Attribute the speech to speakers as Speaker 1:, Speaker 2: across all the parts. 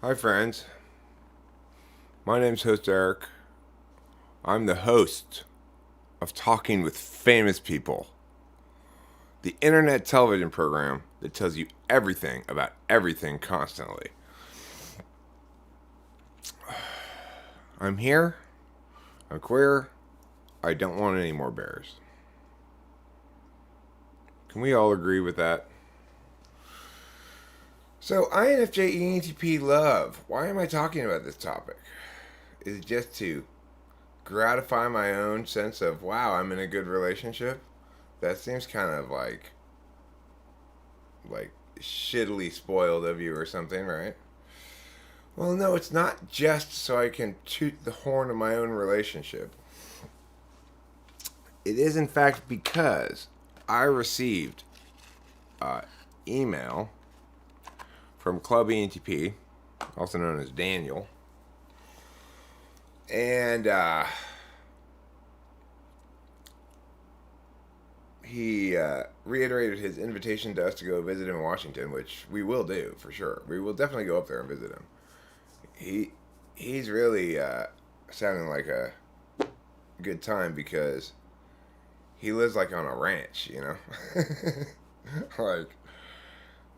Speaker 1: Hi, friends. My name's host Eric. I'm the host of Talking with Famous People, the internet television program that tells you everything about everything constantly. I'm here. I'm queer. I don't want any more bears. Can we all agree with that? So, INFJ ENTP love. Why am I talking about this topic? Is it just to gratify my own sense of, wow, I'm in a good relationship? That seems kind of like shittily spoiled of you or something, right? Well, no, it's not just so I can toot the horn of my own relationship. It is, in fact, because I received email from Club ENTP, also known as Daniel, and he reiterated his invitation to us to go visit him in Washington, which we will do for sure. We will definitely go up there and visit him. He's really sounding like a good time because he lives like on a ranch, you know, like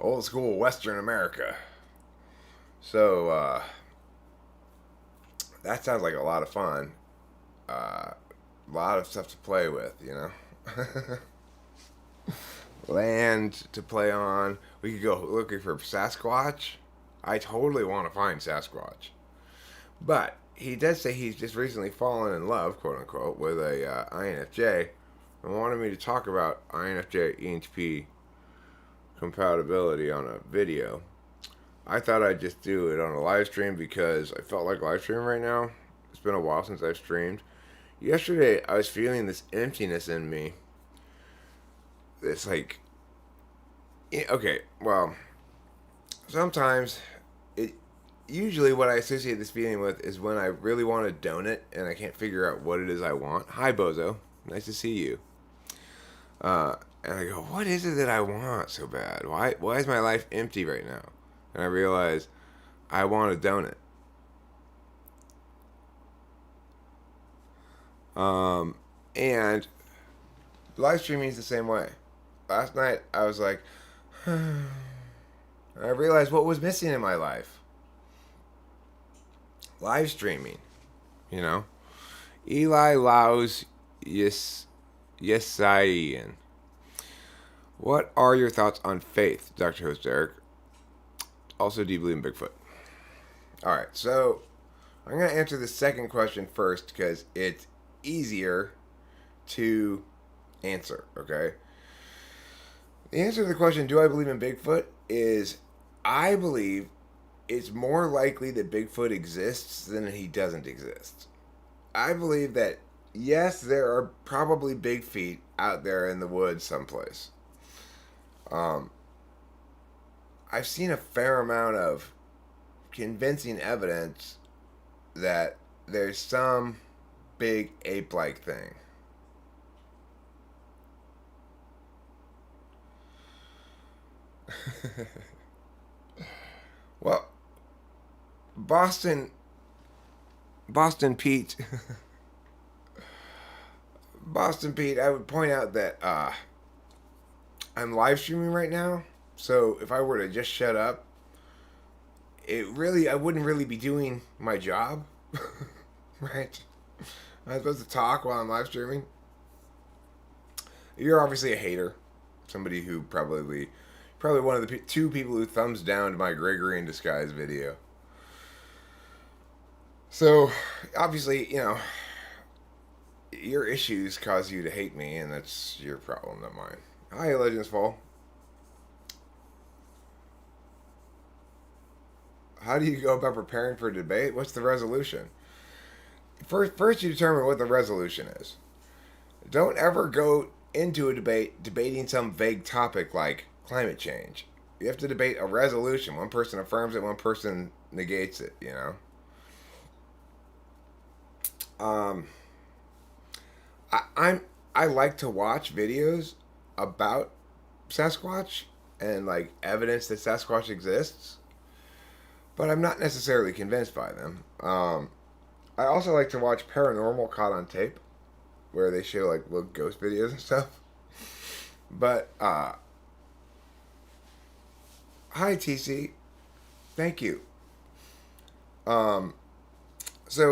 Speaker 1: old school Western America. So that sounds like a lot of fun. A lot of stuff to play with, you know. Land to play on. We could go looking for Sasquatch. I totally want to find Sasquatch. But he does say he's just recently fallen in love, quote unquote, with a INFJ and wanted me to talk about INFJ ENTP compatibility on a video. I thought I'd just do it on a live stream because I felt like live streaming right now. It's been a while since I've streamed. Yesterday, I was feeling this emptiness in me. It's like, okay, well, sometimes usually what I associate this feeling with is when I really want a donut and I can't figure out what it is I want. Hi, Bozo. Nice to see you. And I go, what is it that I want so bad? Why is my life empty right now? And I realize I want a donut. And live streaming is the same way. Last night I was like, I realized what was missing in my life. Live streaming, you know. Eli Laus Yesian. What are your thoughts on faith, Dr. Host Eric? Also, do you believe in Bigfoot? Alright, so I'm going to answer the second question first because it's easier to answer, okay? The answer to the question, do I believe in Bigfoot, is I believe it's more likely that Bigfoot exists than he doesn't exist. I believe that, yes, there are probably big feet out there in the woods someplace. I've seen a fair amount of convincing evidence that there's some big ape-like thing. Well, Boston Pete, Boston Pete, I would point out that I'm live streaming right now, so if I were to just shut up, I wouldn't really be doing my job, right? I'm supposed to talk while I'm live streaming. You're obviously a hater, somebody who probably one of the two people who thumbs down my Gregory in Disguise video. So, obviously, you know, your issues cause you to hate me, and that's your problem, not mine. Hi, Legends Fall. How do you go about preparing for a debate? What's the resolution? First you determine what the resolution is. Don't ever go into a debate debating some vague topic like climate change. You have to debate a resolution. One person affirms it, one person negates it, you know? I like to watch videos about Sasquatch and like evidence that Sasquatch exists. but I'm not necessarily convinced by them. I also like to watch Paranormal Caught on Tape, where they show like little ghost videos and stuff. But hi TC, thank you. So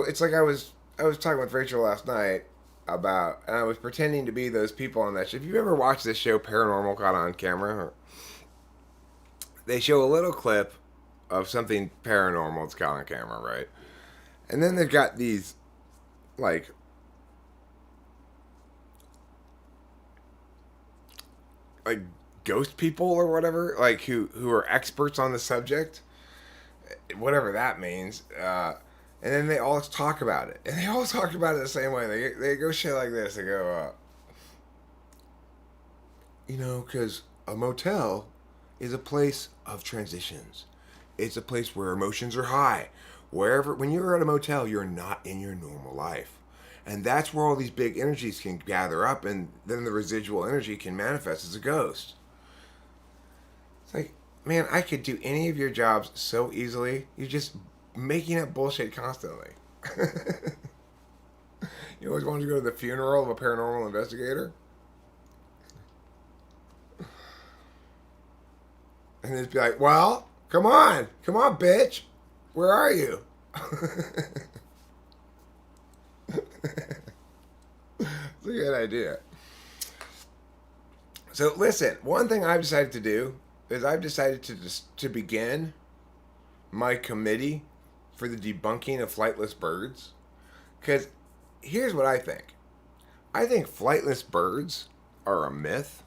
Speaker 1: it's like I was talking with Rachel last night about, and I was pretending to be those people on that show. If you ever watched this show, Paranormal Caught on Camera, they show a little clip of something paranormal that's caught on camera, right? And then they've got these, like, ghost people or whatever, like who are experts on the subject, whatever that means. And then they all talk about it, and they all talk about it the same way. They go shit like this. They go, because a motel is a place of transitions. It's a place where emotions are high. When you're at a motel, you're not in your normal life. And that's where all these big energies can gather up, and then the residual energy can manifest as a ghost. It's like, man, I could do any of your jobs so easily. You're just making up bullshit constantly. You always wanted to go to the funeral of a paranormal investigator? And just be like, well, come on, bitch. Where are you? It's a good idea. So listen, one thing I've decided to do is I've decided to begin my committee for the debunking of flightless birds. Because here's what I think. I think flightless birds are a myth,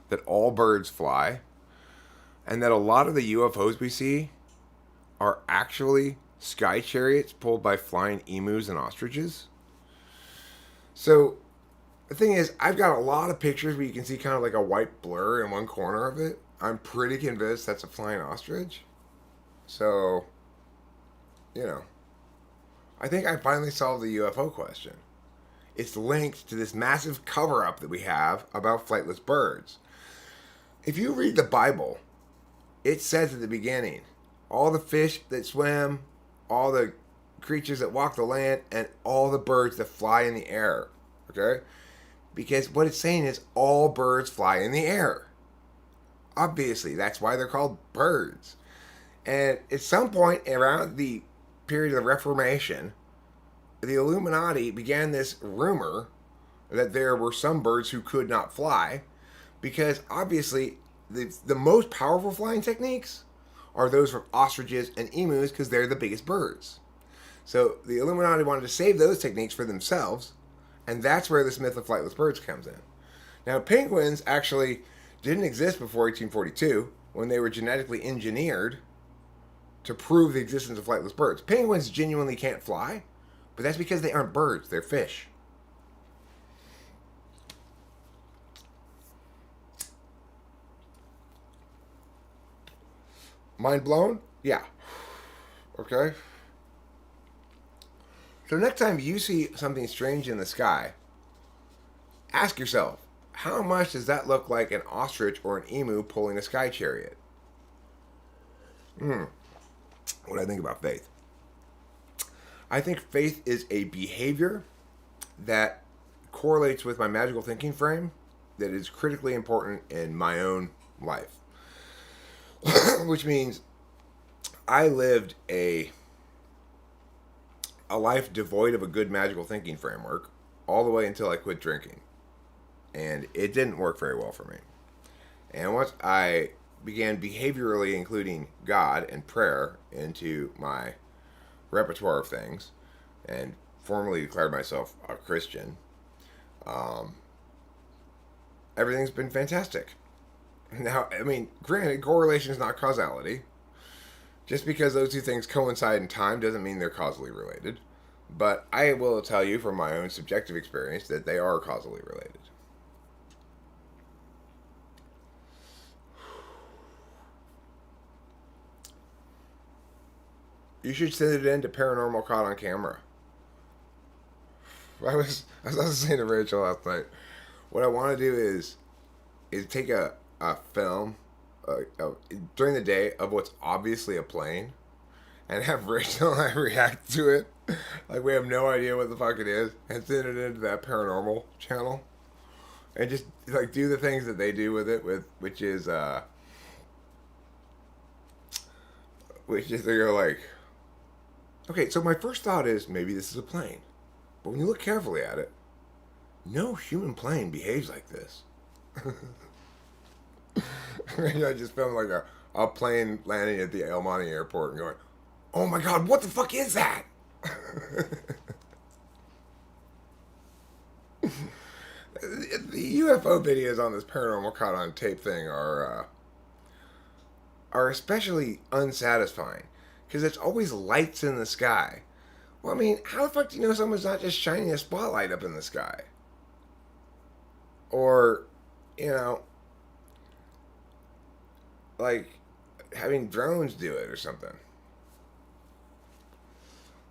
Speaker 1: that all birds fly, and that a lot of the UFOs we see are actually sky chariots pulled by flying emus and ostriches. So the thing is, I've got a lot of pictures where you can see kind of like a white blur in one corner of it. I'm pretty convinced that's a flying ostrich. So, I think I finally solved the UFO question. It's linked to this massive cover-up that we have about flightless birds. If you read the Bible, it says at the beginning, all the fish that swim, all the creatures that walk the land, and all the birds that fly in the air. Okay? Because what it's saying is all birds fly in the air. Obviously, that's why they're called birds. And at some point around the period of the Reformation, the Illuminati began this rumor that there were some birds who could not fly, because obviously the most powerful flying techniques are those from ostriches and emus, because they're the biggest birds. So the Illuminati wanted to save those techniques for themselves, and that's where this myth of flightless birds comes in. Now, penguins actually didn't exist before 1842, when they were genetically engineered to prove the existence of flightless birds. Penguins genuinely can't fly, but that's because they aren't birds, they're fish. Mind blown? Yeah. Okay. So next time you see something strange in the sky, ask yourself, how much does that look like an ostrich or an emu pulling a sky chariot? What do I think about faith? I think faith is a behavior that correlates with my magical thinking frame that is critically important in my own life. Which means I lived a life devoid of a good magical thinking framework all the way until I quit drinking. And it didn't work very well for me. And once I began behaviorally including God and prayer into my repertoire of things and formally declared myself a Christian, everything's been fantastic. Now, I mean, granted, correlation is not causality. Just because those two things coincide in time doesn't mean they're causally related. But I will tell you from my own subjective experience that they are causally related. You should send it in to Paranormal Caught on Camera. I was saying to Rachel last night, what I want to do is take a film during the day of what's obviously a plane, and have Rachel and I react to it like we have no idea what the fuck it is, and send it into that paranormal channel, and just like do the things that they do with it, which is they go like, okay, so my first thought is maybe this is a plane, but when you look carefully at it, no human plane behaves like this. I just filmed like a plane landing at the El Monte airport and going, oh my god, what the fuck is that? The UFO videos on this paranormal caught on tape thing are especially unsatisfying because it's always lights in the sky. Well, I mean, how the fuck do you know someone's not just shining a spotlight up in the sky? Or, you know, like having drones do it or something.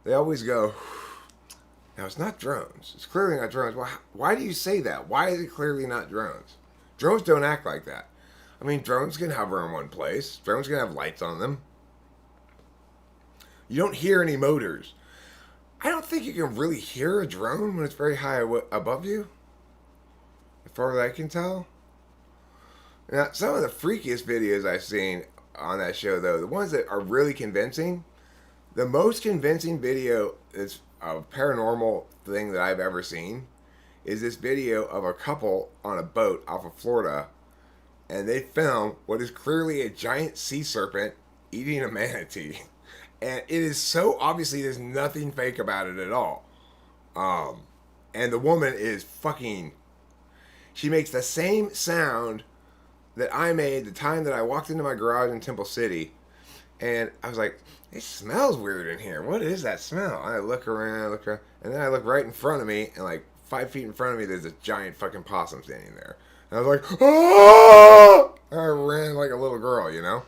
Speaker 1: They always go, now it's not drones. It's clearly not drones. Well, why do you say that? Why is it clearly not drones? Drones don't act like that. I mean, drones can hover in one place. Drones can have lights on them. You don't hear any motors. I don't think you can really hear a drone when it's very high above you, as far as I can tell. Now, some of the freakiest videos I've seen on that show, though, the ones that are really convincing, the most convincing video is a paranormal thing that I've ever seen is this video of a couple on a boat off of Florida, and they film what is clearly a giant sea serpent eating a manatee. And it is so obviously there's nothing fake about it at all. And the woman is fucking... She makes the same sound that I made the time that I walked into my garage in Temple City. And I was like, it smells weird in here. What is that smell? And I look around, and then I look right in front of me, and like 5 feet in front of me, there's a giant fucking possum standing there. And I was like, oh! And I ran like a little girl, you know?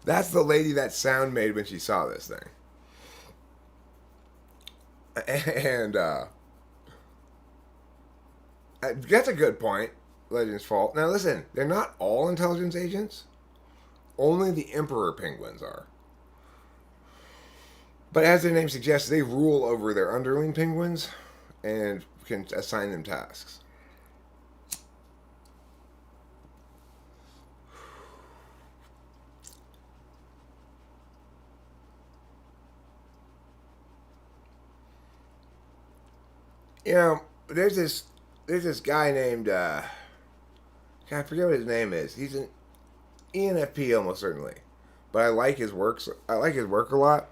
Speaker 1: That's the lady that sound made when she saw this thing. And that's a good point. Legends fault. Now listen, they're not all intelligence agents. Only the emperor penguins are. But as their name suggests, they rule over their underling penguins and can assign them tasks. You know, there's this guy named I forget what his name is. He's an ENFP almost certainly, but I like his work. I like his work a lot.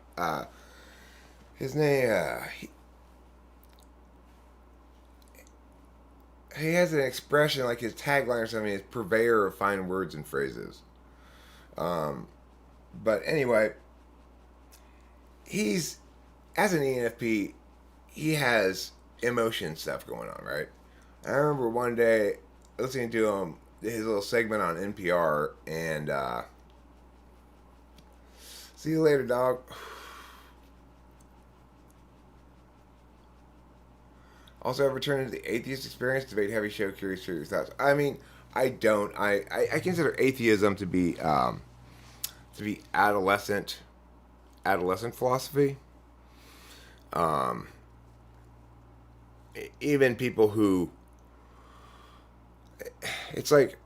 Speaker 1: His name he has an expression like his tagline or something is purveyor of fine words and phrases. But anyway, he's as an ENFP, he has emotion stuff going on, right? I remember one day listening to him, his little segment on NPR, and see you later, dog. Also, ever turned into the atheist experience? Debate, heavy show, curious to your thoughts. I mean, I don't. I consider atheism to be adolescent philosophy. Even people who, it's like,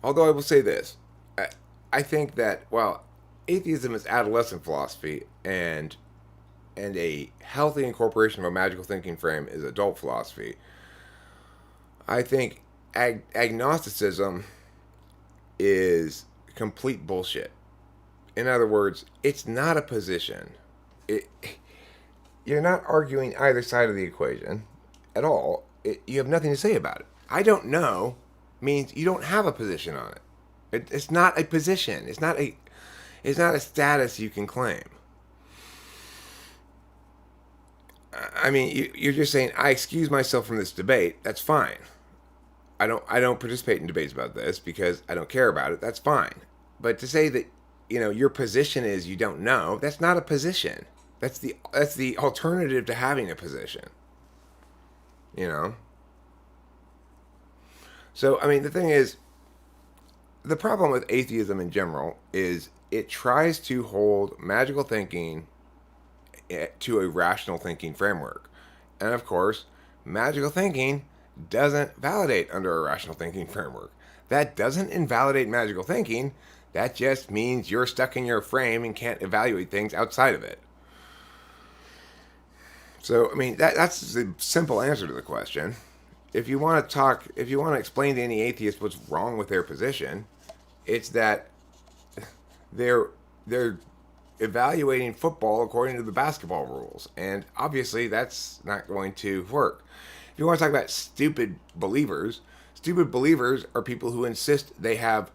Speaker 1: although I will say this, I think that while atheism is adolescent philosophy and a healthy incorporation of a magical thinking frame is adult philosophy, I think agnosticism is complete bullshit. In other words, it's not a position. You're not arguing either side of the equation at all. You have nothing to say about it. I don't know means you don't have a position on it. It's not a position. It's not a status you can claim. I mean, you're just saying, I excuse myself from this debate. That's fine. I don't participate in debates about this because I don't care about it. That's fine. But to say that, your position is you don't know, that's not a position. That's the alternative to having a position. So, I mean, the thing is, the problem with atheism in general is it tries to hold magical thinking to a rational thinking framework. And of course, magical thinking doesn't validate under a rational thinking framework. That doesn't invalidate magical thinking. That just means you're stuck in your frame and can't evaluate things outside of it. So, I mean, that's the simple answer to the question. If you want to explain to any atheist what's wrong with their position, it's that they're evaluating football according to the basketball rules, and obviously that's not going to work. If you want to talk about stupid believers are people who insist that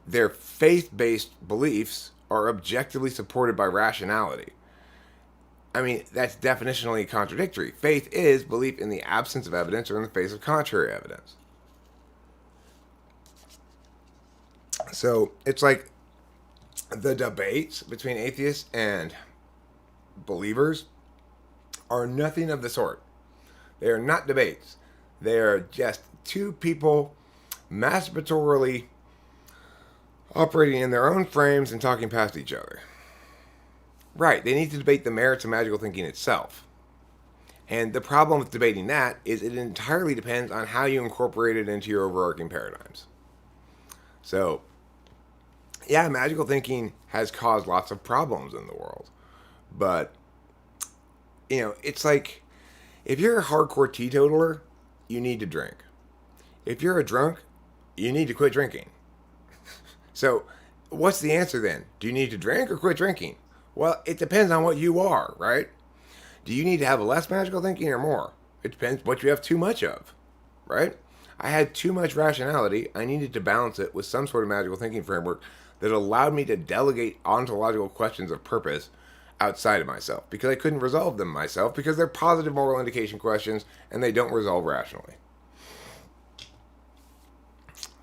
Speaker 1: their faith-based beliefs are objectively supported by rationality. I mean, that's definitionally contradictory. Faith is belief in the absence of evidence or in the face of contrary evidence. So it's like the debates between atheists and believers are nothing of the sort. They are not debates. They are just two people masturbatorily operating in their own frames and talking past each other. Right, they need to debate the merits of magical thinking itself. And the problem with debating that is it entirely depends on how you incorporate it into your overarching paradigms. So, yeah, magical thinking has caused lots of problems in the world. But, it's like, if you're a hardcore teetotaler, you need to drink. If you're a drunk, you need to quit drinking. So, what's the answer then? Do you need to drink or quit drinking? Well, it depends on what you are, right? Do you need to have less magical thinking or more? It depends what you have too much of, right? I had too much rationality. I needed to balance it with some sort of magical thinking framework that allowed me to delegate ontological questions of purpose outside of myself, because I couldn't resolve them myself because they're positive moral indication questions and they don't resolve rationally.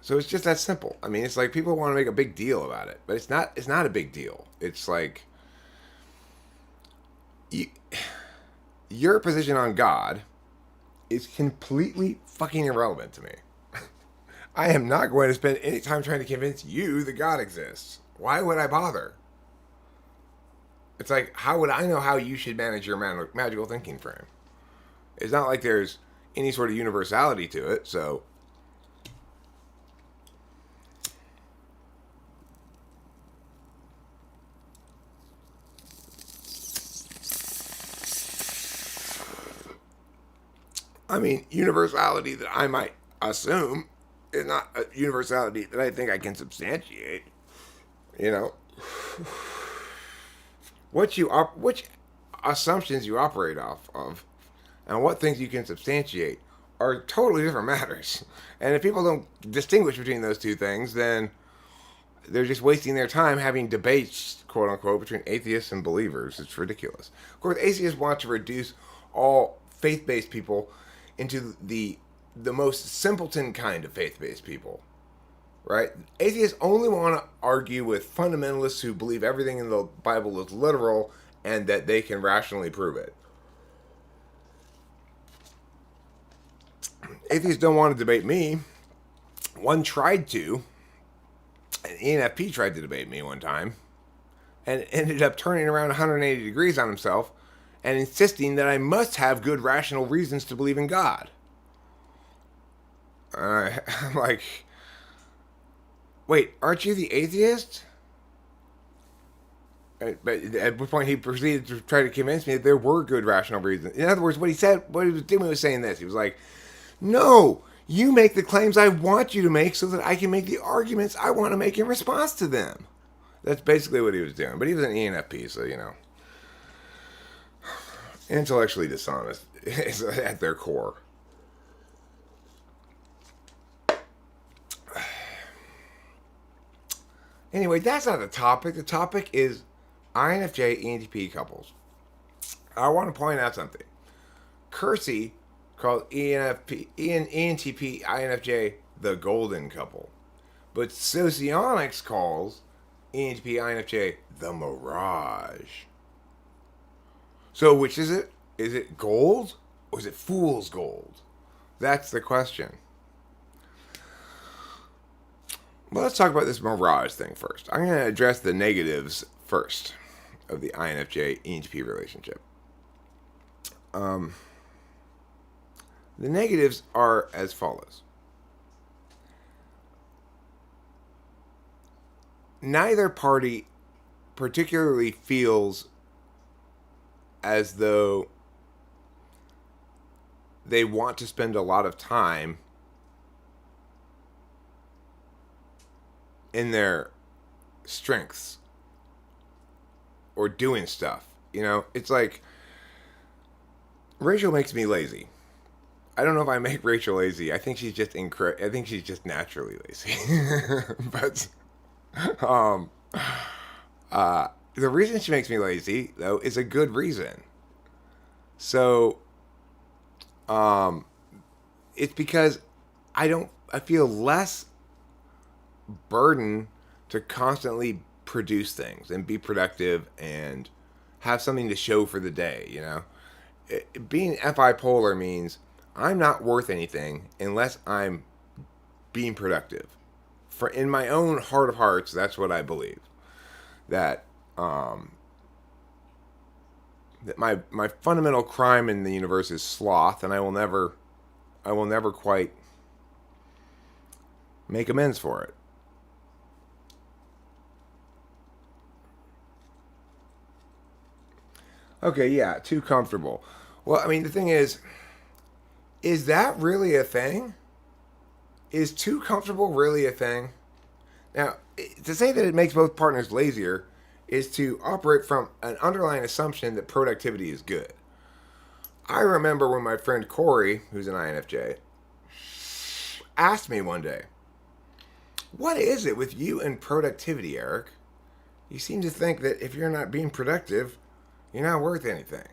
Speaker 1: So it's just that simple. I mean, it's like people want to make a big deal about it, but it's not a big deal. It's like your position on God is completely fucking irrelevant to me. I am not going to spend any time trying to convince you that God exists. Why would I bother? It's like, how would I know how you should manage your magical thinking frame? It's not like there's any sort of universality to it, so. I mean, universality that I might assume is not a universality that I think I can substantiate. Which assumptions you operate off of and what things you can substantiate are totally different matters. And if people don't distinguish between those two things, then they're just wasting their time having debates, quote unquote, between atheists and believers. It's ridiculous. Of course, atheists want to reduce all faith-based people into the most simpleton kind of faith-based people, right? Atheists only want to argue with fundamentalists who believe everything in the Bible is literal and that they can rationally prove it. Atheists don't want to debate me. One tried to. An ENFP tried to debate me one time and ended up turning around 180 degrees on himself and insisting that I must have good rational reasons to believe in God. I'm like, wait, aren't you the atheist? But at which point he proceeded to try to convince me that there were good rational reasons. In other words, what he was doing was saying this. He was like, no, you make the claims I want you to make so that I can make the arguments I want to make in response to them. That's basically what he was doing. But he was an ENFP, so, intellectually dishonest is at their core. Anyway, that's not the topic. The topic is INFJ ENTP couples. I want to point out something. Kersey called ENTP INFJ the golden couple. But Socionics calls ENTP INFJ the Mirage. So which is it? Is it gold or is it fool's gold? That's the question. Well, let's talk about this Mirage thing first. I'm going to address the negatives first of the INFJ ENTP relationship. The negatives are as follows. Neither party particularly feels as though they want to spend a lot of time in their strengths or doing stuff. You know, it's like Rachel makes me lazy. I don't know if I make Rachel lazy. I think she's just I think she's just naturally lazy. But the reason she makes me lazy though is a good reason. So it's because I feel less burden to constantly produce things and be productive and have something to show for the day, you know? Being FI polar means I'm not worth anything unless I'm being productive. For in my own heart of hearts, that's what I believe. That that my fundamental crime in the universe is sloth, and I will never quite make amends for it. Okay, yeah, too comfortable. Well, I mean, the thing is that really a thing? Is too comfortable really a thing? Now, to say that it makes both partners lazier is to operate from an underlying assumption that productivity is good. I remember when my friend Corey, who's an INFJ, asked me one day, "What is it with you and productivity, Eric? You seem to think that if you're not being productive, you're not worth anything."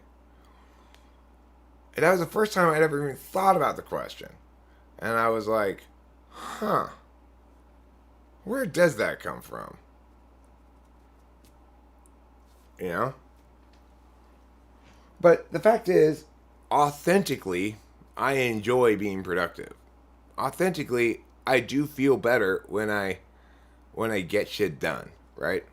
Speaker 1: And that was the first time I'd ever even thought about the question. And I was like, huh, where does that come from? You know? But the fact is, authentically, I enjoy being productive. Authentically, I do feel better when I get shit done, right?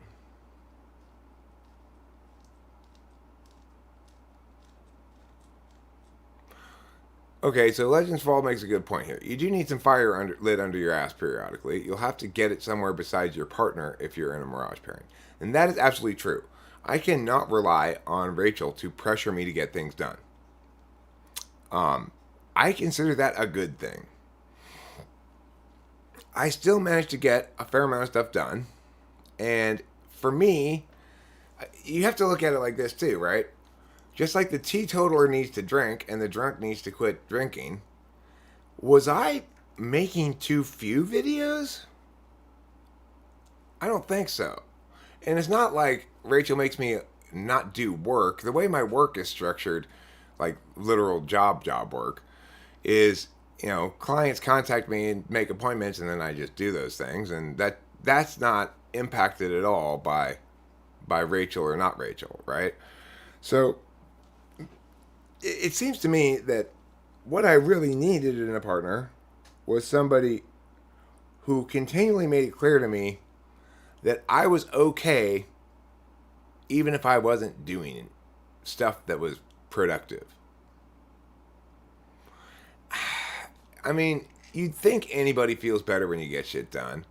Speaker 1: Okay, so Legends Fall makes a good point here. You do need some fire lit under your ass periodically. You'll have to get it somewhere besides your partner if you're in a Mirage pairing. And that is absolutely true. I cannot rely on Rachel to pressure me to get things done. I consider that a good thing. I still manage to get a fair amount of stuff done. And for me, you have to look at it like this too, right? Just like the teetotaler needs to drink and the drunk needs to quit drinking, was I making too few videos? I don't think so. And it's not like Rachel makes me not do work. The way my work is structured, like literal job work, is, you know, clients contact me and make appointments and then I just do those things, and that's not impacted at all by Rachel or not Rachel, right? So it seems to me that what I really needed in a partner was somebody who continually made it clear to me that I was okay even if I wasn't doing stuff that was productive. I mean, you'd think anybody feels better when you get shit done.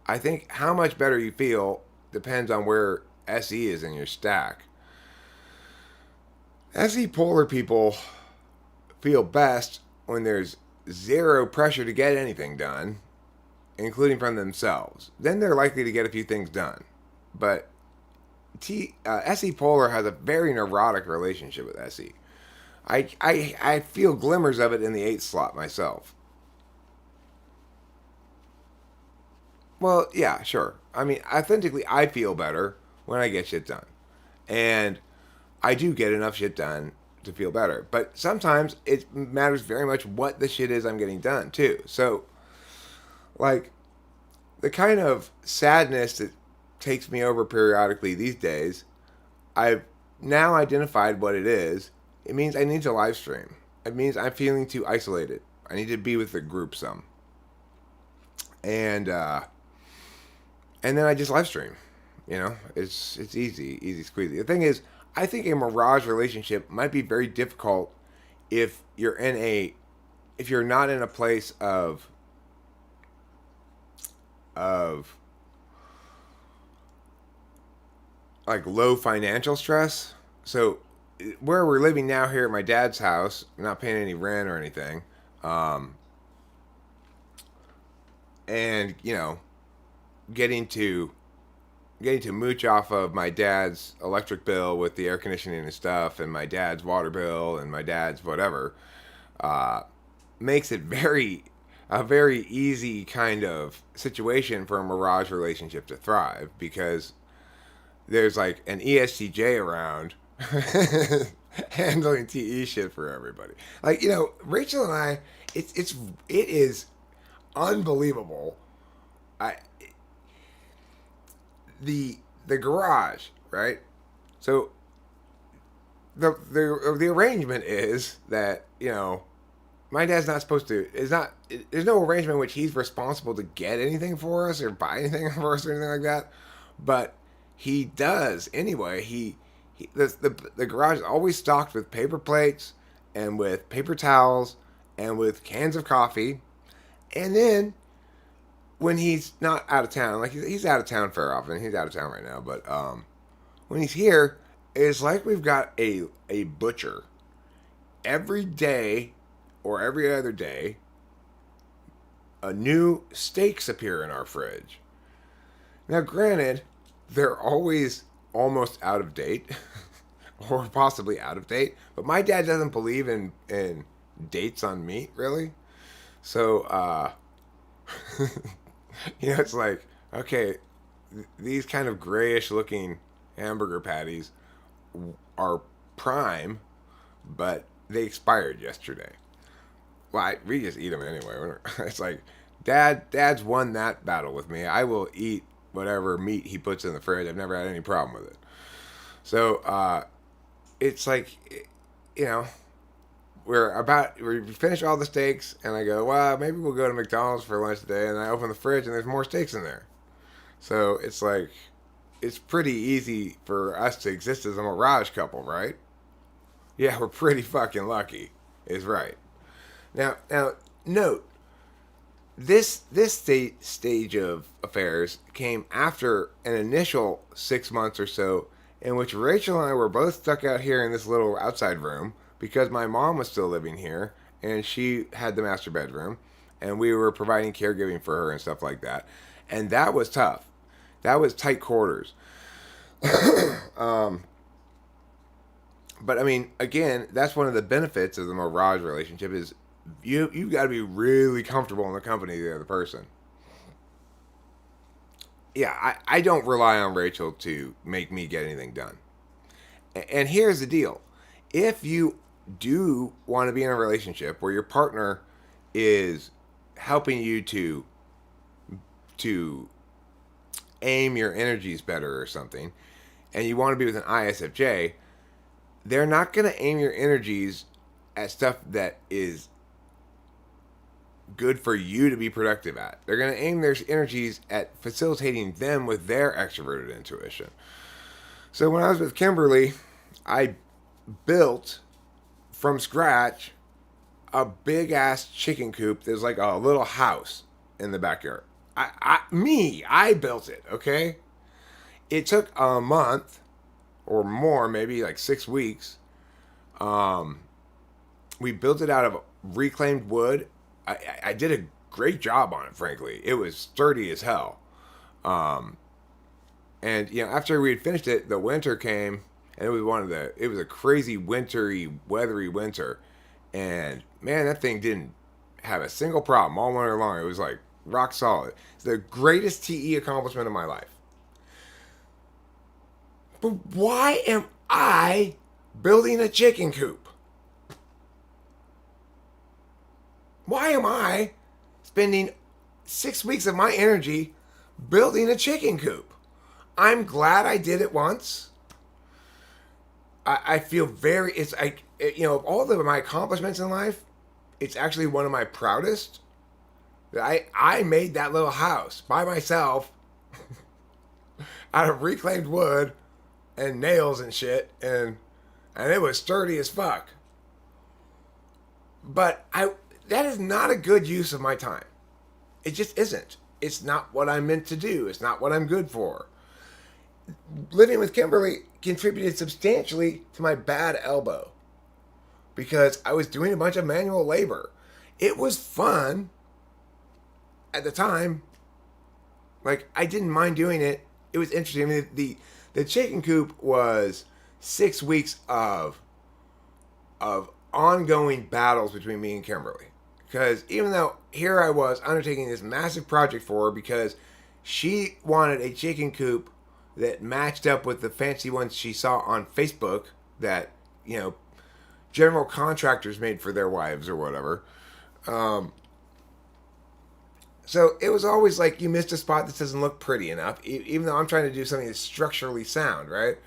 Speaker 1: I think how much better you feel depends on where SE is in your stack. SE polar people feel best when there's zero pressure to get anything done, including from themselves. Then they're likely to get a few things done. But SE polar has a very neurotic relationship with SE. I feel glimmers of it in the 8th slot myself. Well, yeah, sure. I mean, authentically, I feel better when I get shit done. And I do get enough shit done to feel better. But sometimes it matters very much what the shit is I'm getting done, too. So, like, the kind of sadness that takes me over periodically these days, I've now identified what it is. It means I need to live stream. It means I'm feeling too isolated. I need to be with the group some. And and then I just live stream. It's easy squeezy. The thing is, I think a Mirage relationship might be very difficult if you're not in a place of like low financial stress. So where we're living now here at my dad's house, we're not paying any rent or anything. And getting to mooch off of my dad's electric bill with the air conditioning and stuff, and my dad's water bill and my dad's whatever, makes it a very easy kind of situation for a Mirage relationship to thrive, because there's like an ESTJ around handling TE shit for everybody. Like, Rachel and I, it is unbelievable. The garage, right? So the arrangement is that, my dad's not supposed to, there's no arrangement in which he's responsible to get anything for us or buy anything for us or anything like that. But he does anyway. The garage is always stocked with paper plates and with paper towels and with cans of coffee. And then when he's not out of town, like he's out of town fair often. He's out of town right now, but when he's here, it's like we've got a butcher every day or every other day. New steaks appear in our fridge. Now, granted, they're always almost out of date or possibly out of date, but my dad doesn't believe in dates on meat, really. So, it's like, okay, these kind of grayish looking hamburger patties are prime, but they expired yesterday. Well, we just eat them anyway. It's like, Dad's won that battle with me. I will eat whatever meat he puts in the fridge. I've never had any problem with it. So, it's like, we finish all the steaks, and I go, well, maybe we'll go to McDonald's for lunch today, and I open the fridge, and there's more steaks in there. So, it's like, it's pretty easy for us to exist as a Mirage couple, right? Yeah, we're pretty fucking lucky, is right. Now, note, this stage of affairs came after an initial 6 months or so in which Rachel and I were both stuck out here in this little outside room because my mom was still living here and she had the master bedroom and we were providing caregiving for her and stuff like that. And that was tough. That was tight quarters. But I mean, again, that's one of the benefits of the Mirage relationship is you've got to be really comfortable in the company of the other person. Yeah, I don't rely on Rachel to make me get anything done. And here's the deal. If you do want to be in a relationship where your partner is helping you to aim your energies better or something, and you want to be with an ISFJ, they're not going to aim your energies at stuff that is good for you to be productive at. They're going to aim their energies at facilitating them with their extroverted intuition. So when I was with Kimberly, I built from scratch a big ass chicken coop. There's like a little house in the backyard. I built it, okay? It took a month or more, maybe like 6 weeks. We built it out of reclaimed wood. I did a great job on it, frankly. It was sturdy as hell. And after we had finished it, the winter came, and it was a crazy wintry, weathery winter. And man, that thing didn't have a single problem all winter long. It was like rock solid. It's the greatest TE accomplishment of my life. But why am I building a chicken coop? Why am I spending 6 weeks of my energy building a chicken coop? I'm glad I did it once. I feel it's like, of all of my accomplishments in life, it's actually one of my proudest. I made that little house by myself out of reclaimed wood and nails and shit, and it was sturdy as fuck. But that is not a good use of my time. It just isn't. It's not what I'm meant to do. It's not what I'm good for. Living with Kimberly contributed substantially to my bad elbow because I was doing a bunch of manual labor. It was fun at the time. Like, I didn't mind doing it. It was interesting. I mean, the chicken coop was 6 weeks of ongoing battles between me and Kimberly. Because even though here I was undertaking this massive project for her because she wanted a chicken coop that matched up with the fancy ones she saw on Facebook that, you know, general contractors made for their wives or whatever. So it was always like, you missed a spot that doesn't look pretty enough, even though I'm trying to do something that's structurally sound, right?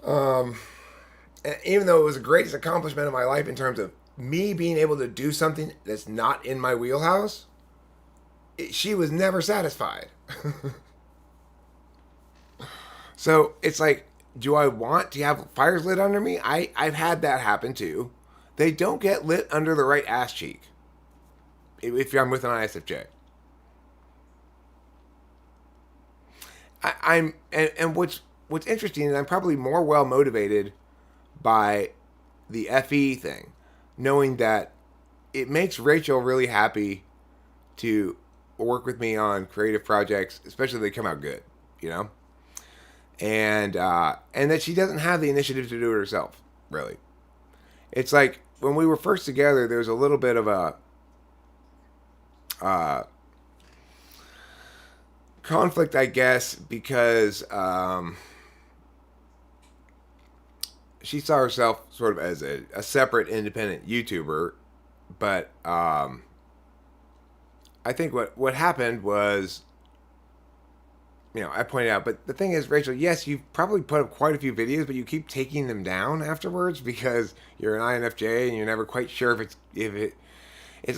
Speaker 1: And even though it was the greatest accomplishment of my life in terms of me being able to do something that's not in my wheelhouse, she was never satisfied. So it's like, do I want to have fires lit under me? I've had that happen too. They don't get lit under the right ass cheek if I'm with an ISFJ. And what's interesting is I'm probably more well motivated by the FE thing, knowing that it makes Rachel really happy to work with me on creative projects, especially if they come out good, you know? And that she doesn't have the initiative to do it herself, really. It's like, when we were first together, there was a little bit of a conflict, I guess, because she saw herself sort of as a separate independent YouTuber, but I think what happened was, you know, I pointed out, but the thing is, Rachel, yes, you've probably put up quite a few videos, but you keep taking them down afterwards because you're an INFJ and you're never quite sure it's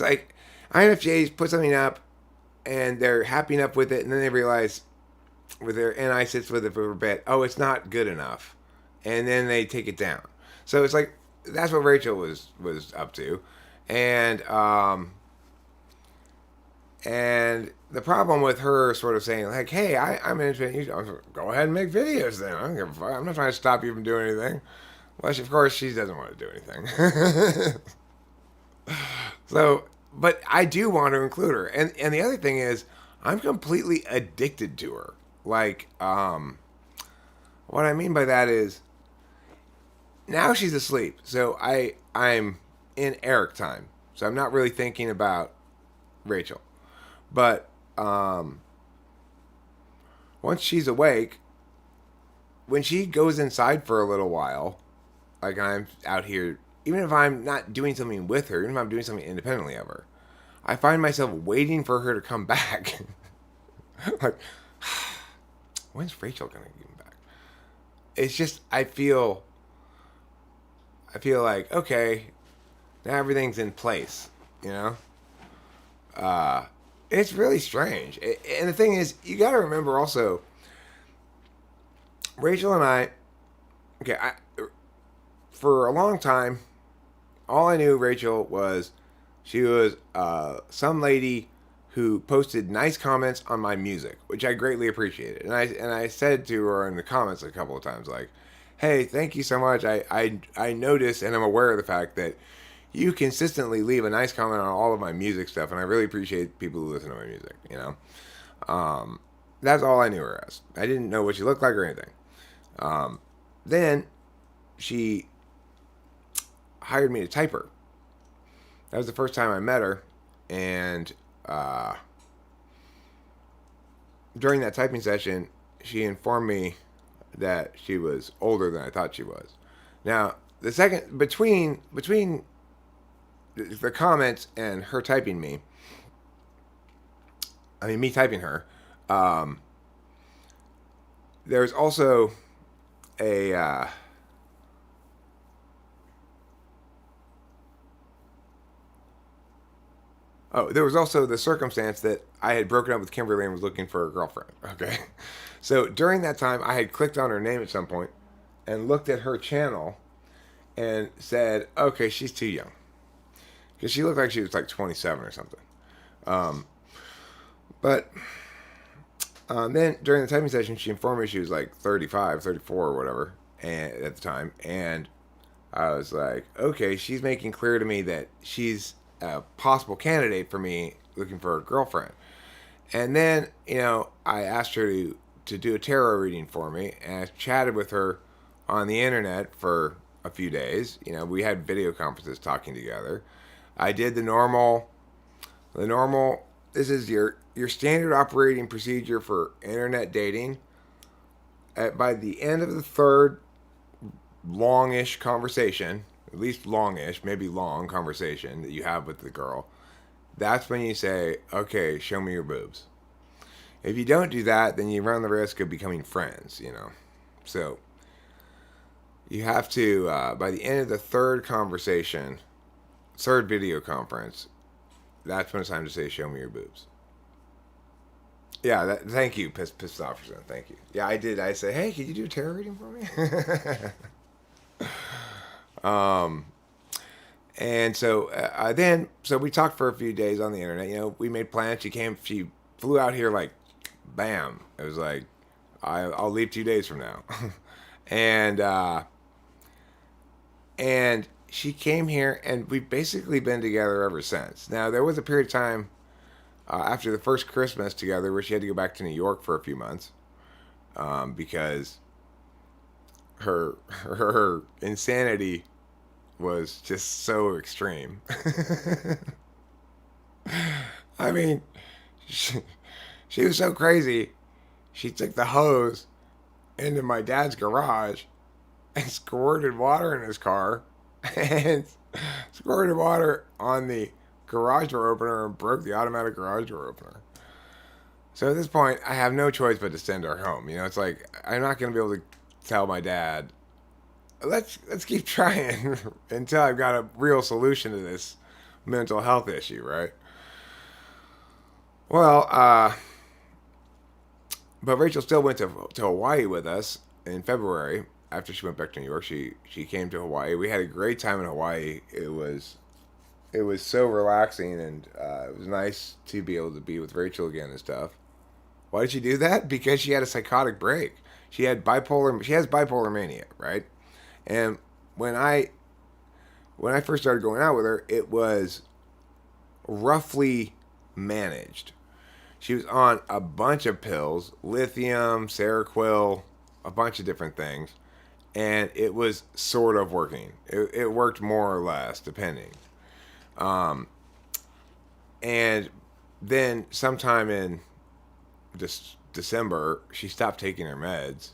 Speaker 1: like INFJs put something up and they're happy enough with it, and then they realize with their NI sits with it for a bit, oh, it's not good enough, and then they take it down. So it's like, that's what Rachel was up to, and the problem with her sort of saying, like, hey, I'm an independent, go ahead and make videos then. I don't give a fuck. I'm not trying to stop you from doing anything. Well, of course, she doesn't want to do anything. So, but I do want to include her. And the other thing is, I'm completely addicted to her. Like, what I mean by that is, now she's asleep. So I'm in Eric time. So I'm not really thinking about Rachel. But once she's awake, when she goes inside for a little while, like I'm out here, even if I'm not doing something with her, even if I'm doing something independently of her, I find myself waiting for her to come back. Like, when's Rachel gonna get back? It's just, I feel like, okay, now everything's in place, you know? It's really strange. And the thing is, you got to remember also, Rachel and I, for a long time, all I knew Rachel was, she was some lady who posted nice comments on my music, which I greatly appreciated. And I said to her in the comments a couple of times, like, hey, thank you so much. I noticed and I'm aware of the fact that you consistently leave a nice comment on all of my music stuff, and I really appreciate people who listen to my music, you know? That's all I knew her as. I didn't know what she looked like or anything. Then she hired me to type her. That was the first time I met her, and during that typing session, she informed me that she was older than I thought she was. Now, the second, between the comments and her typing me, I mean, me typing her, there's also a, there was also the circumstance that I had broken up with Kimberly and was looking for a girlfriend. Okay. So during that time, I had clicked on her name at some point and looked at her channel and said, okay, she's too young. Because she looked like she was like 27 or something. But then during the typing session, she informed me she was like 35, 34 or whatever at the time. And I was like, okay, she's making clear to me that she's a possible candidate for me looking for a girlfriend. And then, I asked her to do a tarot reading for me. And I chatted with her on the internet for a few days. We had video conferences talking together. I did the normal, this is your standard operating procedure for internet dating. By the end of the third longish conversation, at least longish, maybe long conversation that you have with the girl, that's when you say, okay, show me your boobs. If you don't do that, then you run the risk of becoming friends, So you have to, by the end of the third conversation, third video conference, that's when it's time to say, show me your boobs. Yeah, thank you, pissed officer. Thank you. Yeah, I did. I said, hey, can you do a tarot reading for me? And so so we talked for a few days on the internet. We made plans. She flew out here like, bam. It was like, I'll leave 2 days from now. And she came here, and we've basically been together ever since. Now, there was a period of time after the first Christmas together where she had to go back to New York for a few months because her insanity was just so extreme. I mean, she was so crazy. She took the hose into my dad's garage and squirted water in his car and squirted water on the garage door opener and broke the automatic garage door opener. So at this point, I have no choice but to send her home. It's like, I'm not going to be able to tell my dad, let's keep trying until I've got a real solution to this mental health issue, right? Well, but Rachel still went to Hawaii with us in February. After she went back to New York, she came to Hawaii. We had a great time in Hawaii. It was so relaxing, and it was nice to be able to be with Rachel again and stuff. Why did she do that? Because she had a psychotic break. She has bipolar mania, right? And when I first started going out with her, it was roughly managed. She was on a bunch of pills, lithium, Seroquel, a bunch of different things, and it was sort of working. It worked more or less, depending. And then sometime in December, she stopped taking her meds.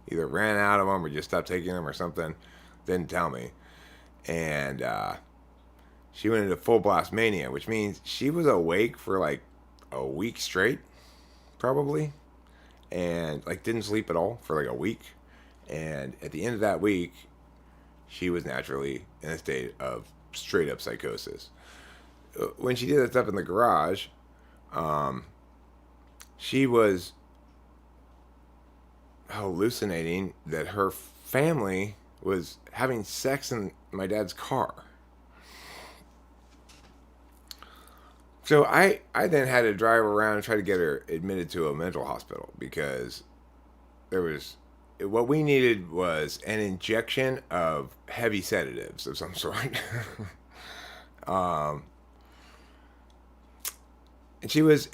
Speaker 1: Either ran out of them or just stopped taking them or something. Didn't tell me. And she went into full blast mania, which means she was awake for like a week straight, probably. And like didn't sleep at all for like a week. And at the end of that week, she was naturally in a state of straight up psychosis. When she did that stuff in the garage, she was hallucinating that her family was having sex in my dad's car. So I then had to drive around and try to get her admitted to a mental hospital because what we needed was an injection of heavy sedatives of some sort. And she was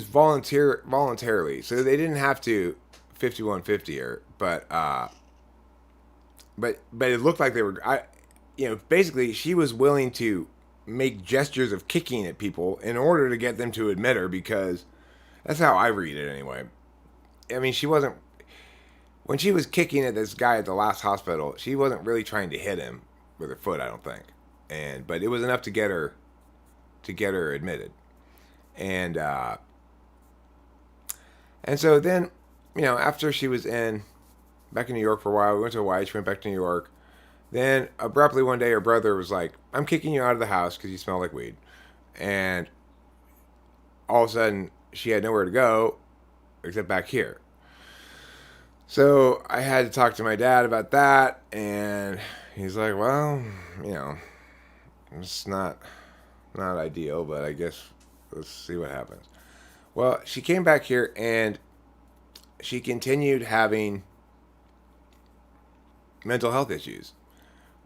Speaker 1: voluntarily, so they didn't have to 5150 her, but it looked like they were, basically she was willing to make gestures of kicking at people in order to get them to admit her, because that's how I read it anyway. I mean, when she was kicking at this guy at the last hospital, she wasn't really trying to hit him with her foot, I don't think. But it was enough to get her admitted. And so then, after she was back in New York for a while, we went to Hawaii, she went back to New York. Then abruptly one day her brother was like, I'm kicking you out of the house because you smell like weed. And all of a sudden she had nowhere to go. except back here. So I had to talk to my dad about that, and he's like, well, it's not ideal, but I guess let's see what happens. Well, she came back here, and she continued having mental health issues.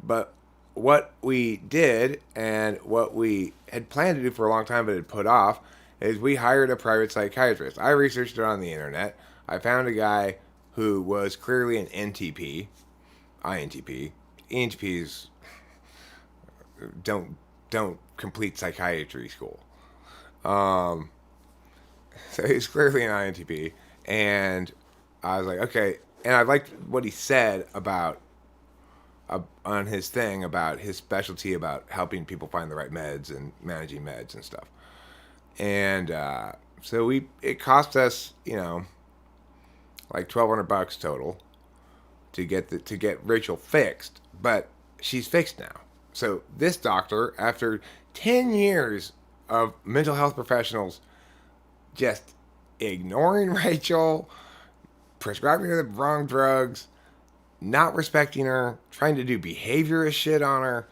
Speaker 1: But what we did, and what we had planned to do for a long time but had put off, is we hired a private psychiatrist. I researched it on the internet. I found a guy who was clearly an NTP, INTP. ENTPs don't complete psychiatry school. So he's clearly an INTP, and I was like, okay. And I liked what he said about on his thing about his specialty about helping people find the right meds and managing meds and stuff. And so it cost us, like $1,200 total to get Rachel fixed, but she's fixed now. So this doctor, after 10 years of mental health professionals just ignoring Rachel, prescribing her the wrong drugs, not respecting her, trying to do behaviorist shit on her,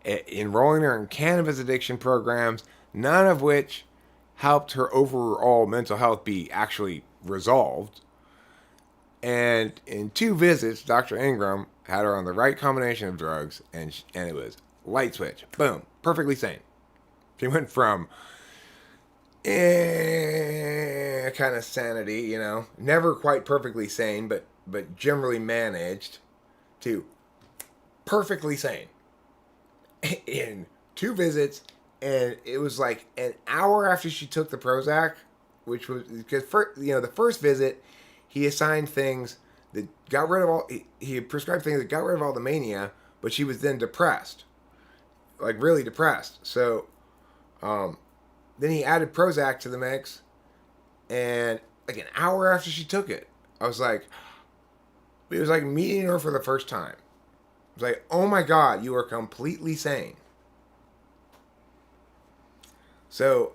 Speaker 1: enrolling her in cannabis addiction programs, none of which helped her overall mental health be actually resolved. And in 2 visits, Dr. Ingram had her on the right combination of drugs, and it was light switch. Boom. Perfectly sane. She went from kind of sanity, never quite perfectly sane, but generally managed, to perfectly sane in 2 visits. And it was like an hour after she took the Prozac, which was because the first visit he assigned things that got rid of all. He prescribed things that got rid of all the mania, but she was then depressed, like really depressed. So, then he added Prozac to the mix, and like an hour after she took it, it was like meeting her for the first time. It was like, oh my God, you are completely sane. So,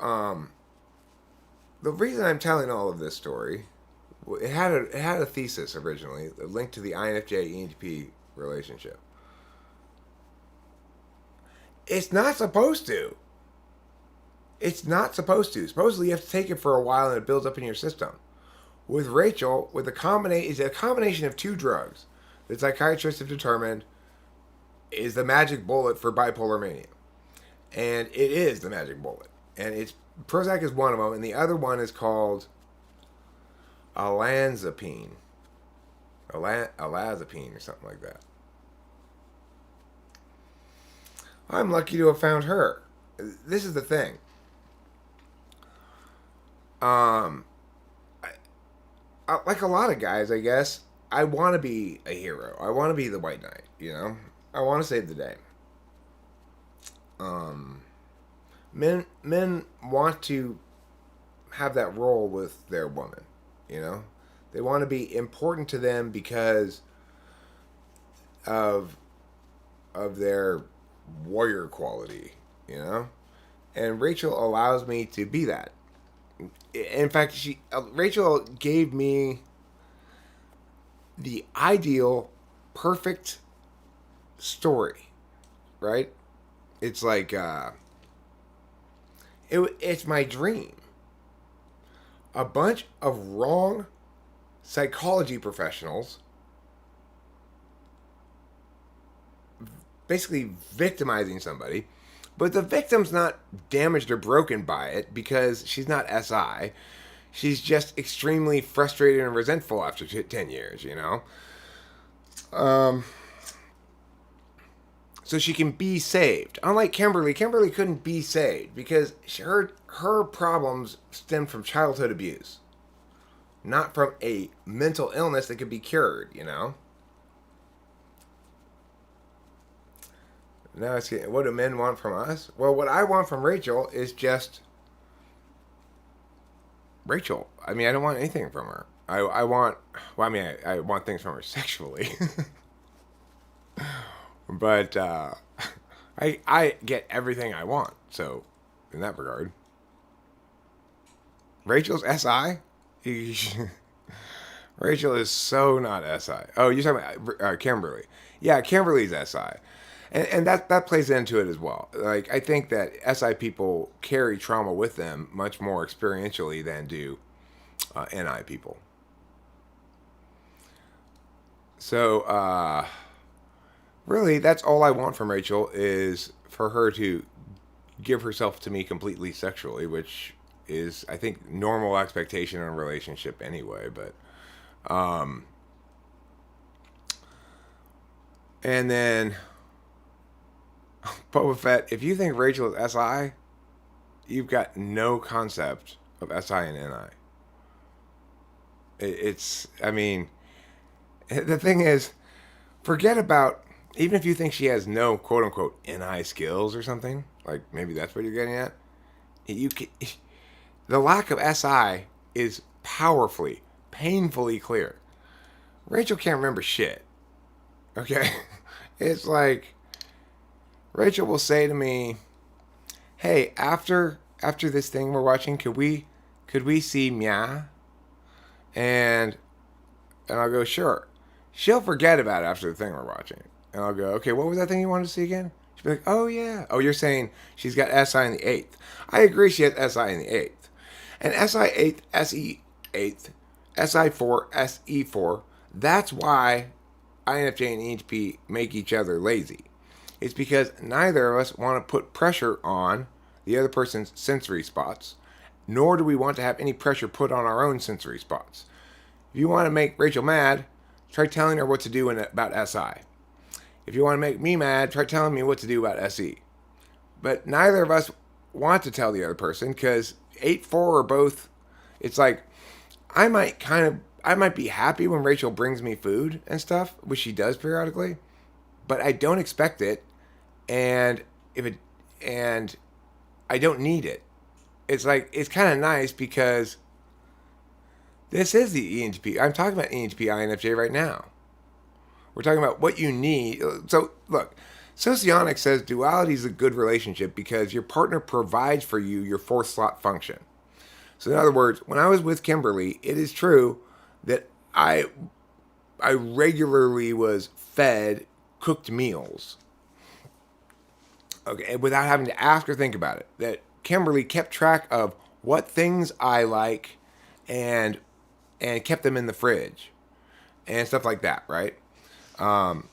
Speaker 1: the reason I'm telling all of this story, it had a thesis originally, a link to the INFJ ENTP relationship. It's not supposed to. It's not supposed to. Supposedly you have to take it for a while and it builds up in your system. With Rachel, it's a combination of 2 drugs that psychiatrists have determined is the magic bullet for bipolar mania. And it is the magic bullet. And Prozac is one of them, and the other one is called olanzapine. Olanzapine or something like that. I'm lucky to have found her. This is the thing. Like a lot of guys, I guess, I want to be a hero. I want to be the white knight, I want to save the day. Men want to have that role with their woman, They want to be important to them because of their warrior quality, And Rachel allows me to be that. In fact, Rachel gave me the ideal, perfect story, right? It's like it's my dream. A bunch of wrong psychology professionals basically victimizing somebody, but the victim's not damaged or broken by it because she's not SI. She's just extremely frustrated and resentful after 10 years, So she can be saved. Unlike Kimberly couldn't be saved because her problems stemmed from childhood abuse, not from a mental illness that could be cured, Now what do men want from us? Well, what I want from Rachel is just Rachel. I mean, I don't want anything from her. I want things from her sexually. But I get everything I want. So, in that regard, Rachel's SI Rachel is so not SI. Oh, you're talking about Kimberly. Yeah, Kimberly's SI. And that plays into it as well. Like, I think that SI people carry trauma with them much more experientially than do NI people. So, really, that's all I want from Rachel is for her to give herself to me completely sexually, which is, I think, normal expectation in a relationship anyway. But, and then Boba Fett, if you think Rachel is SI, you've got no concept of SI and NI. It's, I mean, the thing is, forget about, even if you think she has no quote unquote NI skills or something, like maybe that's what you're getting at, you can, the lack of SI is powerfully, painfully clear. Rachel can't remember shit. Okay? It's like, Rachel will say to me, "Hey, after this thing we're watching, could we see Mia?" And I'll go, "Sure." She'll forget about it after the thing we're watching. And I'll go, "Okay, what was that thing you wanted to see again?" She'll be like, "Oh yeah." "Oh, you're saying she's got SI in the 8th." I agree she has SI in the 8th. And SI 8th, SE 8th, SI 4, SE 4. That's why INFJ and ENTP make each other lazy. It's because neither of us want to put pressure on the other person's sensory spots, nor do we want to have any pressure put on our own sensory spots. If you want to make Rachel mad, try telling her what to do about SI. If you want to make me mad, try telling me what to do about SE. But neither of us want to tell the other person because 8-4 are both, it's like, I might be happy when Rachel brings me food and stuff, which she does periodically, but I don't expect it, and I don't need it. It's like, it's kind of nice because this is the ENTP. I'm talking about ENTP INFJ right now. We're talking about what you need. So look, Socionics says duality is a good relationship because your partner provides for you your 4th slot function. So in other words, when I was with Kimberly, it is true that I regularly was fed cooked meals. Okay, without having to ask or think about it. That Kimberly kept track of what things I like and kept them in the fridge and stuff like that, right? Now,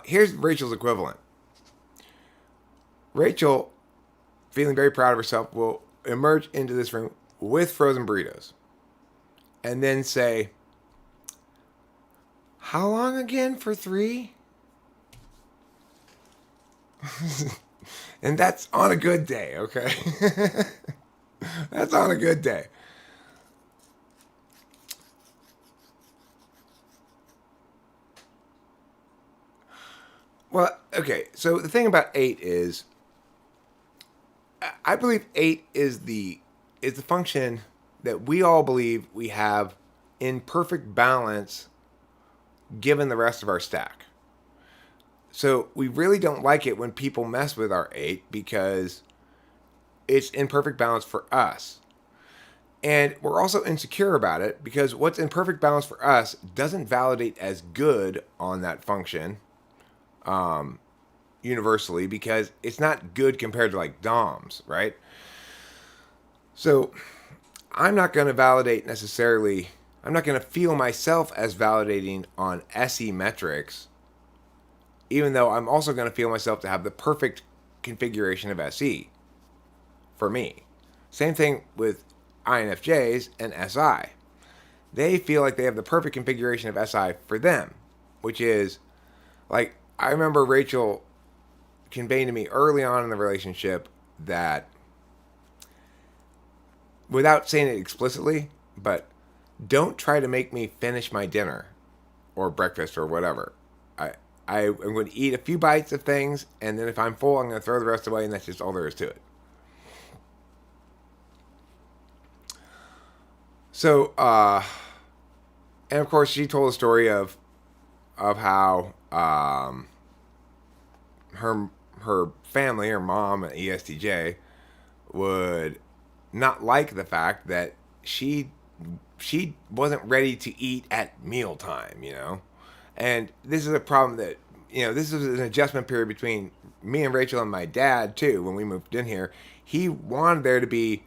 Speaker 1: here's Rachel's equivalent. Rachel, feeling very proud of herself, will emerge into this room with frozen burritos and then say, "How long again for 3?" And that's on a good day, okay? That's on a good day. Well, okay, so the thing about 8 is, I believe 8 is the function that we all believe we have in perfect balance given the rest of our stack. So we really don't like it when people mess with our 8 because it's in perfect balance for us. And we're also insecure about it because what's in perfect balance for us doesn't validate as good on that function universally because it's not good compared to like DOMs, right? So I'm not going to validate necessarily, I'm not going to feel myself as validating on SE metrics, even though I'm also going to feel myself to have the perfect configuration of SE for me. Same thing with INFJs and SI. They feel like they have the perfect configuration of SI for them, which is like, I remember Rachel conveying to me early on in the relationship that, without saying it explicitly, but don't try to make me finish my dinner or breakfast or whatever. I'm going to eat a few bites of things, and then if I'm full, I'm going to throw the rest away, and that's just all there is to it. So, and of course, she told a story of how her family, her mom, ESTJ, would not like the fact that she wasn't ready to eat at mealtime, And this is a problem that, this is an adjustment period between me and Rachel and my dad, too, when we moved in here. He wanted there to be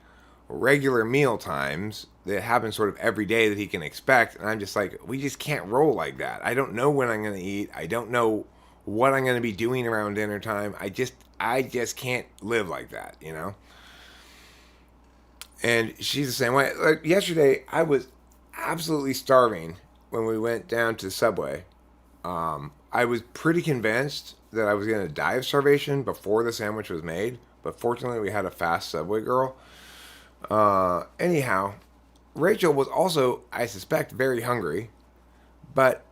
Speaker 1: regular meal times that happen sort of every day that he can expect. And I'm just like, we just can't roll like that. I don't know when I'm going to eat. I don't know what I'm going to be doing around dinner time. I just can't live like that, And she's the same way. Like yesterday, I was absolutely starving when we went down to the Subway. I was pretty convinced that I was going to die of starvation before the sandwich was made. But fortunately, we had a fast Subway girl. Anyhow, Rachel was also, I suspect, very hungry. But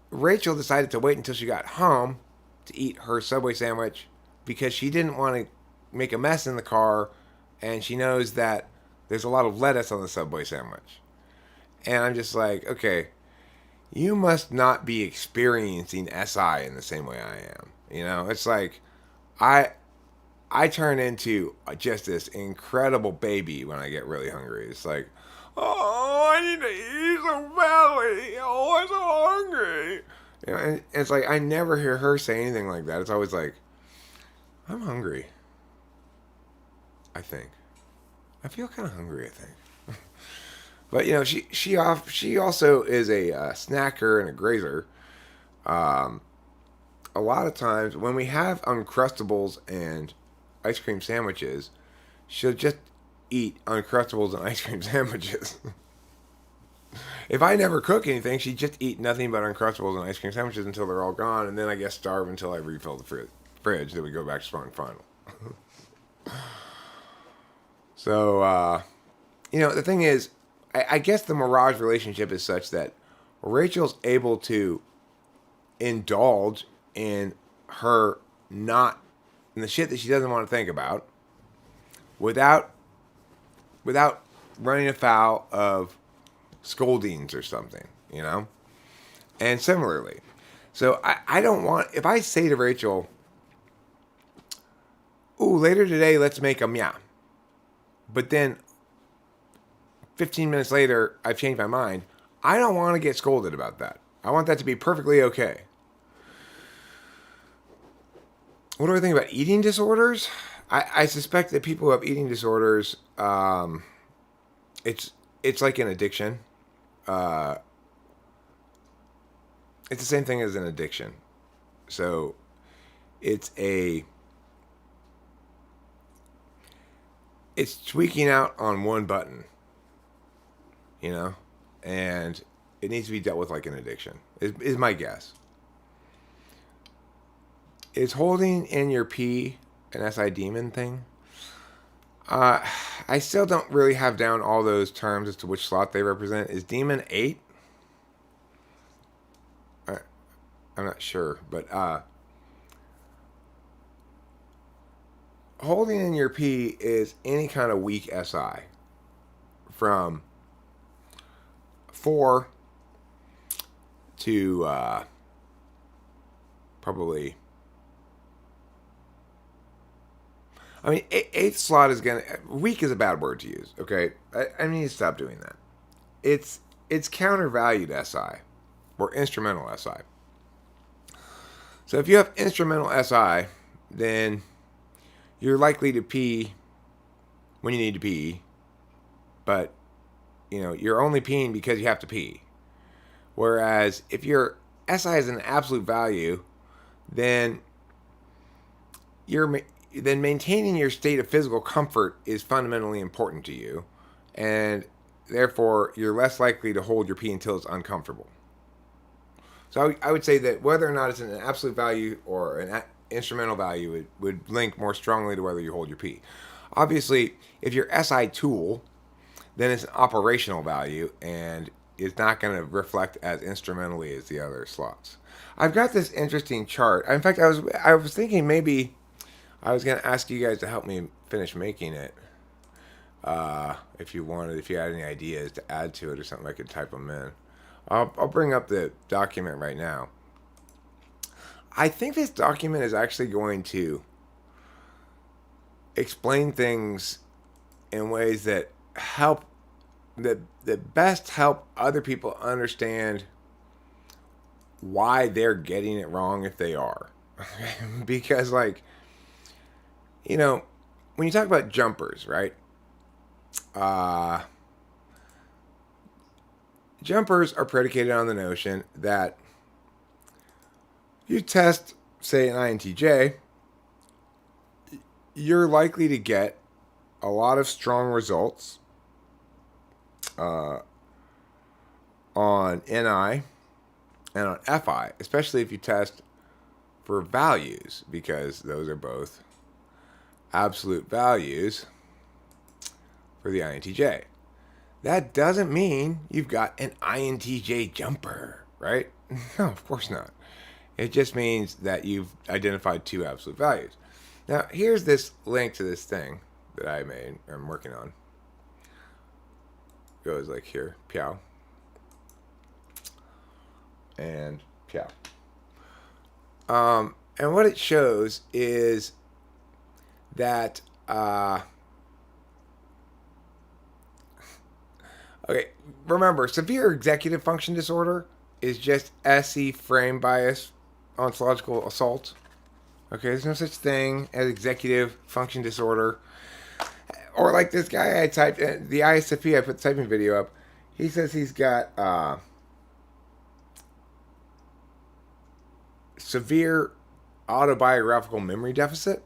Speaker 1: Rachel decided to wait until she got home to eat her Subway sandwich because she didn't want to make a mess in the car. And she knows that there's a lot of lettuce on the Subway sandwich. And I'm just like, okay, you must not be experiencing SI in the same way I am. It's like I turn into just this incredible baby when I get really hungry. It's like, oh, I need to eat so badly. Oh, I'm so hungry. And it's like I never hear her say anything like that. It's always like, I'm hungry. I think. I feel kind of hungry, I think. But, she also is a snacker and a grazer. A lot of times when we have Uncrustables and ice cream sandwiches, she'll just eat Uncrustables and ice cream sandwiches. If I never cook anything, she'd just eat nothing but Uncrustables and ice cream sandwiches until they're all gone, and then I guess starve until I refill the fridge. Then we go back to Strong Final. So, the thing is, I guess the Mirage relationship is such that Rachel's able to indulge in in the shit that she doesn't want to think about without running afoul of scoldings or something, And similarly, so I don't want, if I say to Rachel, ooh, later today, let's make a meow. But then 15 minutes later, I've changed my mind. I don't want to get scolded about that. I want that to be perfectly okay. What do I think about eating disorders? I suspect that people who have eating disorders, it's like an addiction. It's the same thing as an addiction. So it's tweaking out on one button, and it needs to be dealt with like an addiction, is my guess. Is holding in your pee an SI demon thing? I still don't really have down all those terms as to which slot they represent. Is demon 8? I'm not sure, but holding in your pee is any kind of weak SI from 4 to probably, I mean, eighth slot is weak is a bad word to use, okay? I need to stop doing that. It's countervalued SI, or instrumental SI. So if you have instrumental SI, then you're likely to pee when you need to pee, but, you're only peeing because you have to pee. Whereas if your SI is an absolute value, then maintaining your state of physical comfort is fundamentally important to you, and therefore you're less likely to hold your pee until it's uncomfortable. So I would say that whether or not it's an absolute value or an instrumental value, it would link more strongly to whether you hold your pee. Obviously, if you're SI tool, then it's an operational value, and it's not going to reflect as instrumentally as the other slots. I've got this interesting chart. In fact, I was thinking maybe I was going to ask you guys to help me finish making it. If you had any ideas to add to it or something, I could type them in. I'll bring up the document right now. I think this document is actually going to explain things in ways that help the best help other people understand why they're getting it wrong if they are. Because, like, you know, when you talk about jumpers, right? Jumpers are predicated on the notion that you test, say, an INTJ, you're likely to get a lot of strong results on NI and on FI, especially if you test for values, because those are both absolute values for the INTJ. That doesn't mean you've got an INTJ jumper, right? No, of course not. It just means that you've identified two absolute values. Now, here's this link to this thing that I'm working on. It goes like here, Piao. And Piao. And what it shows is that, okay, remember, severe executive function disorder is just SE frame bias ontological assault. Okay, there's no such thing as executive function disorder. Or like this guy I typed, the ISFP, I put the typing video up. He says he's got severe autobiographical memory deficit,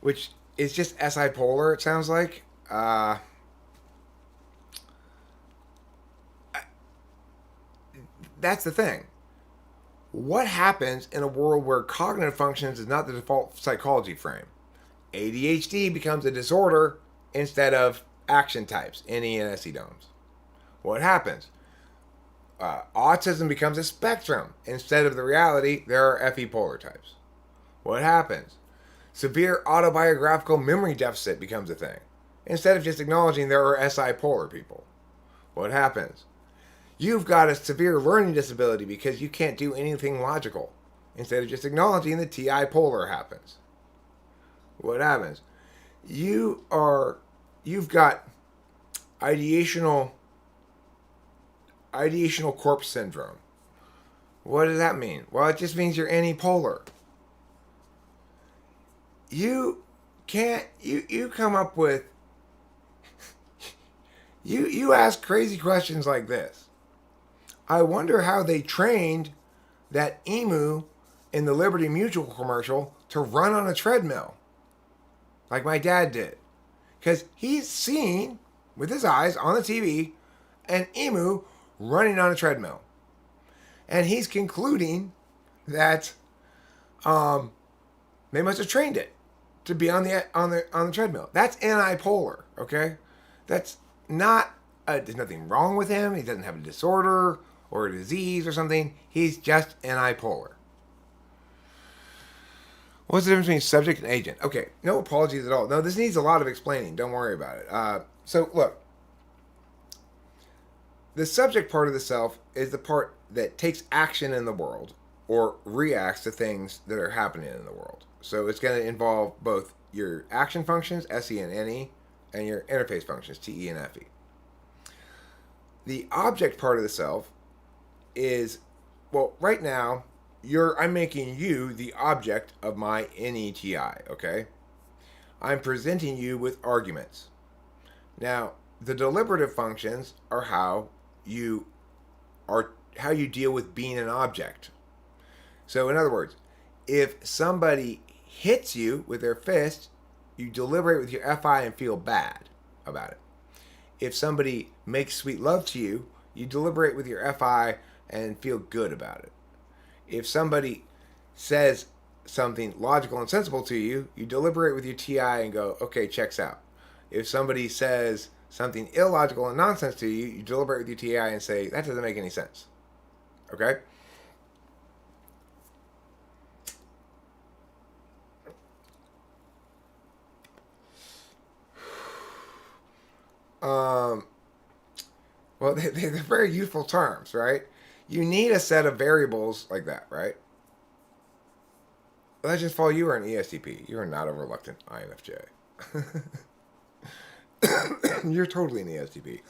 Speaker 1: which is just SI polar, it sounds like. That's the thing. What happens in a world where cognitive functions is not the default psychology frame? ADHD becomes a disorder instead of action types, NE and SE domes. What happens? Autism becomes a spectrum instead of the reality there are FE polar types. What happens? Severe autobiographical memory deficit becomes a thing instead of just acknowledging there are SI polar people. What happens? You've got a severe learning disability because you can't do anything logical instead of just acknowledging the TI polar happens. What happens? You've got ideational corpse syndrome. What does that mean? Well, it just means you're anypolar. You come up with you ask crazy questions like this. I wonder how they trained that emu in the Liberty Mutual commercial to run on a treadmill like my dad did. Because he's seen with his eyes on the TV an emu running on a treadmill. And he's concluding that they must have trained it to be on the treadmill. That's antipolar, okay? That's not there's nothing wrong with him. He doesn't have a disorder or a disease or something. He's just antipolar. What's the difference between subject and agent? Okay, no apologies at all. No, this needs a lot of explaining. Don't worry about it. So, look. The subject part of the self is the part that takes action in the world or reacts to things that are happening in the world. So it's going to involve both your action functions, SE and NE, and your interface functions, TE and FE. The object part of the self is, well, right now, I'm making you the object of my NETI, okay? I'm presenting you with arguments. Now, the deliberative functions are how you deal with being an object. So, in other words, if somebody hits you with their fist, you deliberate with your FI and feel bad about it. If somebody makes sweet love to you, you deliberate with your FI and feel good about it. If somebody says something logical and sensible to you, you deliberate with your TI and go, okay, checks out. If somebody says something illogical and nonsense to you, you deliberate with your TI and say, that doesn't make any sense. Okay? Well, they're very useful terms, right? You need a set of variables like that, right? Let's just follow you are an ESTP. You are not a reluctant INFJ. You're totally an ESTP.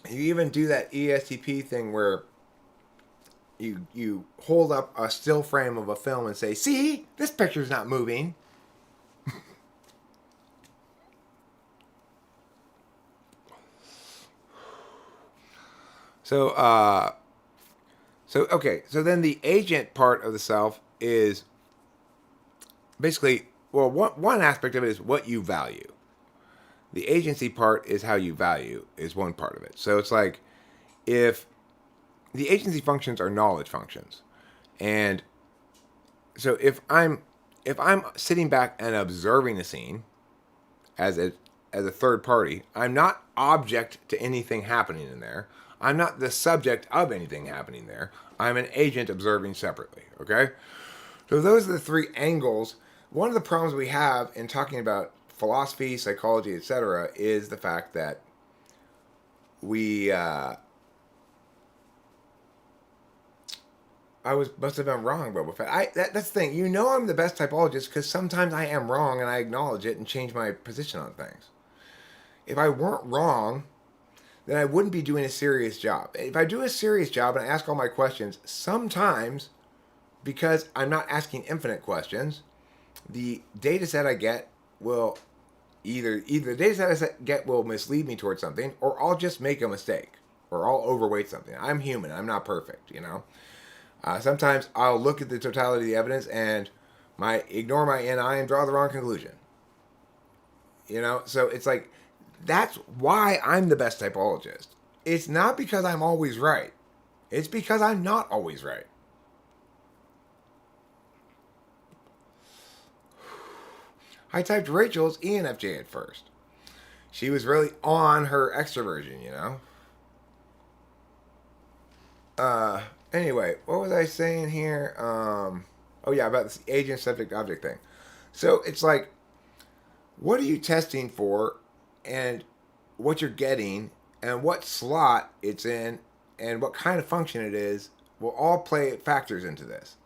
Speaker 1: You even do that ESTP thing where you hold up a still frame of a film and say, "See, this picture's not moving." So, so then the agent part of the self is basically, well, one aspect of it is what you value. The agency part is how you value, is one part of it. So it's like, if the agency functions are knowledge functions, and so if I'm sitting back and observing a scene as a third party, I'm not object to anything happening in there. I'm not the subject of anything happening there. I'm an agent observing separately. Okay, so those are the three angles. One of the problems we have in talking about philosophy, psychology, etc., is the fact that we must have been wrong, Boba Fett. That's the thing. You know, I'm the best typologist because sometimes I am wrong and I acknowledge it and change my position on things. If I weren't wrong, then I wouldn't be doing a serious job. If I do a serious job and I ask all my questions, sometimes because I'm not asking infinite questions, the data set I get will either the data set I get will mislead me towards something, or I'll just make a mistake, or I'll overweight something. I'm human. I'm not perfect, you know. Sometimes I'll look at the totality of the evidence and ignore my NI and draw the wrong conclusion. You know, so it's like, that's why I'm the best typologist. It's not because I'm always right. It's because I'm not always right. I typed Rachel's ENFJ at first. She was really on her extroversion, you know. Anyway, what was I saying here? Oh yeah, about this agent subject object thing. So it's like, what are you testing for, and what you're getting, and what slot it's in, and what kind of function it is, will all play factors into this.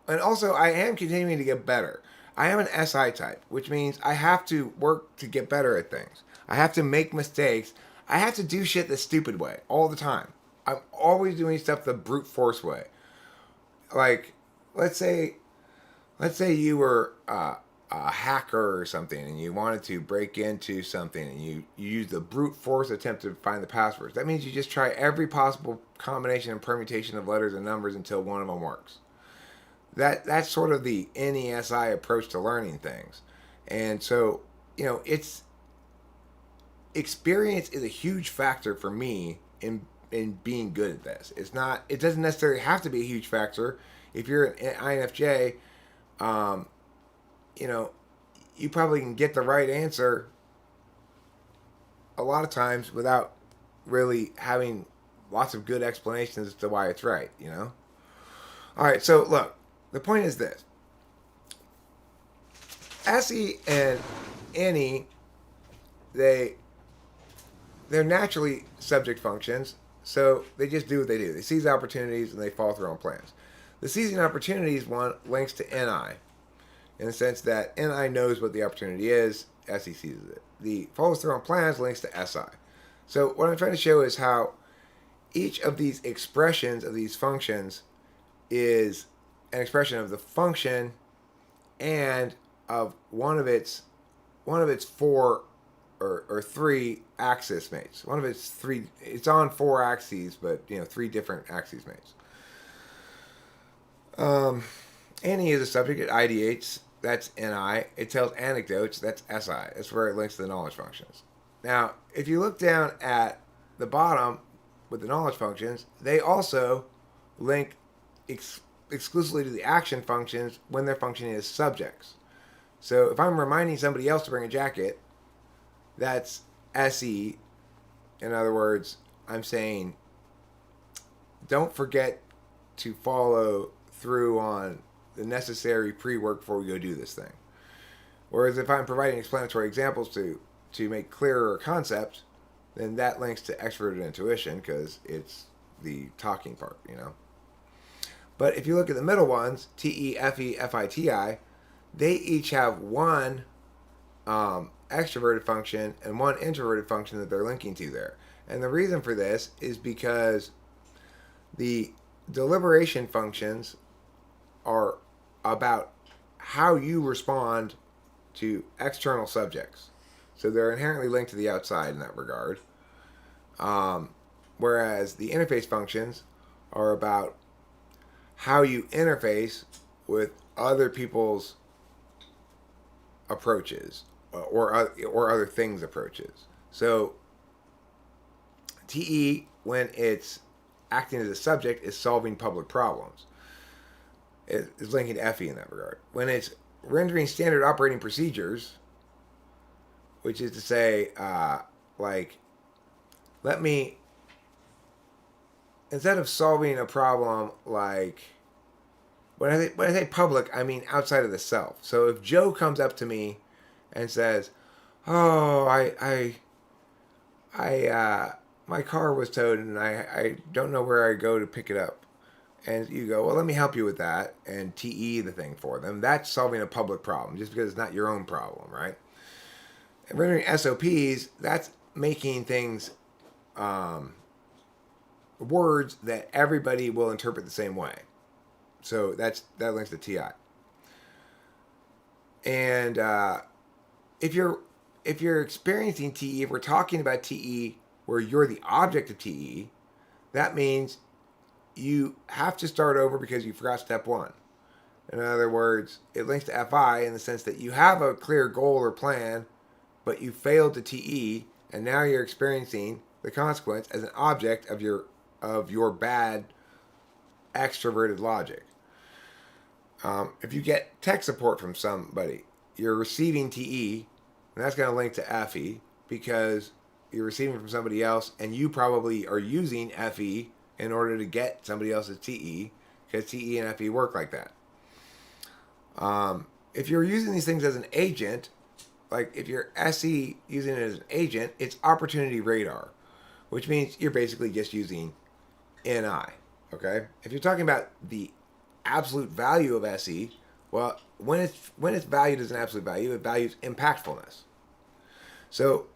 Speaker 1: And also, I am continuing to get better. I am an SI type, which means I have to work to get better at things. I have to make mistakes. I have to do shit the stupid way all the time. I'm always doing stuff the brute force way. Like, let's say you were a hacker or something, and you wanted to break into something, and you use the brute force attempt to find the passwords. That means you just try every possible combination and permutation of letters and numbers until one of them works. That's sort of the NESI approach to learning things. And so, you know, it's experience is a huge factor for me in being good at this. It doesn't necessarily have to be a huge factor. If you're an INFJ, you know, you probably can get the right answer a lot of times without really having lots of good explanations as to why it's right, you know? All right, so look, the point is this. SE and NE, they're naturally subject functions, so they just do what they do. They seize opportunities and they follow through on plans. The seizing opportunities one links to NI, in the sense that NI knows what the opportunity is, SE seizes it. The follows through on plans links to SI. So what I'm trying to show is how each of these expressions of these functions is an expression of the function and of one of its four or three axis mates. One of its three. It's on four axes, but you know, three different axes mates. NE is a subject. It ideates. That's NI. It tells anecdotes. That's SI. That's where it links to the knowledge functions. Now, if you look down at the bottom with the knowledge functions, they also link exclusively to the action functions when their function is subjects. So if I'm reminding somebody else to bring a jacket, that's SE. In other words, I'm saying, don't forget to follow through on the necessary pre-work before we go do this thing. Whereas if I'm providing explanatory examples to make clearer concepts, then that links to extroverted intuition because it's the talking part, you know. But if you look at the middle ones, TE, FE, FITI, they each have one extroverted function and one introverted function that they're linking to there. And the reason for this is because the deliberation functions are about how you respond to external subjects. So they're inherently linked to the outside in that regard. Whereas the interface functions are about how you interface with other people's approaches or other things approaches. So TE, when it's acting as a subject, is solving public problems. It is linking to FE in that regard. When it's rendering standard operating procedures, which is to say, let me, instead of solving a problem like, when I say public, I mean outside of the self. So if Joe comes up to me and says, "Oh, my car was towed and I don't know where I go to pick it up," and you go, "Well, let me help you with that," and TE the thing for them, that's solving a public problem just because it's not your own problem, right? And rendering SOPs, that's making things words that everybody will interpret the same way. So that links to TI. And if you're experiencing TE, if we're talking about TE where you're the object of TE, that means you have to start over because you forgot step one. In other words, it links to FI in the sense that you have a clear goal or plan, but you failed to TE, and now you're experiencing the consequence as an object of your bad extroverted logic. If you get tech support from somebody, you're receiving TE, and that's going to link to FE because you're receiving from somebody else, and you probably are using FE in order to get somebody else's TE because TE and FE work like that. If you're using these things as an agent, like if you're SE using it as an agent, it's opportunity radar, which means you're basically just using NI. Okay? If you're talking about the absolute value of SE, well, when it's valued as an absolute value, it values impactfulness. So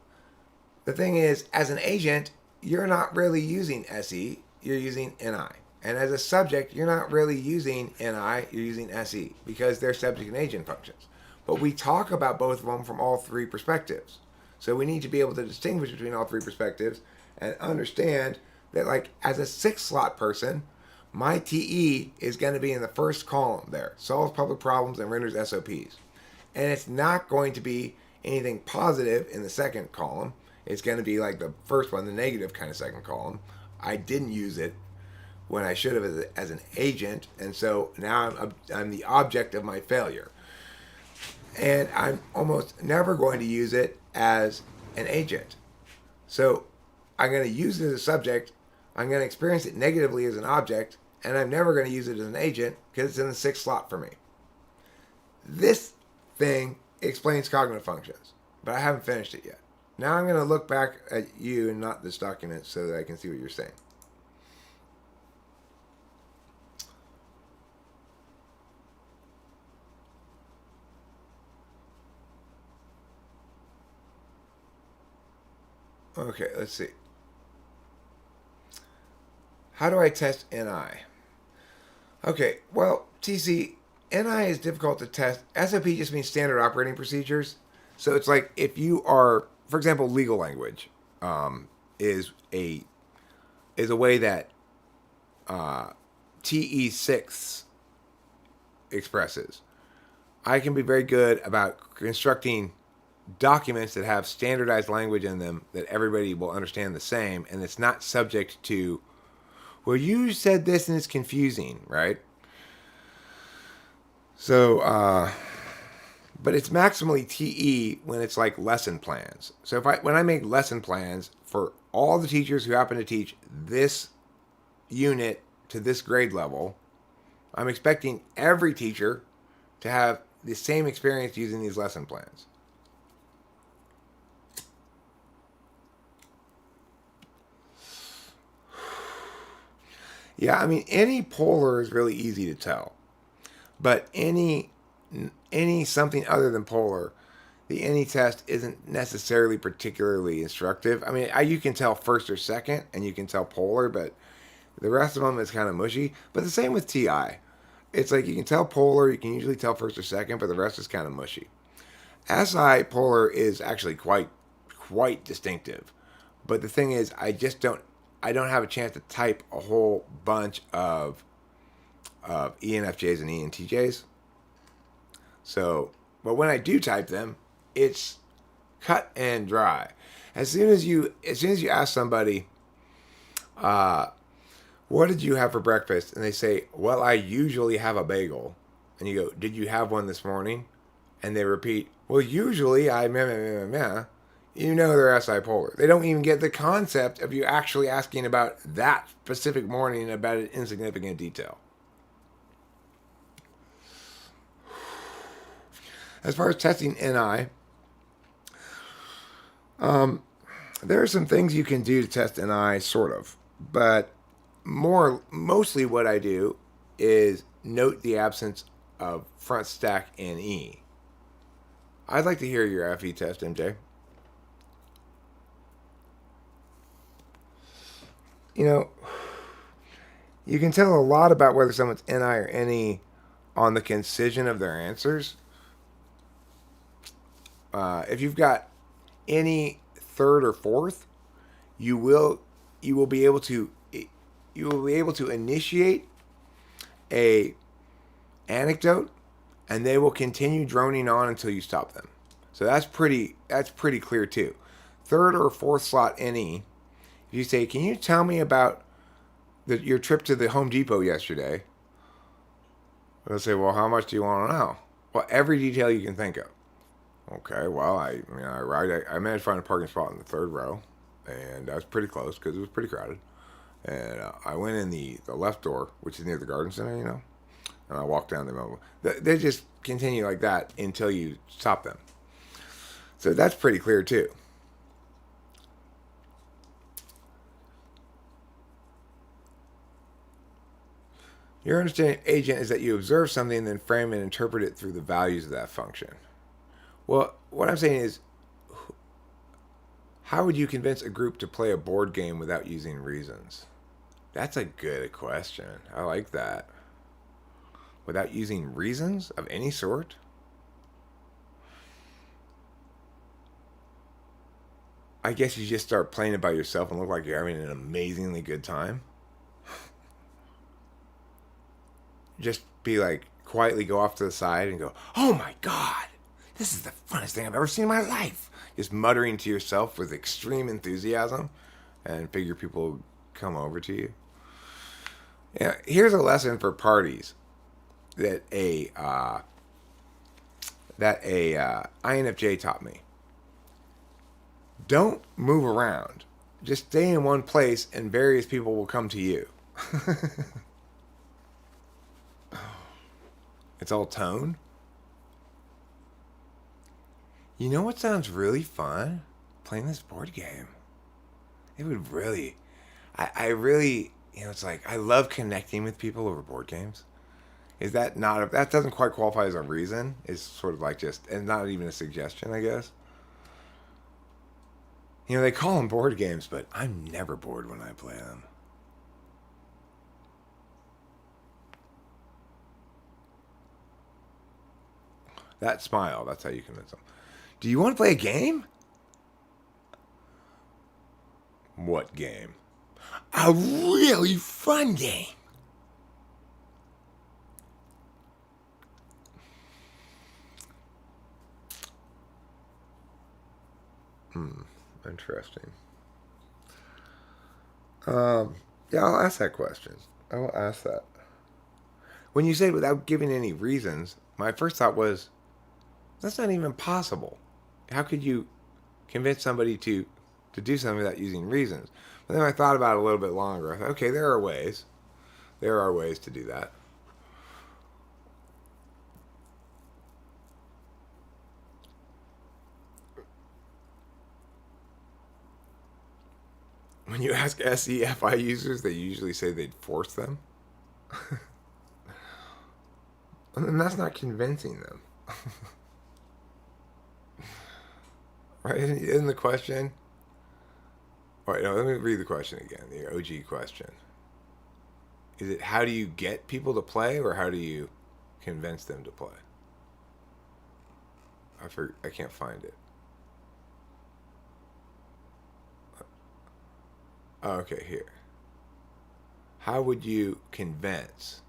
Speaker 1: the thing is, as an agent, you're not really using SE, you're using NI. And as a subject, you're not really using NI, you're using SE because they're subject and agent functions. But we talk about both of them from all three perspectives. So we need to be able to distinguish between all three perspectives and understand that, like, as a 6-slot person, my TE is going to be in the first column there, solves public problems and renders SOPs. And it's not going to be anything positive in the second column. It's going to be like the first one, the negative kind of second column. I didn't use it when I should have as an agent, and so now I'm the object of my failure. And I'm almost never going to use it as an agent. So I'm going to use it as a subject, I'm going to experience it negatively as an object, and I'm never going to use it as an agent because it's in the 6th slot for me. This thing explains cognitive functions, but I haven't finished it yet. Now I'm going to look back at you and not this document so that I can see what you're saying. Okay, let's see. How do I test NI? Okay, well, TC, NI is difficult to test. SOP just means standard operating procedures. So it's like if you are, for example, legal language is a way that TE6 expresses. I can be very good about constructing documents that have standardized language in them that everybody will understand the same, and it's not subject to, well, you said this and it's confusing, right? So, but it's maximally TE when it's like lesson plans. So when I make lesson plans for all the teachers who happen to teach this unit to this grade level, I'm expecting every teacher to have the same experience using these lesson plans. Yeah, I mean, any polar is really easy to tell, but any something other than polar, the any test isn't necessarily particularly instructive. I mean, you can tell first or second, and you can tell polar, but the rest of them is kind of mushy. But the same with TI. It's like you can tell polar, you can usually tell first or second, but the rest is kind of mushy. SI polar is actually quite distinctive. But the thing is, I don't have a chance to type a whole bunch of ENFJs and ENTJs. So, but when I do type them, it's cut and dry. As soon as you ask somebody, uh, what did you have for breakfast? And they say, well, I usually have a bagel. And you go, did you have one this morning? And they repeat, well, usually I meh, meh, meh, meh, meh. You know they're SI polar. They don't even get the concept of you actually asking about that specific morning about an insignificant detail. As far as testing NI, there are some things you can do to test NI, sort of. But mostly what I do is note the absence of front stack NE. I'd like to hear your FE test, MJ. You know, you can tell a lot about whether someone's NI or NE on the concision of their answers. If you've got any third or fourth, you will be able to initiate a anecdote, and they will continue droning on until you stop them. So that's pretty clear too. Third or fourth slot NE. If you say, "Can you tell me about your trip to the Home Depot yesterday?" They'll say, "Well, how much do you want to know?" Well, every detail you can think of. Okay, well, I managed to find a parking spot in the third row, and I was pretty close because it was pretty crowded. And I went in the left door, which is near the garden center, and I walked down the middle. They just continue like that until you stop them. So that's pretty clear too. Your understanding agent is that you observe something and then frame and interpret it through the values of that function. Well, what I'm saying is, how would you convince a group to play a board game without using reasons? That's a good question. I like that. Without using reasons of any sort? I guess you just start playing it by yourself and look like you're having an amazingly good time. Just be like, quietly go off to the side and go, oh my God, this is the funnest thing I've ever seen in my life. Just muttering to yourself with extreme enthusiasm and figure people come over to you. Yeah, here's a lesson for parties that a INFJ taught me. Don't move around. Just stay in one place and various people will come to you. It's all tone. You know what sounds really fun? Playing this board game. It would really... I really... it's like, I love connecting with people over board games. Is that not... that doesn't quite qualify as a reason. It's sort of like just... and not even a suggestion, I guess. They call them board games, but I'm never bored when I play them. That smile, that's how you convince them. Do you want to play a game? What game? A really fun game. Interesting. Yeah, I'll ask that question. I will ask that. When you said without giving any reasons, my first thought was, that's not even possible. How could you convince somebody to do something without using reasons? But then I thought about it a little bit longer. I thought, okay, there are ways. There are ways to do that. When you ask SEFI users, they usually say they'd force them. And that's not convincing them. Right? Isn't the question? All right, no, let me read the question again. The OG question. Is it how do you get people to play, or how do you convince them to play? I can't find it. Oh, okay, here. How would you convince?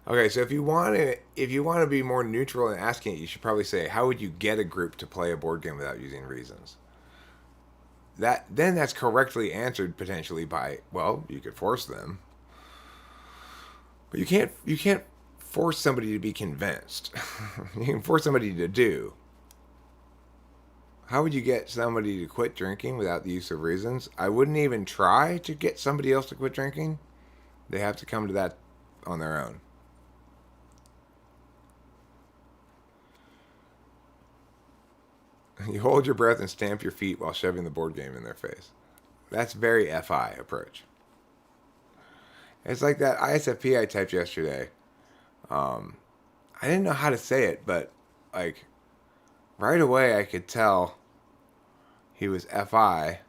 Speaker 1: Okay, so if you want to be more neutral in asking it, you should probably say, how would you get a group to play a board game without using reasons? That's correctly answered potentially by, well, you could force them. But you can't force somebody to be convinced. You can force somebody to do. How would you get somebody to quit drinking without the use of reasons? I wouldn't even try to get somebody else to quit drinking. They have to come to that on their own. You hold your breath and stamp your feet while shoving the board game in their face. That's very FI approach. It's like that ISFP I typed yesterday. I didn't know how to say it, but like right away I could tell he was FI,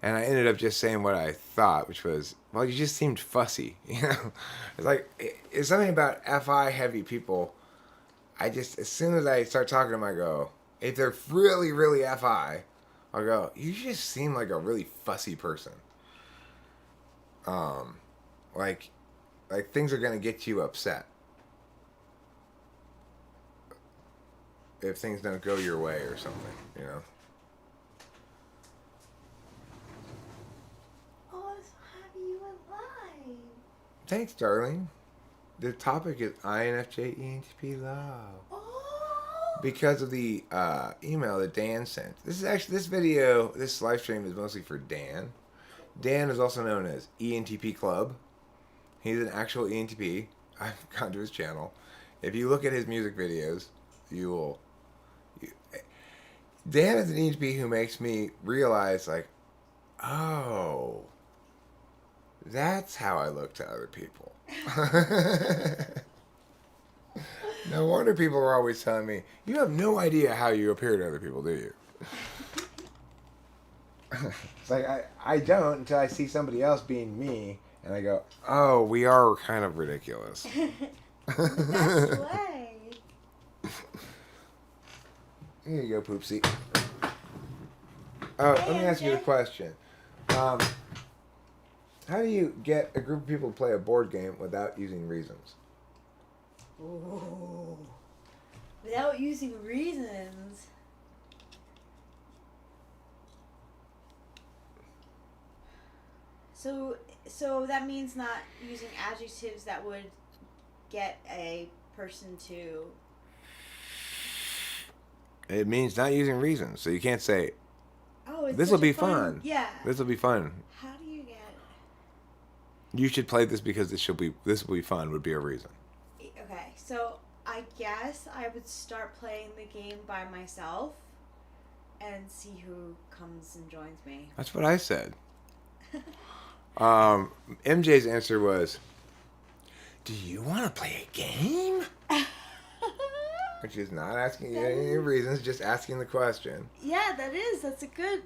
Speaker 1: and I ended up just saying what I thought, which was, well, you just seemed fussy. You know, it's like it's something about FI heavy people. I just, as soon as I start talking to them, I go, if they're really, really FI, I'll go, you just seem like a really fussy person. Like things are gonna get you upset if things don't go your way or something, you know.
Speaker 2: Oh, I'm so happy you went live.
Speaker 1: Thanks, darling. The topic is INFJ ENTP love.
Speaker 2: Oh.
Speaker 1: Because of the email that Dan sent. This live stream is mostly for Dan. Dan is also known as ENTP Club. He's an actual ENTP. I've gone to his channel. If you look at his music videos, Dan is an ENTP who makes me realize, like, oh, that's how I look to other people. No wonder people are always telling me, you have no idea how you appear to other people, do you? It's like, I don't until I see somebody else being me, and I go, oh, we are kind of ridiculous.
Speaker 2: The best way.
Speaker 1: Here you go, Poopsie. Oh, let me ask you a question. How do you get a group of people to play a board game without using reasons?
Speaker 2: Ooh. Without using reasons. So that means not using adjectives that would get a person to...
Speaker 1: It means not using reasons. So you can't say,
Speaker 2: oh,
Speaker 1: this will be fun.
Speaker 2: Yeah.
Speaker 1: This will be fun.
Speaker 2: How do you get...
Speaker 1: You should play this because this will be fun would be a reason.
Speaker 2: Okay, so I guess I would start playing the game by myself and see who comes and joins me.
Speaker 1: That's what I said. MJ's answer was, do you want to play a game? Which is not asking you any reasons, just asking the question.
Speaker 2: Yeah, that's a good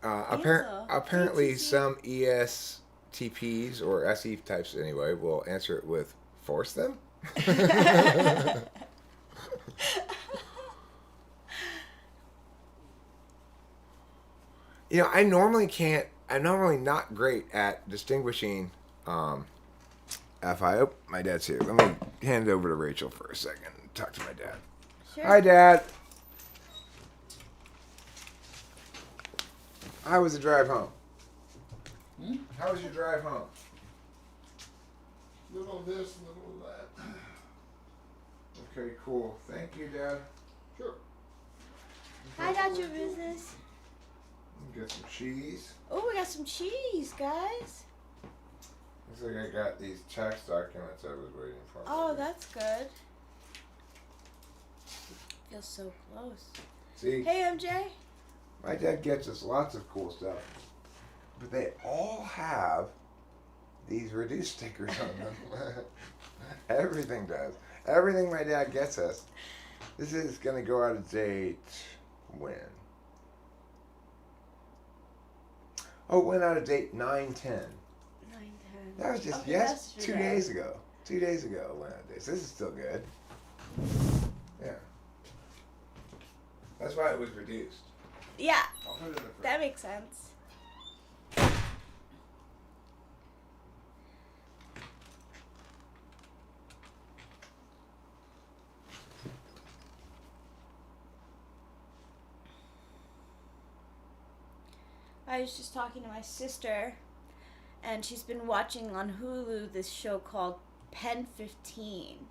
Speaker 1: apparently some ESTPs, or SE types anyway, will answer it with, force them? You know, I'm normally not great at distinguishing FI. Oh, my dad's here. Let me hand it over to Rachel for a second and talk to my dad.
Speaker 2: Sure.
Speaker 1: Hi, Dad. How was the drive home? How was your drive home?
Speaker 3: Little this, little that.
Speaker 1: Okay, cool. Thank you, Dad.
Speaker 3: Sure.
Speaker 2: I got your business.
Speaker 1: Get some cheese.
Speaker 2: Oh, we got some cheese, guys.
Speaker 1: Looks like I got these tax documents I was waiting for.
Speaker 2: Oh, that's good. Feels so close.
Speaker 1: See?
Speaker 2: Hey, MJ.
Speaker 1: My dad gets us lots of cool stuff. but they all have these reduced stickers on them. Everything does. Everything my dad gets us. This is going to go out of date when? Oh, it went out of date 9/10.
Speaker 2: 9/10.
Speaker 1: That was just,
Speaker 2: Okay,
Speaker 1: yes,
Speaker 2: that's
Speaker 1: 2
Speaker 2: today.
Speaker 1: days ago. 2 days ago it went out of date. So this is still good. Yeah. That's why it was reduced.
Speaker 2: Yeah,
Speaker 1: I'll put it in the fridge.
Speaker 2: that makes sense. I was just talking to my sister, and she's been watching on Hulu this show called Pen 15.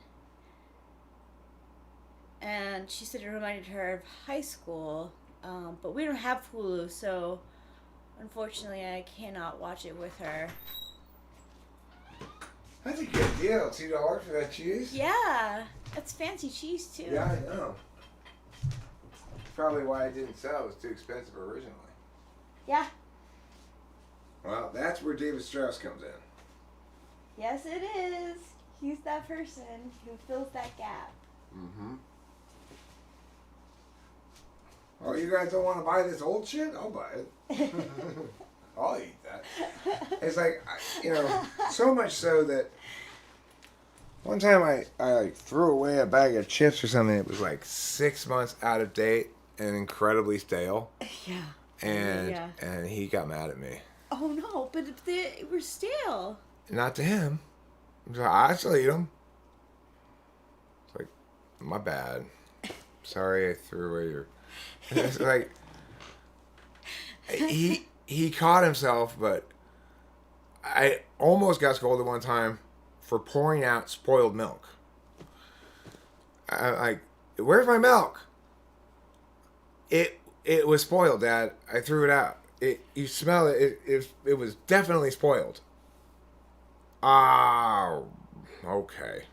Speaker 2: And she said it reminded her of high school, but we don't have Hulu, so unfortunately I cannot watch it with her.
Speaker 1: That's a good deal. $2 for that cheese?
Speaker 2: Yeah, that's fancy cheese too.
Speaker 1: Yeah, I know. Probably why it didn't sell. It was too expensive originally.
Speaker 2: Yeah,
Speaker 1: Well, that's where David Strauss comes in.
Speaker 2: yes it is. He's that person who fills that gap.
Speaker 1: Mm-hmm. Oh, you guys don't want to buy this old shit? I'll buy it. I'll eat that. It's like, so much so that one time I like threw away a bag of chips or something. It was like 6 months out of date and incredibly stale.
Speaker 2: Yeah.
Speaker 1: And he got mad at me.
Speaker 2: Oh no, but they were stale.
Speaker 1: Not to him. So I still eat them. It's like, my bad. Sorry I threw away your... It's like... He caught himself, but I almost got scolded one time for pouring out spoiled milk. I'm like, where's my milk? It was spoiled, Dad. I threw it out. You smell it. It was definitely spoiled. Ah, okay.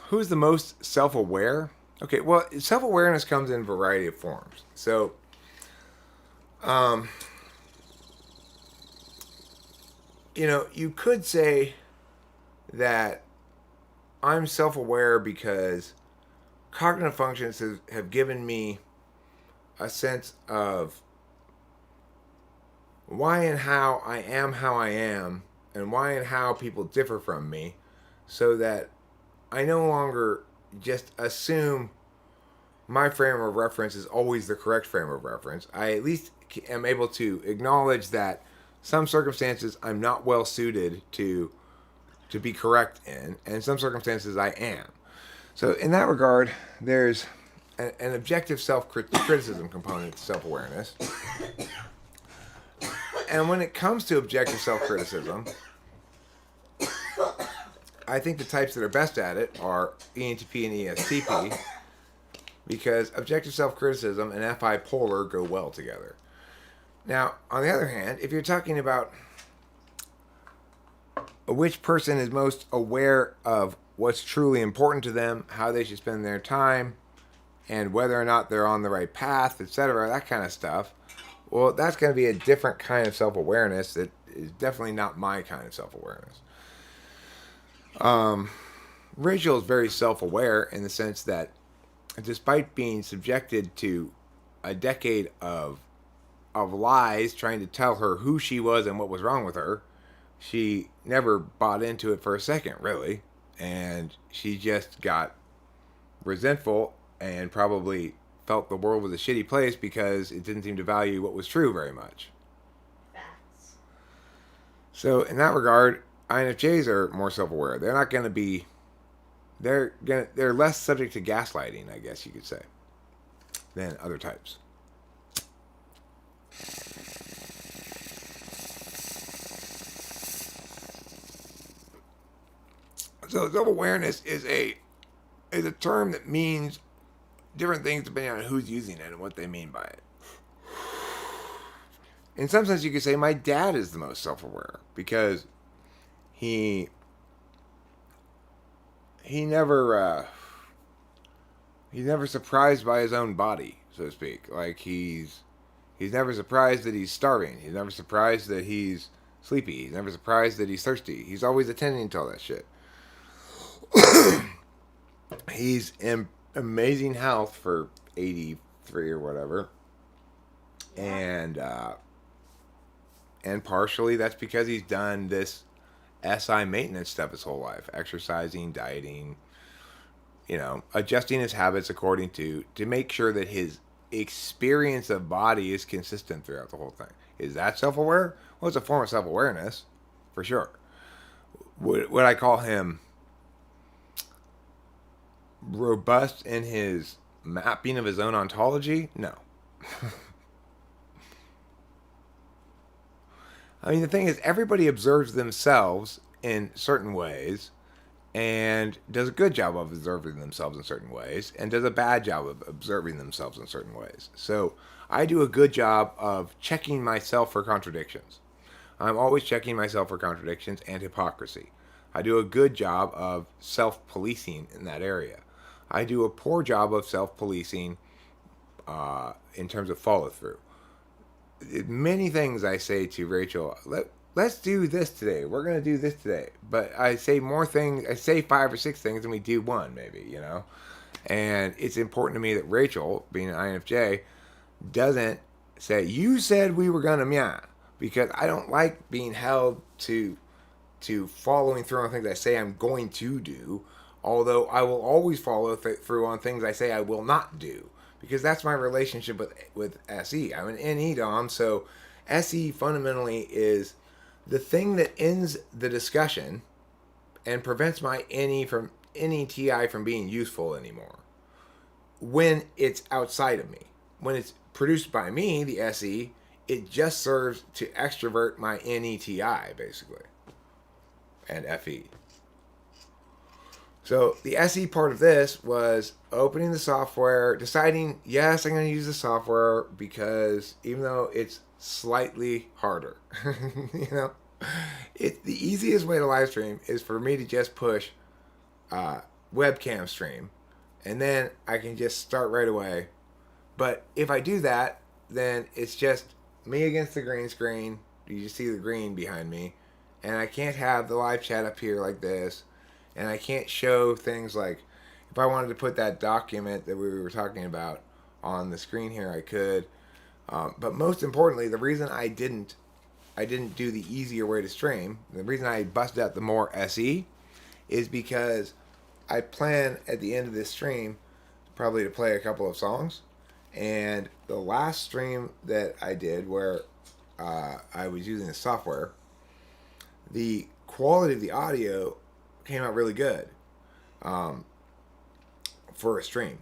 Speaker 1: Who's the most self-aware? Okay, well, self-awareness comes in a variety of forms. So, you could say that I'm self-aware because cognitive functions have given me a sense of why and how I am, and why and how people differ from me, so that I no longer just assume my frame of reference is always the correct frame of reference. I at least am able to acknowledge that some circumstances I'm not well suited to be correct in, and some circumstances I am. So in that regard, there's an objective self-criticism component to self-awareness. And when it comes to objective self-criticism, I think the types that are best at it are ENTP and ESTP, because objective self-criticism and FI polar go well together. Now, on the other hand, if you're talking about which person is most aware of what's truly important to them, how they should spend their time, and whether or not they're on the right path, etc., that kind of stuff, well, that's going to be a different kind of self-awareness that is definitely not my kind of self-awareness. Rachel is very self-aware in the sense that despite being subjected to a decade of lies trying to tell her who she was and what was wrong with her, she never bought into it for a second, really. And she just got resentful and probably felt the world was a shitty place because it didn't seem to value what was true very much.
Speaker 2: Facts.
Speaker 1: So in that regard, INFJs are more self-aware. They're not going to be... They're less subject to gaslighting, I guess you could say, than other types. So self-awareness is a term that means different things depending on who's using it and what they mean by it. In some sense, you could say my dad is the most self-aware because he he never he's never surprised by his own body, so to speak. Like he's never surprised that he's starving. He's never surprised that he's sleepy. He's never surprised that he's thirsty. He's always attending to all that shit. He's in amazing health for 83 or whatever.
Speaker 2: Yeah.
Speaker 1: And partially that's because he's done this SI maintenance stuff his whole life. Exercising, dieting, adjusting his habits according to make sure that his experience of body is consistent throughout the whole thing. Is that self-aware? Well, it's a form of self-awareness, for sure. Would I call him robust in his mapping of his own ontology? No. I mean, the thing is, everybody observes themselves in certain ways and does a good job of observing themselves in certain ways and does a bad job of observing themselves in certain ways. So I do a good job of checking myself for contradictions. I'm always checking myself for contradictions and hypocrisy. I do a good job of self-policing in that area. I do a poor job of self-policing in terms of follow-through. Many things I say to Rachel, let's do this today. We're going to do this today. But I say more things. I say 5 or 6 things and we do one, maybe, And it's important to me that Rachel, being an INFJ, doesn't say, you said we were going to meow. Because I don't like being held to following through on things I say I'm going to do. Although I will always follow through on things I say I will not do. Because that's my relationship with SE. I'm an NE Dom, so SE fundamentally is the thing that ends the discussion and prevents my NETI from being useful anymore. When it's outside of me. When it's produced by me, the SE, it just serves to extrovert my NETI, basically. And FE. So the SE part of this was opening the software, deciding, yes, I'm going to use the software because even though it's slightly harder, the easiest way to live stream is for me to just push webcam stream, and then I can just start right away. But if I do that, then it's just me against the green screen. You just see the green behind me, and I can't have the live chat up here like this. And I can't show things like, if I wanted to put that document that we were talking about on the screen here, I could. But most importantly, the reason I didn't do the easier way to stream, the reason I busted out the more SE, is because I plan at the end of this stream probably to play a couple of songs. And the last stream that I did where I was using the software, the quality of the audio came out really good for a stream.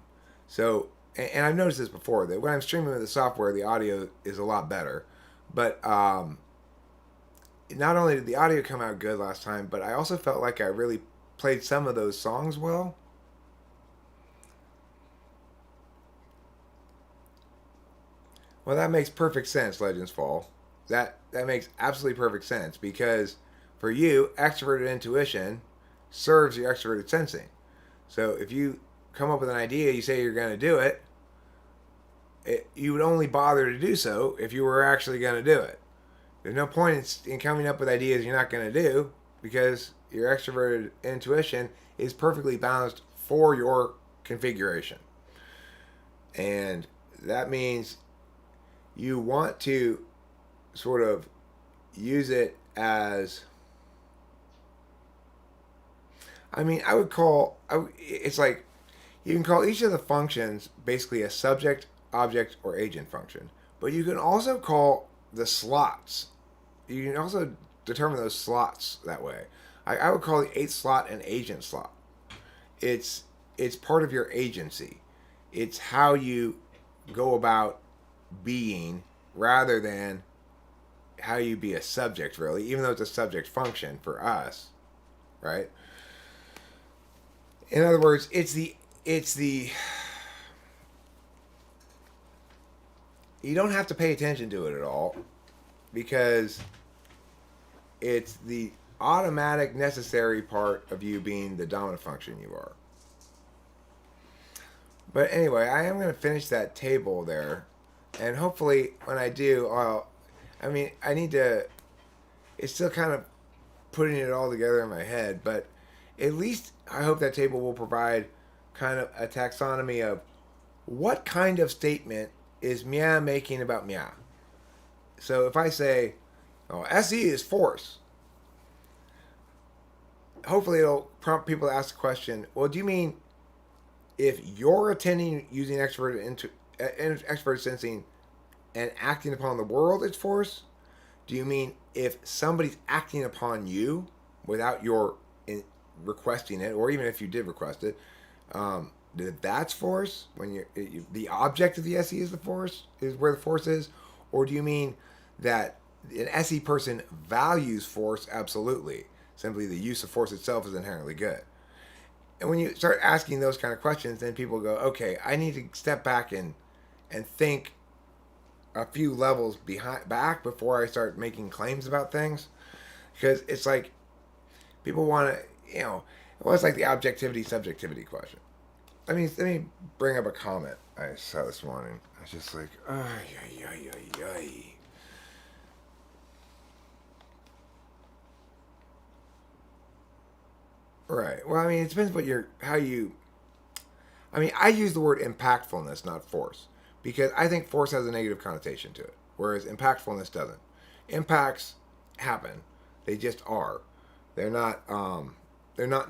Speaker 1: So, and I've noticed this before, that when I'm streaming with the software, the audio is a lot better. But not only did the audio come out good last time, but I also felt like I really played some of those songs well. Well, that makes perfect sense, Legends Fall. That makes absolutely perfect sense, because for you, extroverted intuition serves your extroverted sensing. So if you come up with an idea, you say you're going to do it, you would only bother to do so if you were actually going to do it. There's no point in coming up with ideas you're not going to do, because your extroverted intuition is perfectly balanced for your configuration. And that means you want to sort of use it as, it's like you can call each of the functions basically a subject, object, or agent function. But you can also call the slots. You can also determine those slots that way. I would call the 8th slot an agent slot. It's part of your agency. It's how you go about being rather than how you be a subject, really, even though it's a subject function for us, right? In other words, it's the you don't have to pay attention to it at all, because it's the automatic necessary part of you being the dominant function you are. But anyway, I am going to finish that table there. And hopefully when I do, I need to, it's still kind of putting it all together in my head, but at least I hope that table will provide kind of a taxonomy of what kind of statement is Mia making about Mia. So if I say, oh, SE is force, hopefully it'll prompt people to ask the question, well, do you mean if you're attending using expert sensing and acting upon the world, it's force? Do you mean if somebody's acting upon you without your requesting it, or even if you did request it, that's force? When the object of the SE is the force, is where the force is? Or do you mean that an SE person values force? Absolutely. Simply the use of force itself is inherently good. And when you start asking those kind of questions, then people go, okay, I need to step back and think a few levels back before I start making claims about things. Because it's like people want to, well, it's like the objectivity subjectivity question. Let me bring up a comment I saw this morning. I was just like, ay. Right. Well, I mean, it depends I use the word impactfulness, not force, because I think force has a negative connotation to it, whereas impactfulness doesn't. Impacts happen; they just are. They're not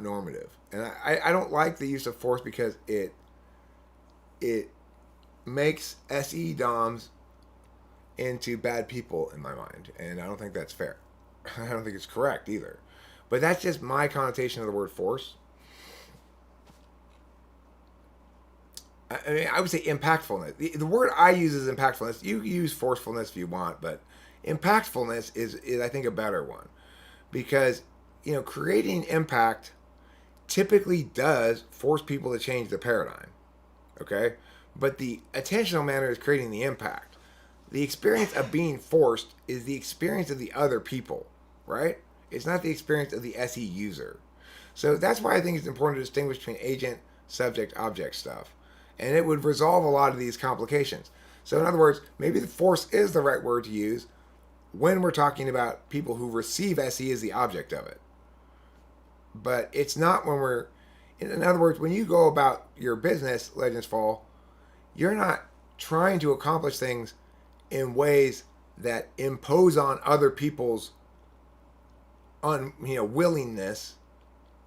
Speaker 1: normative, and I don't like the use of force because it makes SE DOMs into bad people in my mind, and I don't think that's fair. I don't think it's correct either. But that's just my connotation of the word force. I mean, I would say impactfulness. The word I use is impactfulness. You use forcefulness if you want, but impactfulness is I think, a better one. Because, creating impact typically does force people to change the paradigm. Okay? But the intentional manner is creating the impact. The experience of being forced is the experience of the other people, right? It's not the experience of the SE user. So that's why I think it's important to distinguish between agent, subject, object stuff. And it would resolve a lot of these complications. So in other words, maybe the force is the right word to use when we're talking about people who receive SE as the object of it. But it's not when we're... In other words, when you go about your business, Legends Fall, you're not trying to accomplish things in ways that impose on other people's willingness,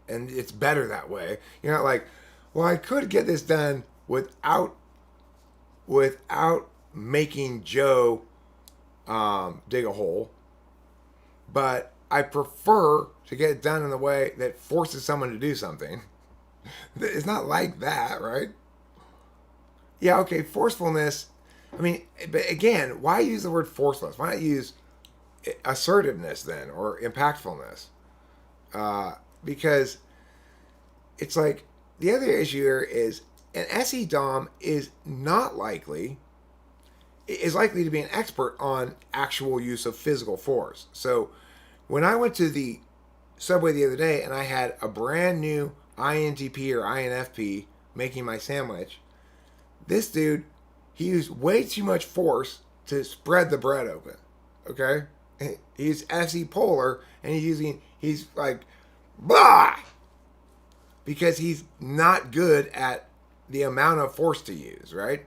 Speaker 1: and it's better that way. You're not like, well, I could get this done without making Joe dig a hole, but I prefer to get it done in a way that forces someone to do something. It's not like that, right? Yeah, okay, forcefulness. I mean, but again, why use the word forcefulness? Why not use assertiveness then, or impactfulness? Because it's like the other issue here is an SE Dom is likely to be an expert on actual use of physical force. So when I went to the subway the other day and I had a brand new INTP or INFP making my sandwich, this dude, he used way too much force to spread the bread open. Okay? He's SE polar, and he's like, blah! Because he's not good at the amount of force to use, right?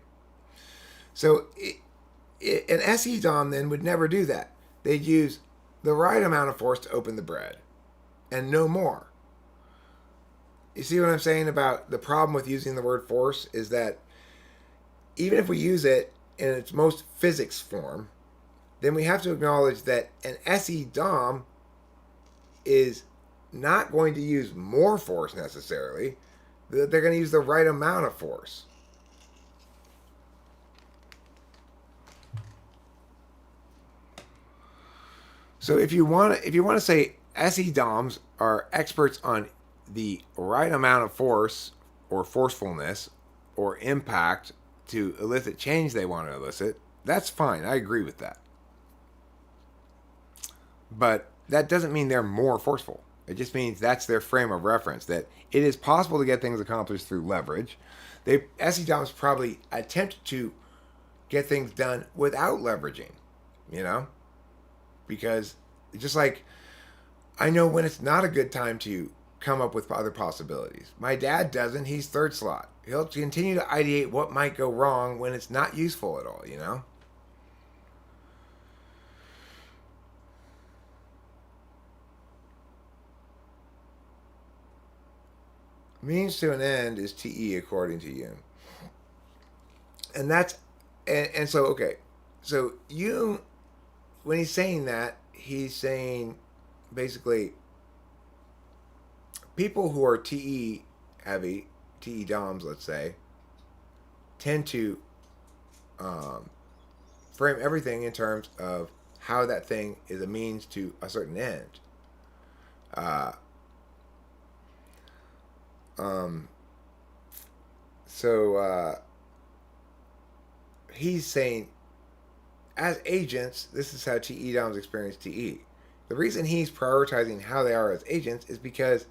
Speaker 1: So an SE Dom then would never do that. They'd use the right amount of force to open the bread, and no more. You see what I'm saying about the problem with using the word force is that even if we use it in its most physics form, then we have to acknowledge that an SE Dom is not going to use more force necessarily. They're going to use the right amount of force. So if you want to say SE DOMs are experts on the right amount of force or forcefulness or impact to elicit change they want to elicit, that's fine. I agree with that. But that doesn't mean they're more forceful. It just means that's their frame of reference, that it is possible to get things accomplished through leverage. SE Doms probably attempt to get things done without leveraging, because just like I know when it's not a good time to come up with other possibilities. My dad doesn't. He's third slot. He'll continue to ideate what might go wrong when it's not useful at all, Means to an end is TE according to you. And that's, and so, okay. So you, when he's saying that, he's saying basically people who are TE heavy, TE DOMs, let's say, tend to frame everything in terms of how that thing is a means to a certain end. So he's saying, as agents, this is how TE DOMs experience TE. The reason he's prioritizing how they are as agents is because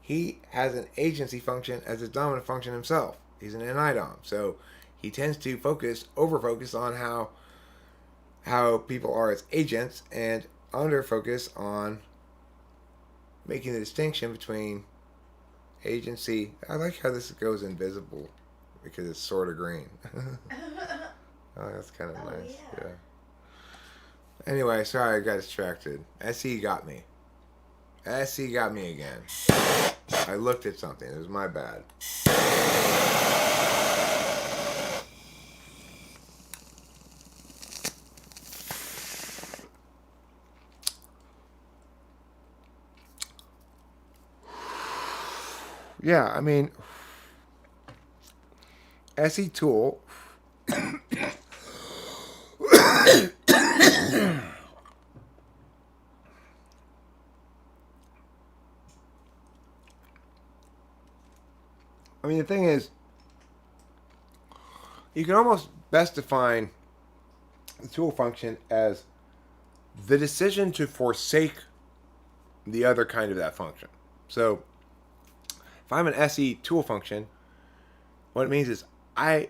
Speaker 1: he has an agency function as his dominant function himself. He's an NI DOM. So he tends to over-focus on how people are as agents and under-focus on making the distinction between agency. I like how this goes invisible because it's sort of green. Oh, that's kind of nice. Yeah. Anyway, sorry I got distracted. SE got me. SE got me again. I looked at something. It was my bad. Yeah, I mean, SE tool. I mean, the thing is, you can almost best define the tool function as the decision to forsake the other kind of that function. So, if I'm an SE tool function, what it means is I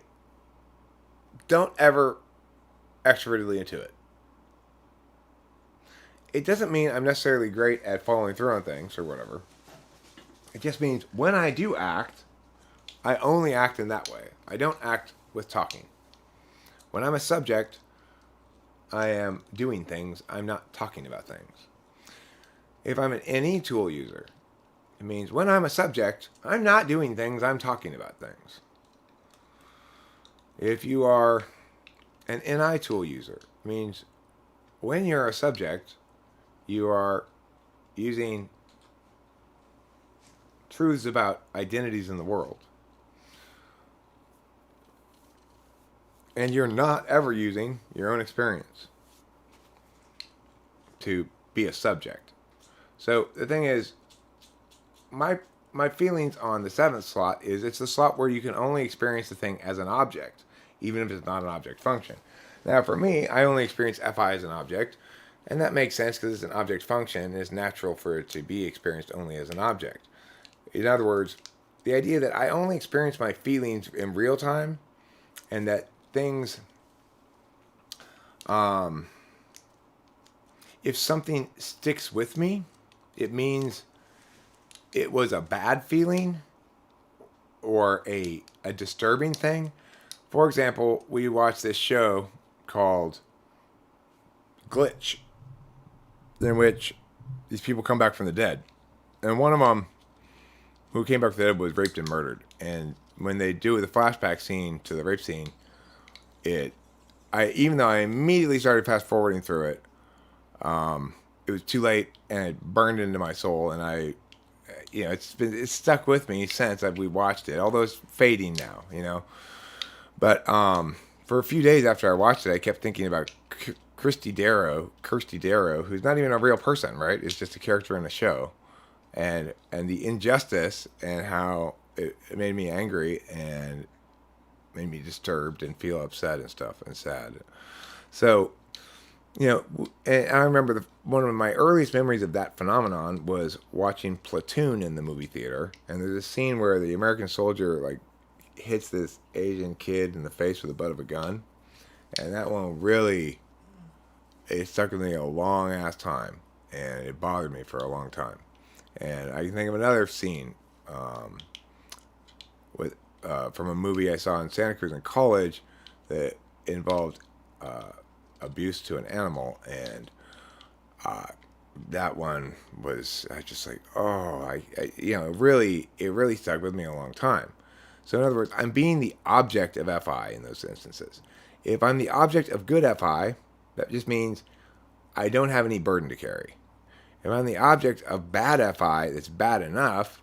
Speaker 1: don't ever extrovertedly intuit. It doesn't mean I'm necessarily great at following through on things or whatever. It just means when I do act, I only act in that way. I don't act with talking. When I'm a subject, I am doing things. I'm not talking about things. If I'm an NE tool user, it means when I'm a subject, I'm not doing things. I'm talking about things. If you are an NI tool user, it means when you're a subject, you are using truths about identities in the world. And you're not ever using your own experience to be a subject. So the thing is, my feelings on the 7th slot is it's the slot where you can only experience the thing as an object, even if it's not an object function. Now for me, I only experience FI as an object, and that makes sense because it's an object function and it's natural for it to be experienced only as an object. In other words, the idea that I only experience my feelings in real time and that things, if something sticks with me, it means it was a bad feeling or a disturbing thing. For example, we watched this show called Glitch, in which these people come back from the dead. And one of them who came back from the dead was raped and murdered. And when they do the flashback scene to the rape scene, even though I immediately started fast forwarding through it, it was too late and it burned into my soul, and it's stuck with me since we watched it. Although it's fading now, But for a few days after I watched it, I kept thinking about Kirsty Darrow, who's not even a real person, right? It's just a character in a show, and the injustice and how it made me angry and made me disturbed and feel upset and stuff and sad. So And I remember one of my earliest memories of that phenomenon was watching Platoon in the movie theater. And there's a scene where the American soldier like hits this Asian kid in the face with the butt of a gun, and that one really it stuck with me a long ass time, and it bothered me for a long time. And I can think of another scene with from a movie I saw in Santa Cruz in college that involved abuse to an animal, and that one was I just like, oh, it really stuck with me a long time. So in other words, I'm being the object of FI in those instances. If I'm the object of good FI, that just means I don't have any burden to carry. If I'm the object of bad FI that's bad enough,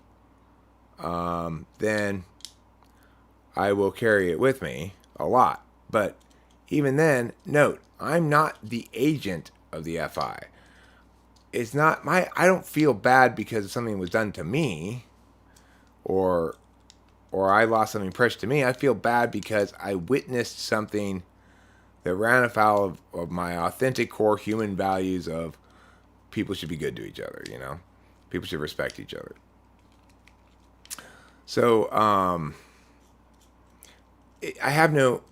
Speaker 1: then I will carry it with me a lot. But even then, note, I'm not the agent of the FI. It's not I don't feel bad because something was done to me or I lost something precious to me. I feel bad because I witnessed something that ran afoul of my authentic core human values of people should be good to each other, People should respect each other. So, I have no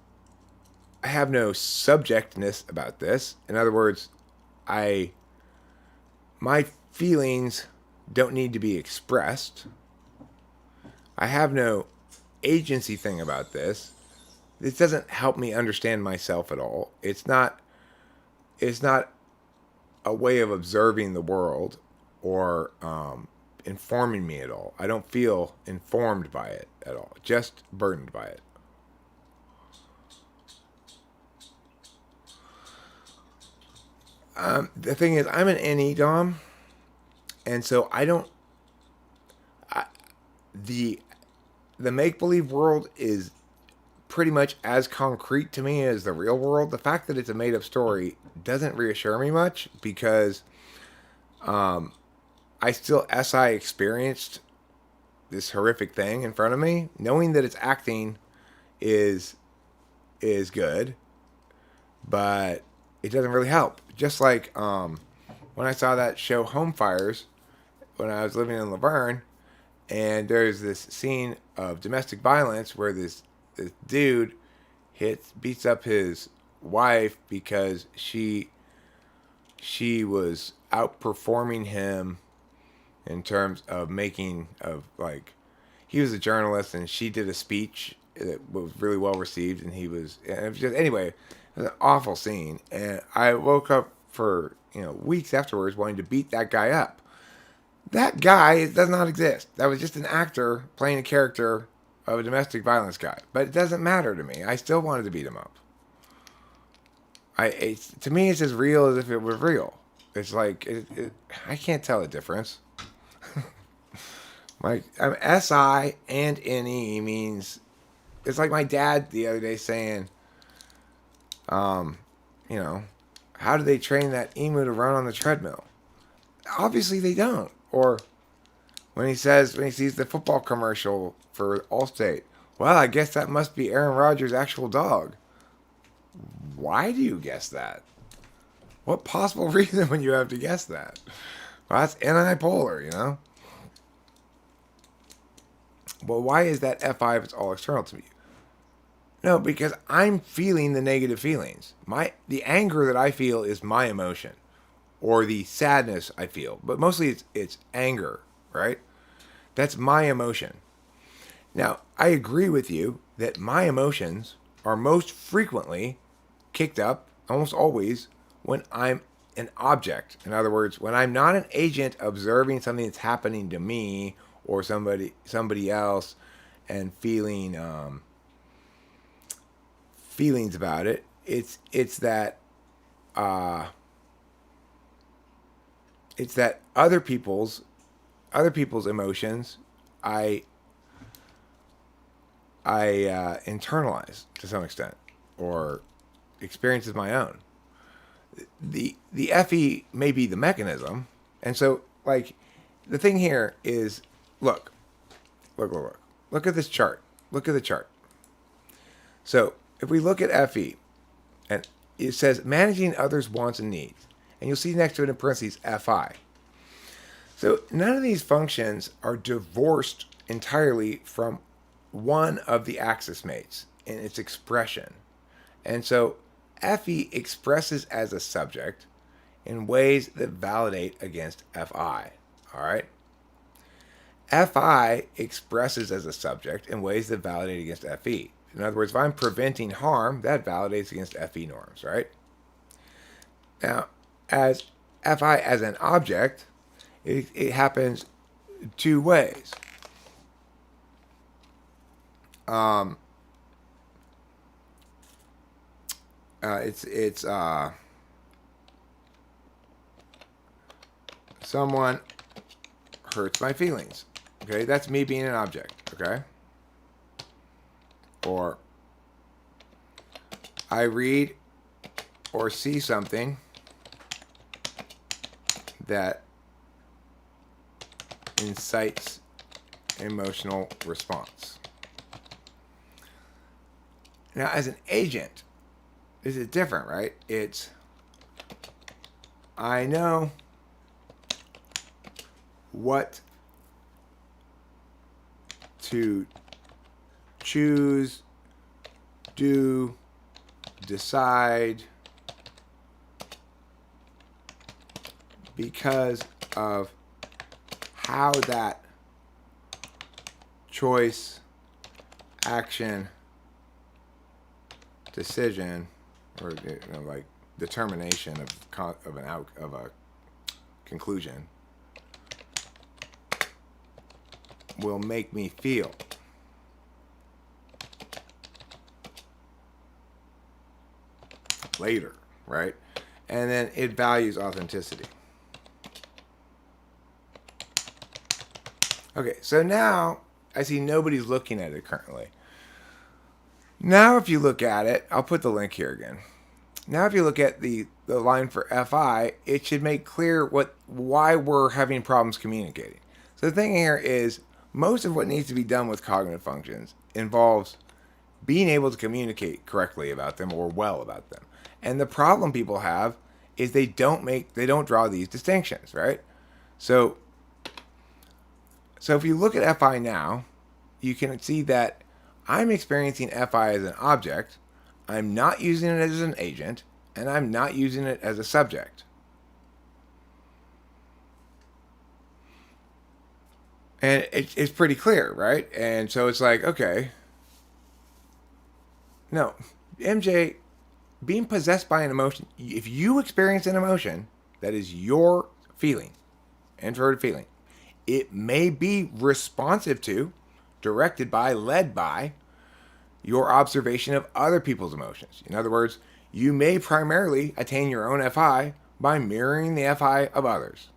Speaker 1: subjectness about this. In other words, my feelings don't need to be expressed. I have no agency thing about this. This doesn't help me understand myself at all. It's not a way of observing the world or informing me at all. I don't feel informed by it at all. Just burdened by it. The thing is, I'm an NE Dom, and so the make-believe world is pretty much as concrete to me as the real world. The fact that it's a made-up story doesn't reassure me much because I still SI experienced this horrific thing in front of me. Knowing that it's acting is good, but it doesn't really help. Just like when I saw that show Home Fires when I was living in Laverne, and there's this scene of domestic violence where this dude beats up his wife because she was outperforming him in terms of he was a journalist and she did a speech that was really well received, and it was just, anyway, it was an awful scene, and I woke up for weeks afterwards wanting to beat that guy up. That guy does not exist. That was just an actor playing a character of a domestic violence guy. But it doesn't matter to me. I still wanted to beat him up. To me, it's as real as if it was real. It's like I can't tell the difference. SI and NE means it's like my dad the other day saying, how do they train that emu to run on the treadmill? Obviously they don't. Or when he sees the football commercial for Allstate, well, I guess that must be Aaron Rodgers' actual dog. Why do you guess that? What possible reason would you have to guess that? Well, that's antipolar, Well, why is that FI if it's all external to me? No, because I'm feeling the negative feelings. The anger that I feel is my emotion, or the sadness I feel, but mostly it's anger, right? That's my emotion. Now, I agree with you that my emotions are most frequently kicked up, almost always, when I'm an object. In other words, when I'm not an agent observing something that's happening to me or somebody else and feeling feelings about it. It's that other people's emotions I internalize to some extent or experience as my own. The FE may be the mechanism, and so the thing here is look at this chart. Look at the chart. So if we look at FE, and it says managing others' wants and needs. And you'll see next to it in parentheses FI. So none of these functions are divorced entirely from one of the axis mates in its expression. And so FE expresses as a subject in ways that validate against FI. All right? FI expresses as a subject in ways that validate against FE. In other words, if I'm preventing harm, that validates against FE norms, right? Now, as FI as an object, it happens two ways. It's someone hurts my feelings. Okay, that's me being an object. Okay, or I read or see something that incites emotional response. Now, as an agent, this is different, right? It's I know what to choose, do, decide because of how that choice, action, decision, or like determination of a conclusion will make me feel. Later, right? And then it values authenticity. Okay, so now I see nobody's looking at it currently. Now if you look at it, I'll put the link here again. Now if you look at the line for FI, it should make clear why we're having problems communicating. So the thing here is most of what needs to be done with cognitive functions involves being able to communicate correctly about them or well about them. And the problem people have is they don't draw these distinctions, right? So if you look at FI now, you can see that I'm experiencing FI as an object, I'm not using it as an agent, and I'm not using it as a subject. And it's pretty clear, right? And so it's like, okay, no, MJ, being possessed by an emotion, if you experience an emotion that is your feeling, introverted feeling, it may be responsive to, directed by, led by your observation of other people's emotions. In other words, you may primarily attain your own FI by mirroring the FI of others.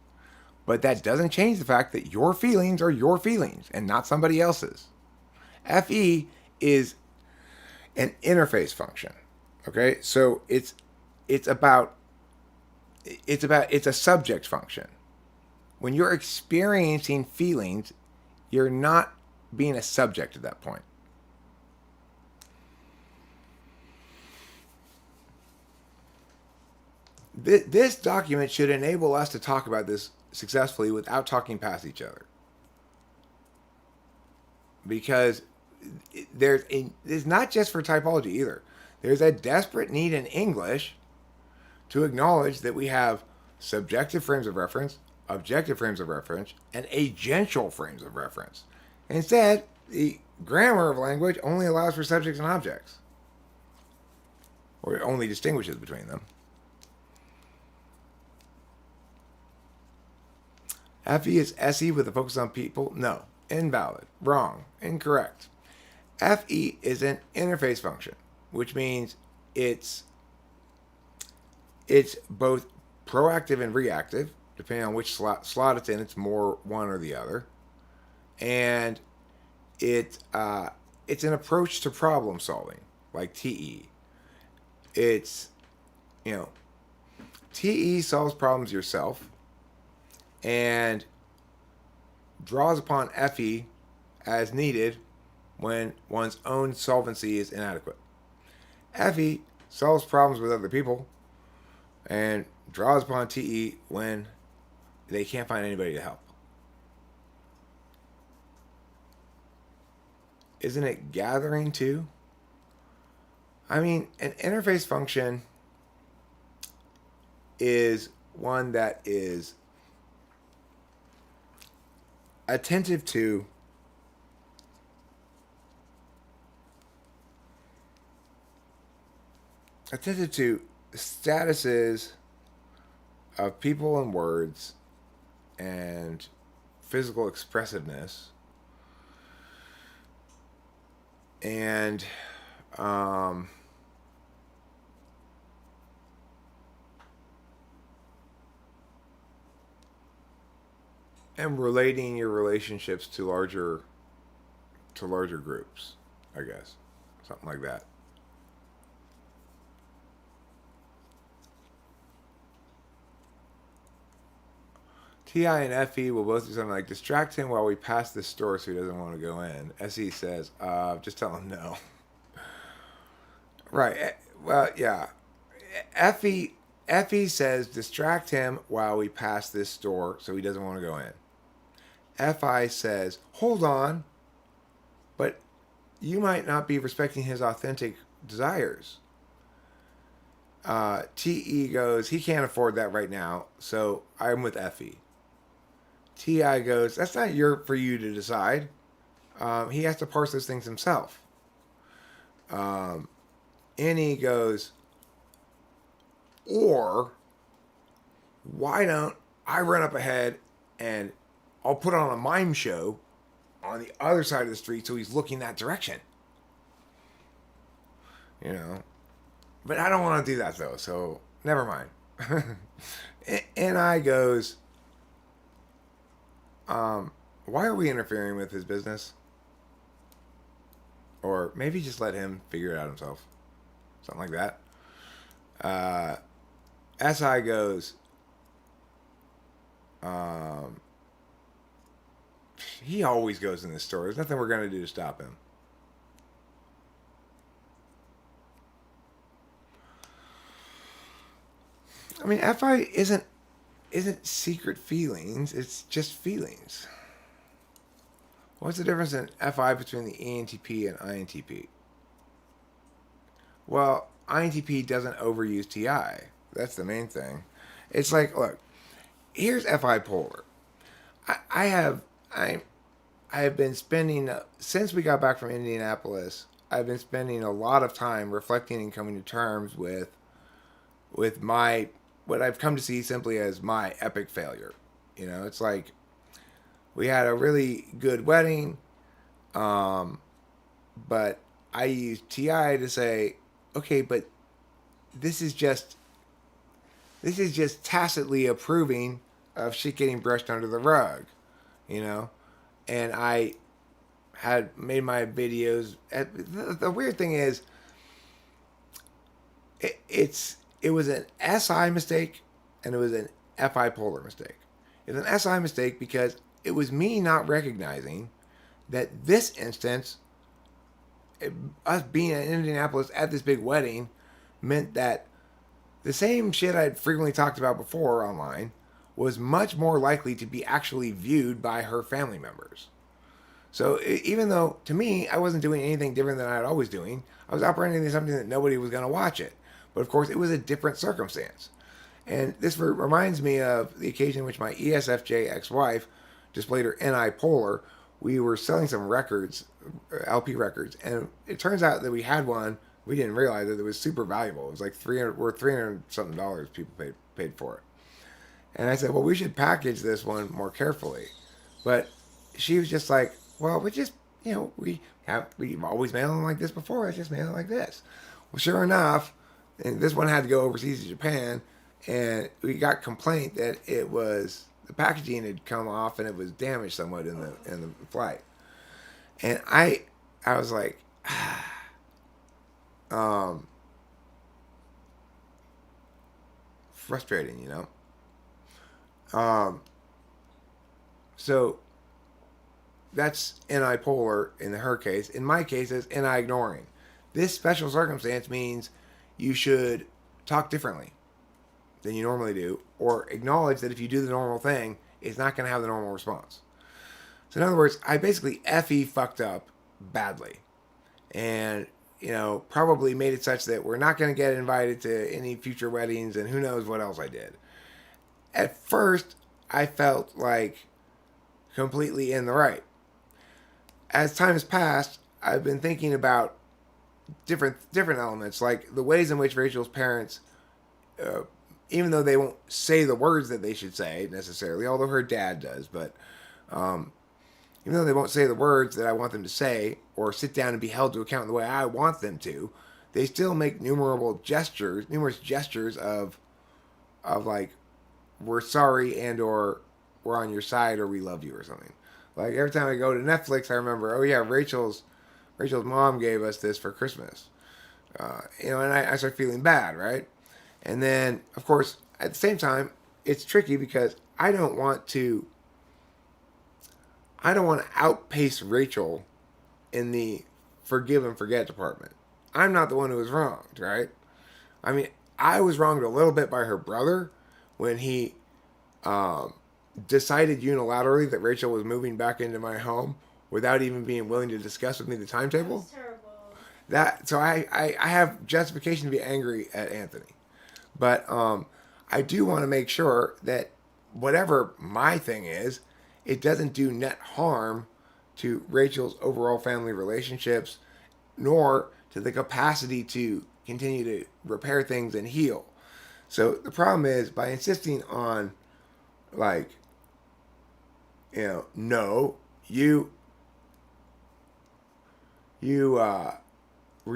Speaker 1: But that doesn't change the fact that your feelings are your feelings and not somebody else's. FE is an interface function. Okay? So it's a subject function. When you're experiencing feelings, you're not being a subject at that point. This document should enable us to talk about this successfully without talking past each other. Because it's not just for typology either. There's a desperate need in English to acknowledge that we have subjective frames of reference, objective frames of reference, and agential frames of reference. Instead, the grammar of language only allows for subjects and objects, or it only distinguishes between them. FE is SE with a focus on people? No. Invalid. Wrong. Incorrect. FE is an interface function, which means it's both proactive and reactive, depending on which slot it's in. It's more one or the other. And it's an approach to problem solving, like TE. TE solves problems yourself and draws upon FE as needed when one's own solvency is inadequate. FE solves problems with other people, and draws upon TE when they can't find anybody to help. Isn't it gathering too? I mean, an interface function is one that is attentive to statuses of people and words and physical expressiveness and relating your relationships to larger groups, I guess. Something like that. TI and FE will both do something like distract him while we pass this store so he doesn't want to go in. SE says, just tell him no. Right. Well, yeah. FE says distract him while we pass this store so he doesn't want to go in. FI says, hold on, but you might not be respecting his authentic desires. TE goes, he can't afford that right now, so I'm with FE. TI goes, that's not for you to decide. He has to parse those things himself. NE goes, or why don't I run up ahead and I'll put on a mime show on the other side of the street so he's looking that direction. You know. But I don't want to do that though, so never mind. NI goes, why are we interfering with his business? Or maybe just let him figure it out himself. Something like that. SI goes, he always goes in this store. There's nothing we're going to do to stop him. I mean, FI isn't secret feelings. It's just feelings. What's the difference in FI between the ENTP and INTP? Well, INTP doesn't overuse TI. That's the main thing. It's like, look, here's FI polar. I have been spending, since we got back from Indianapolis, I've been spending a lot of time reflecting and coming to terms with my, what I've come to see simply as my epic failure. You know, it's like, we had a really good wedding, but I used TI to say, okay, but this is just tacitly approving of shit getting brushed under the rug, you know? And I had made my videos. The weird thing is, it was an SI mistake and it was an FI polar mistake. It's an SI mistake because it was me not recognizing that this instance, us being in Indianapolis at this big wedding, meant that the same shit I'd frequently talked about before online was much more likely to be actually viewed by her family members. So even though, to me, I wasn't doing anything different than I'd always doing, I was operating in something that nobody was going to watch it. But of course, it was a different circumstance. And this reminds me of the occasion in which my ESFJ ex-wife displayed her NI polar. We were selling some records, LP records, and it turns out that we had one. We didn't realize that it was super valuable. It was like $300 something people paid for it. And I said, well, we should package this one more carefully. But she was just like, well, we just, you know, we've always mailed them like this before. Let's just mail it like this. Well, sure enough, and this one had to go overseas to Japan, and we got complaint that it was, the packaging had come off and it was damaged somewhat in the flight. And I was like, frustrating, you know. So that's NI polar in her case. In my case, it's NI ignoring. This special circumstance means you should talk differently than you normally do, or acknowledge that if you do the normal thing, it's not going to have the normal response. So in other words, I basically fucked up badly. And, probably made it such that we're not going to get invited to any future weddings, and who knows what else I did. At first, I felt like completely in the right. As time has passed, I've been thinking about different elements, like the ways in which Rachel's parents, even though they won't say the words that they should say necessarily, although her dad does, but even though they won't say the words that I want them to say or sit down and be held to account the way I want them to, they still make numerous gestures of like, we're sorry and or we're on your side or we love you or something. Like every time I go to Netflix, I remember, oh yeah, Rachel's mom gave us this for Christmas. And I start feeling bad, right? And then, of course, at the same time, it's tricky because I don't want to outpace Rachel in the forgive and forget department. I'm not the one who was wronged, right? I mean, I was wronged a little bit by her brother when he decided unilaterally that Rachel was moving back into my home without even being willing to discuss with me the timetable.
Speaker 2: That's terrible.
Speaker 1: So I have justification to be angry at Anthony. But I do want to make sure that whatever my thing is, it doesn't do net harm to Rachel's overall family relationships, nor to the capacity to continue to repair things and heal. So the problem is, by insisting on, like, no, we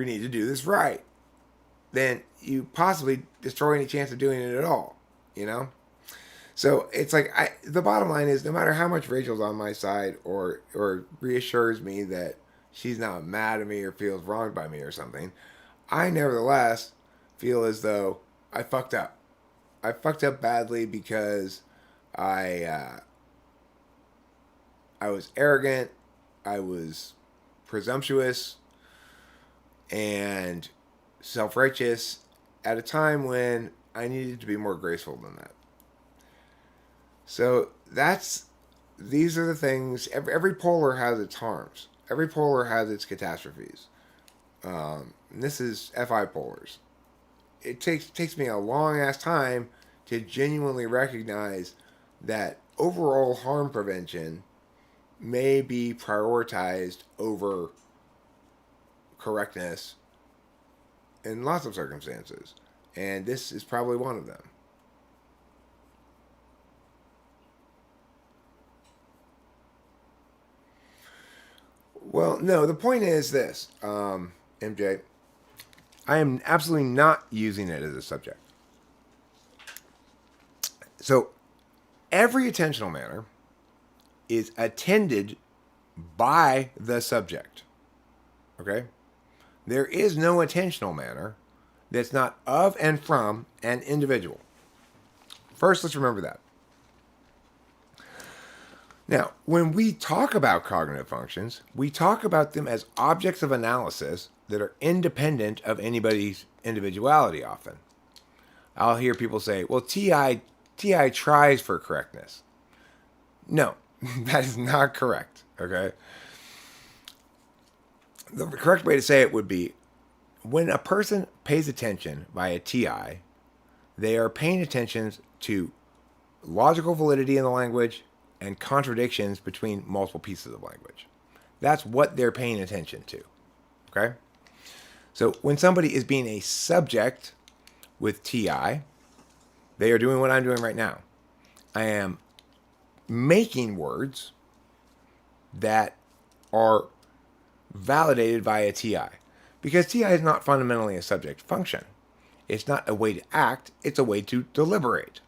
Speaker 1: need to do this right, then you possibly destroy any chance of doing it at all, So it's like, the bottom line is, no matter how much Rachel's on my side or reassures me that she's not mad at me or feels wronged by me or something, I nevertheless feel as though I fucked up. I fucked up badly because I was arrogant, I was presumptuous, and self-righteous at a time when I needed to be more graceful than that. So these are the things. Every polar has its harms. Every polar has its catastrophes. And this is FI polars. It takes me a long ass time to genuinely recognize that overall harm prevention may be prioritized over correctness in lots of circumstances. And this is probably one of them. Well, no, the point is this, MJ. I am absolutely not using it as a subject. So, every attentional manner is attended by the subject. Okay? There is no attentional manner that's not of and from an individual. First, let's remember that. Now, when we talk about cognitive functions, we talk about them as objects of analysis that are independent of anybody's individuality often. I'll hear people say, well, TI tries for correctness. No, that is not correct, okay? The correct way to say it would be, when a person pays attention via TI, they are paying attention to logical validity in the language and contradictions between multiple pieces of language. That's what they're paying attention to, okay? So when somebody is being a subject with TI, they are doing what I'm doing right now. I am making words that are validated via TI. Because TI is not fundamentally a subject function. It's not a way to act, it's a way to deliberate.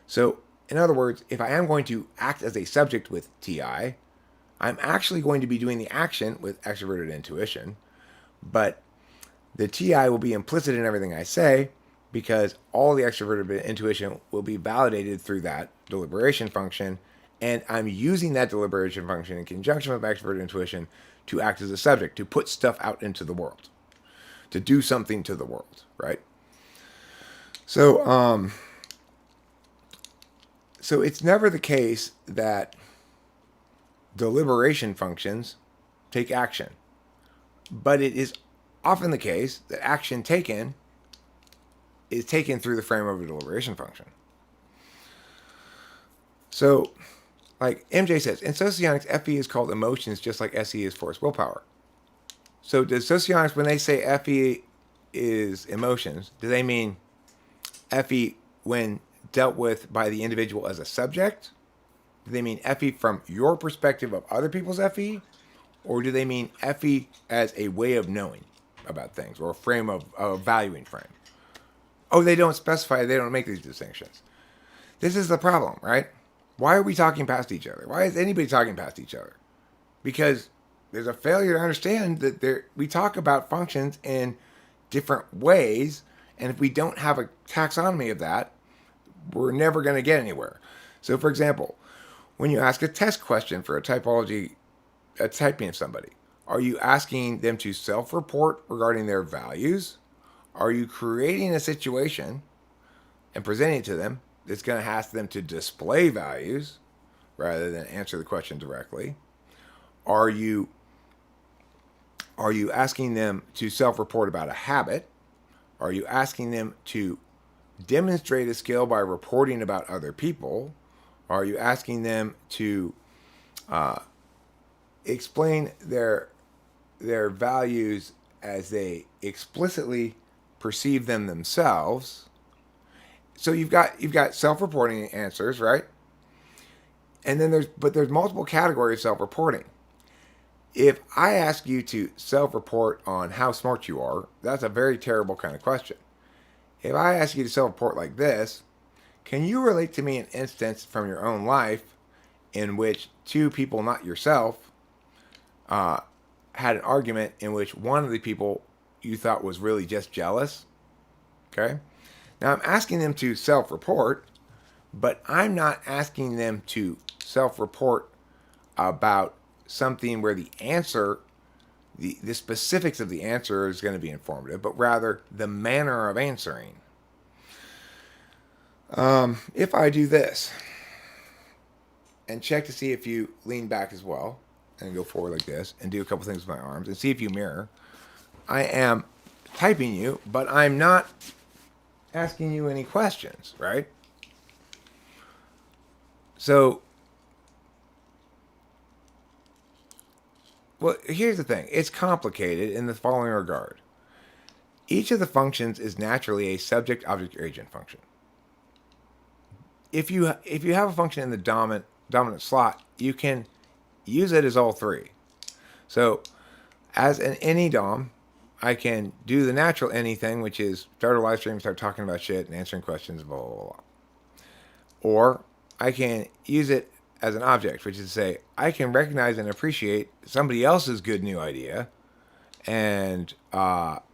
Speaker 1: So, in other words, if I am going to act as a subject with TI, I'm actually going to be doing the action with extroverted intuition, but the TI will be implicit in everything I say because all the extroverted intuition will be validated through that deliberation function, and I'm using that deliberation function in conjunction with extroverted intuition to act as a subject, to put stuff out into the world. to do something to the world, right? So, so it's never the case that deliberation functions take action, but it is often the case that action taken is taken through the frame of a deliberation function. So, like MJ says, in Socionics, FE is called emotions just like SE is force willpower. So does Socionics, when they say FE is emotions, do they mean FE when dealt with by the individual as a subject? Do they mean FE from your perspective of other people's FE? Or do they mean FE as a way of knowing about things, or a frame of a valuing frame? Oh, they don't specify, they don't make these distinctions. This is the problem, right? Why are we talking past each other? Why is anybody talking past each other? Because there's a failure to understand that we talk about functions in different ways, and if we don't have a taxonomy of that, we're never going to get anywhere. So, for example, when you ask a test question for a typing of somebody, are you asking them to self-report regarding their values? Are you creating a situation and presenting it to them that's going to ask them to display values rather than answer the question directly? Are you asking them to self-report about a habit? Are you asking them to demonstrate a skill by reporting about other people? Are you asking them to explain their values as they explicitly perceive them themselves? So you've got self-reporting answers, right? And then there's multiple categories of self-reporting. If I ask you to self-report on how smart you are, that's a very terrible kind of question. If I ask you to self-report like this, can you relate to me an instance from your own life in which two people, not yourself, had an argument in which one of the people you thought was really just jealous? Okay? Now, I'm asking them to self-report, but I'm not asking them to self-report about something where the answer, the specifics of the answer is going to be informative, but rather the manner of answering. If I do this and check to see if you lean back as well and go forward like this and do a couple things with my arms and see if you mirror, I am typing you, but I'm not asking you any questions, right? So, well, here's the thing. It's complicated in the following regard. Each of the functions is naturally a subject, object, or agent function. If you have a function in the dominant slot, you can use it as all three. So, as an any dom, I can do the natural anything, which is start a live stream, start talking about shit and answering questions, blah, blah, blah. Or I can use it as an object, which is to say, I can recognize and appreciate somebody else's good new idea and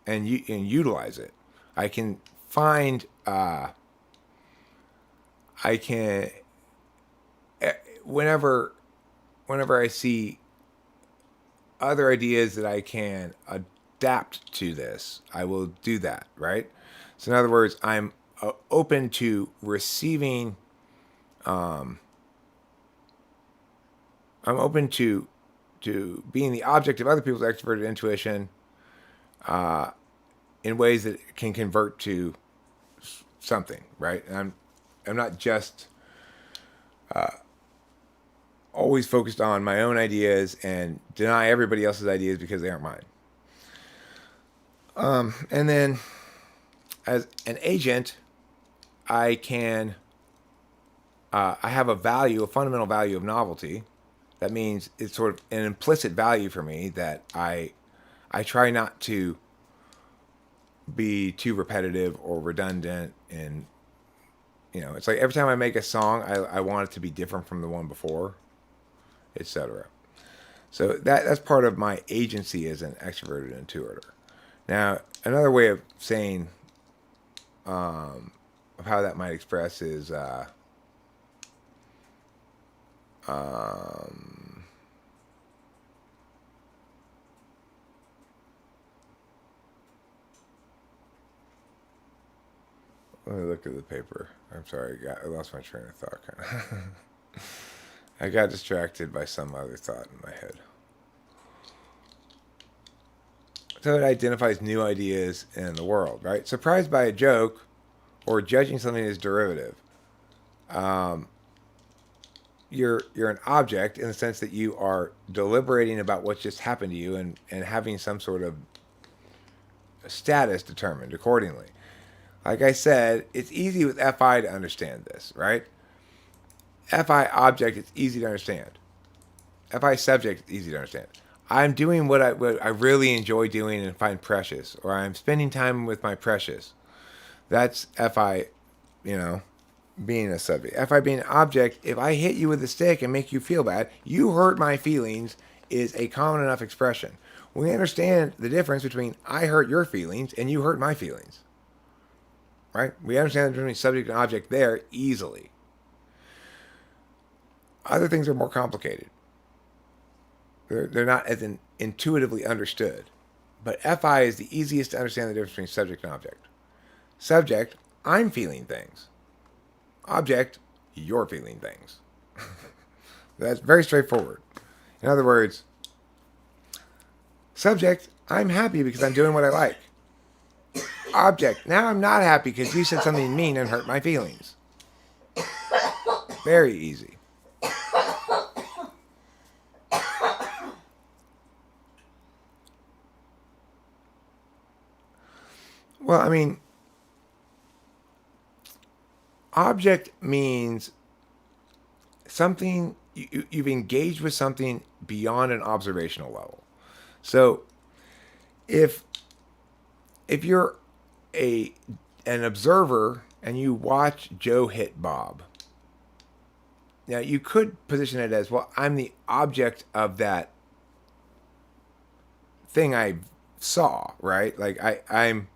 Speaker 1: utilize it. I can find, whenever I see other ideas that I can adapt to this, I will do that, right? So in other words, I'm open to receiving, I'm open to being the object of other people's extroverted intuition in ways that can convert to something, right? And I'm not just always focused on my own ideas and deny everybody else's ideas because they aren't mine. And then as an agent, I can, I have a value, a fundamental value of novelty. That means it's sort of an implicit value for me that I try not to be too repetitive or redundant. And, you know, it's like every time I make a song, I want it to be different from the one before, etc. So that's part of my agency as an extroverted intuitor. Now, another way of saying of how that might express is Let me look at the paper. I'm sorry, I lost my train of thought. I got distracted by some other thought in my head. So it identifies new ideas in the world, right? Surprised by a joke or judging something as derivative. You're an object in the sense that you are deliberating about what's just happened to you and having some sort of status determined accordingly. Like I said, it's easy with FI to understand this, right? FI object, it's easy to understand. FI subject, it's easy to understand. I'm doing what I really enjoy doing and find precious, or I'm spending time with my precious. That's FI, being a subject. FI being an object, if I hit you with a stick and make you feel bad, you hurt my feelings is a common enough expression. We understand the difference between I hurt your feelings and you hurt my feelings. Right? We understand the difference between subject and object there easily. Other things are more complicated. They're not as intuitively understood. But FI is the easiest to understand the difference between subject and object. Subject, I'm feeling things. Object, you're feeling things. That's very straightforward. In other words, subject, I'm happy because I'm doing what I like. Object, now I'm not happy because you said something mean and hurt my feelings. Very easy. Well, I mean, object means something, you've engaged with something beyond an observational level. So if you're an observer and you watch Joe hit Bob, now you could position it as, well, I'm the object of that thing I saw, right? Like I'm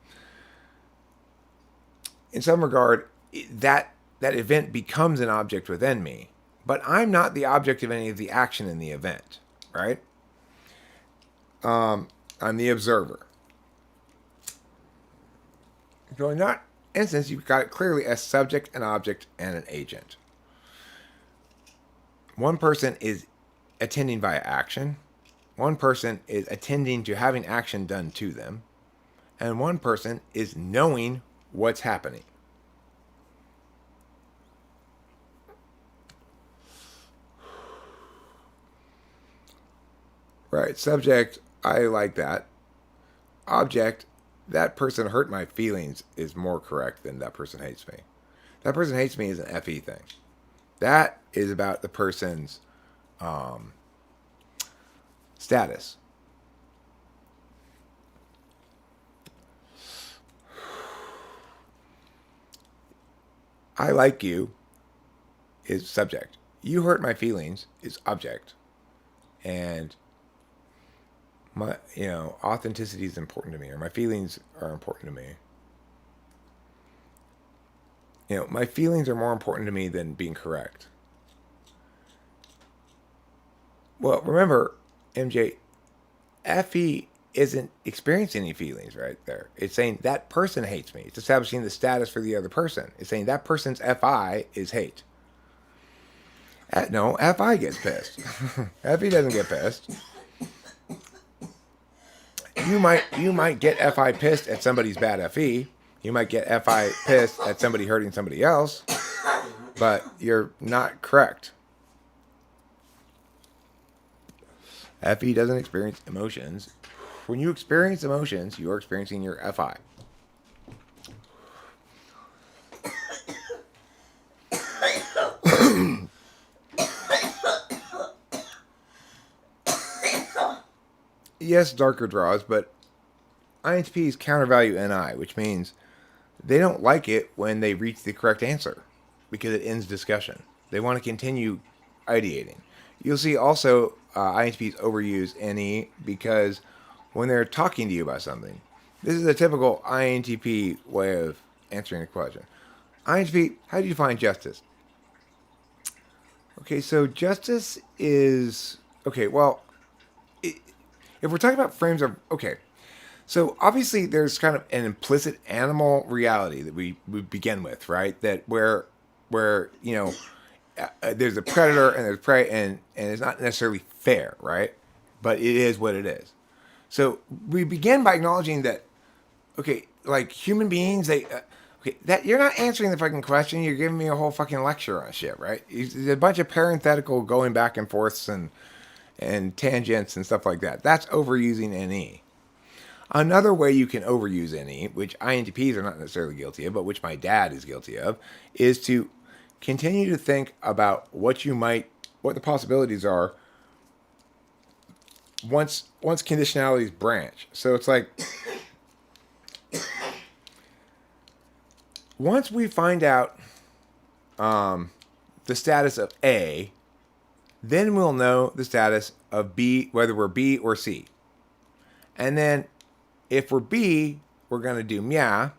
Speaker 1: in some regard, that event becomes an object within me, but I'm not the object of any of the action in the event, right? I'm the observer. So in that instance, you've got it clearly as subject, an object, and an agent. One person is attending via action. One person is attending to having action done to them. And one person is knowing what's happening. Right, subject, I like that. Object, that person hurt my feelings is more correct than that person hates me. That person hates me is an FE thing. That is about the person's status. I like you is subject. You hurt my feelings is object. And my, authenticity is important to me, or my feelings are important to me. My feelings are more important to me than being correct. Well, remember, MJ, FE isn't experiencing any feelings right there. It's saying that person hates me. It's establishing the status for the other person. It's saying that person's FI is hate. No, FI gets pissed. FE doesn't get pissed. You might get FI pissed at somebody's bad FE. You might get FI pissed at somebody hurting somebody else, but you're not correct. FE doesn't experience emotions. When you experience emotions, you are experiencing your FI. Yes, darker draws, but INTPs countervalue NI, which means they don't like it when they reach the correct answer because it ends discussion. They want to continue ideating. You'll see also INTPs overuse NE because when they're talking to you about something, this is a typical INTP way of answering a question. INTP, how do you define justice? Okay, so justice is... Okay, well, if we're talking about frames of... Okay, So obviously, there's kind of an implicit animal reality that we begin with, right? That where there's a predator and there's prey, and it's not necessarily fair, right? But it is what it is. So we begin by acknowledging that, okay, like human beings, okay, that you're not answering the fucking question. You're giving me a whole fucking lecture on shit, right? It's a bunch of parenthetical going back and forths and tangents and stuff like that. That's overusing NE. Another way you can overuse NE, which INTPs are not necessarily guilty of, but which my dad is guilty of, is to continue to think about what the possibilities are once conditionalities branch. So it's like once we find out the status of A, then we'll know the status of B, whether we're B or C. And then if we're B, we're going to do meow.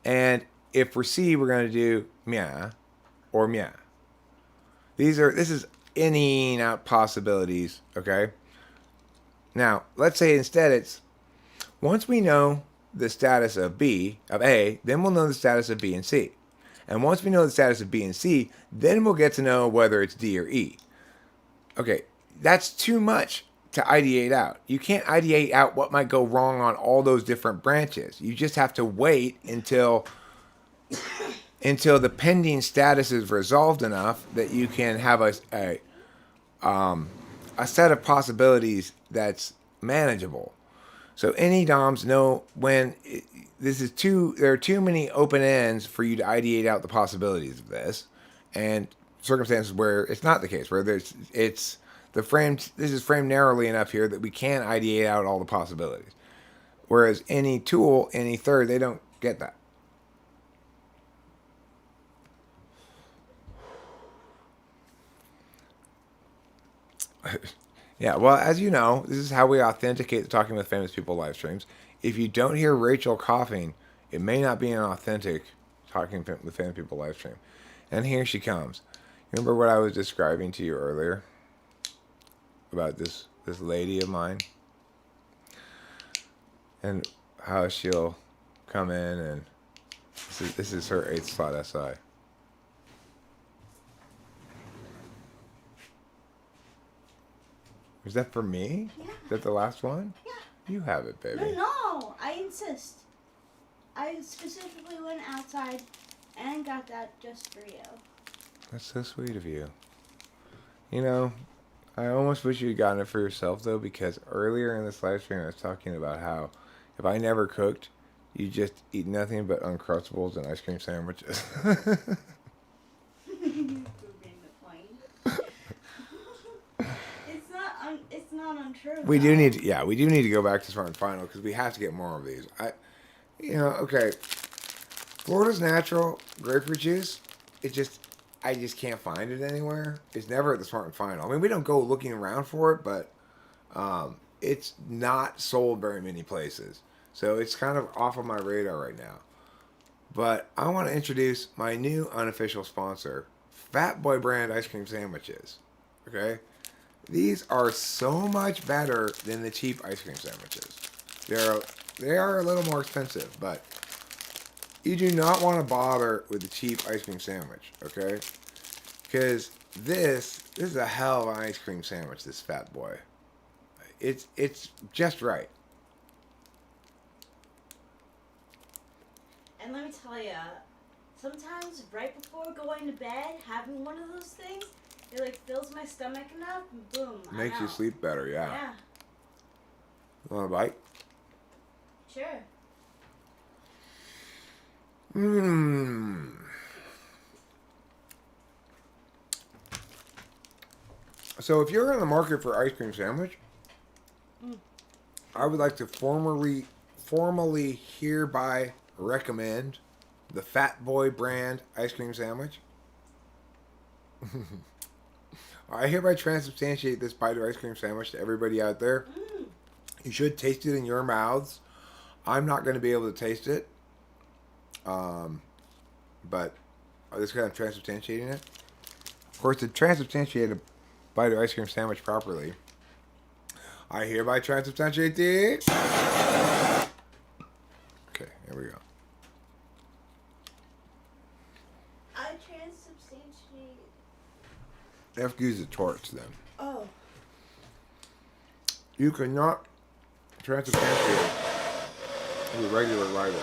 Speaker 1: And if we're C, we're going to do meow or meow. This is in out possibilities, okay? Now, let's say instead it's, once we know the status of A, then we'll know the status of B and C. And once we know the status of B and C, then we'll get to know whether it's D or E. Okay, that's too much to ideate out. You can't ideate out what might go wrong on all those different branches. You just have to wait until the pending status is resolved enough that you can have a set of possibilities that's manageable. So any DOMs know when there are too many open ends for you to ideate out the possibilities of this, and circumstances where it's not the case, where this is framed narrowly enough here that we can ideate out all the possibilities. Whereas any tool, any third, they don't get that. Yeah, well, as you know, this is how we authenticate the Talking with Famous People live streams. If you don't hear Rachel coughing, it may not be an authentic Talking with Famous People live stream. And here she comes. Remember what I was describing to you earlier about this lady of mine? And how she'll come in and this is her 8th slot SI. Is that for me?
Speaker 2: Yeah.
Speaker 1: Is that the last one?
Speaker 2: Yeah.
Speaker 1: You have it, baby.
Speaker 2: No, I insist. I specifically went outside and got that just for you.
Speaker 1: That's so sweet of you. You know, I almost wish you had gotten it for yourself, though, because earlier in this live stream I was talking about how if I never cooked, you just eat nothing but Uncrustables and ice cream sandwiches.
Speaker 2: It's not untrue.
Speaker 1: We do need to go back to Smart and Final because we have to get more of these. Okay. Florida's natural grapefruit juice. I just can't find it anywhere. It's never at the Smart and Final. I mean, we don't go looking around for it, but it's not sold very many places. So it's kind of off of my radar right now. But I want to introduce my new unofficial sponsor, Fat Boy brand ice cream sandwiches. Okay? These are so much better than the cheap ice cream sandwiches. They are a little more expensive, but you do not want to bother with the cheap ice cream sandwich, okay? Because this is a hell of an ice cream sandwich, this Fat Boy. It's just right.
Speaker 2: And let me tell you, sometimes right before going to bed, having one of those things, it like fills my stomach enough, and boom,
Speaker 1: Makes you sleep better, yeah.
Speaker 2: Yeah.
Speaker 1: You want a bite?
Speaker 2: Sure.
Speaker 1: So if you're in the market for ice cream sandwich, I would like to formally hereby recommend the Fat Boy brand ice cream sandwich. I hereby transubstantiate this bite of ice cream sandwich to everybody out there. You should taste it in your mouths. I'm not going to be able to taste it. But I'm just kind of transubstantiating it. Of course, to transubstantiate a bite of ice cream sandwich properly, I hereby transubstantiate thee. Okay, here we go.
Speaker 2: I transubstantiate.
Speaker 1: You have to use the torch then.
Speaker 2: Oh.
Speaker 1: You cannot transubstantiate with a regular lighter.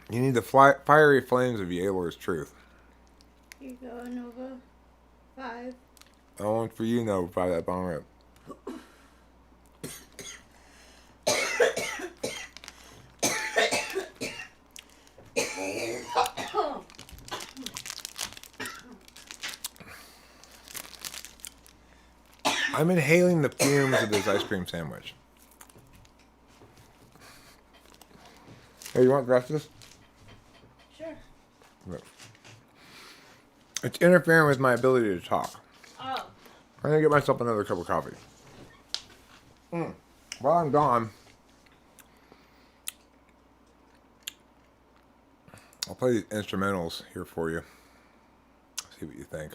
Speaker 1: You need the fiery flames of Yalor's truth.
Speaker 2: Here you go, Nova. 5.
Speaker 1: I want for you, Nova, by that bomb rip. I'm inhaling the fumes of this ice cream sandwich. Hey, you want the rest of this?
Speaker 2: Sure.
Speaker 1: Look. It's interfering with my ability to talk.
Speaker 2: Oh.
Speaker 1: I'm gonna get myself another cup of coffee. While I'm gone, I'll play these instrumentals here for you. See what you think.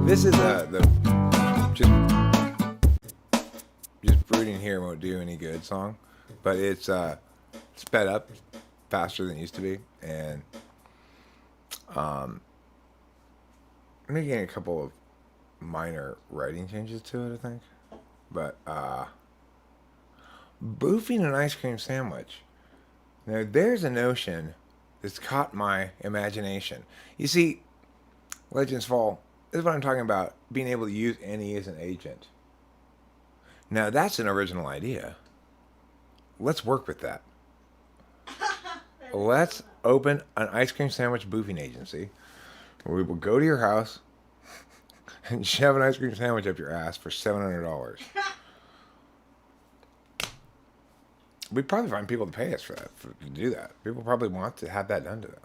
Speaker 1: This is the just brooding here won't do any good song, but it's sped up faster than it used to be, and making a couple of minor writing changes to it, I think. But boofing an ice cream sandwich. Now there's a notion that's caught my imagination. You see, Legends Fall, this is what I'm talking about, being able to use NE as an agent. Now, that's an original idea. Let's work with that. Let's open an ice cream sandwich boofing agency where we will go to your house and shove an ice cream sandwich up your ass for $700. We'd probably find people to pay us for that, to do that. People probably want to have that done to them.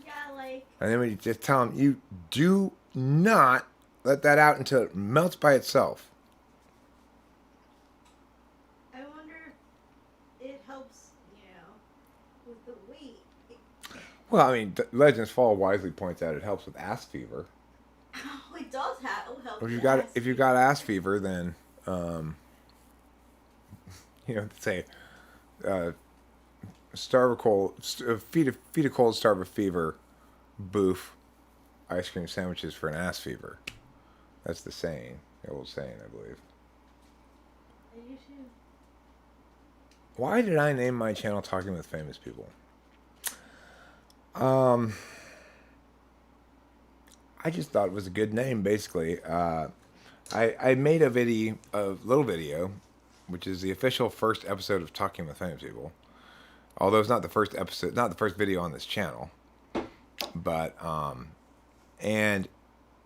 Speaker 2: Yeah, like.
Speaker 1: And then we just tell them, you do not let that out until it melts by itself.
Speaker 2: I wonder if it helps, with the weight.
Speaker 1: Well, I mean, Legends Fall wisely points out it helps with ass fever.
Speaker 2: Oh, it does help.
Speaker 1: If you've got ass fever, then say starve a cold, feed a cold, starve a fever, boof, ice cream sandwiches for an ass fever. That's the saying, the old saying, I believe.
Speaker 2: I do too.
Speaker 1: Why did I name my channel Talking with Famous People? I just thought it was a good name, basically. I made a little video, which is the official first episode of Talking with Famous People. Although it's not the first episode, not the first video on this channel. But, and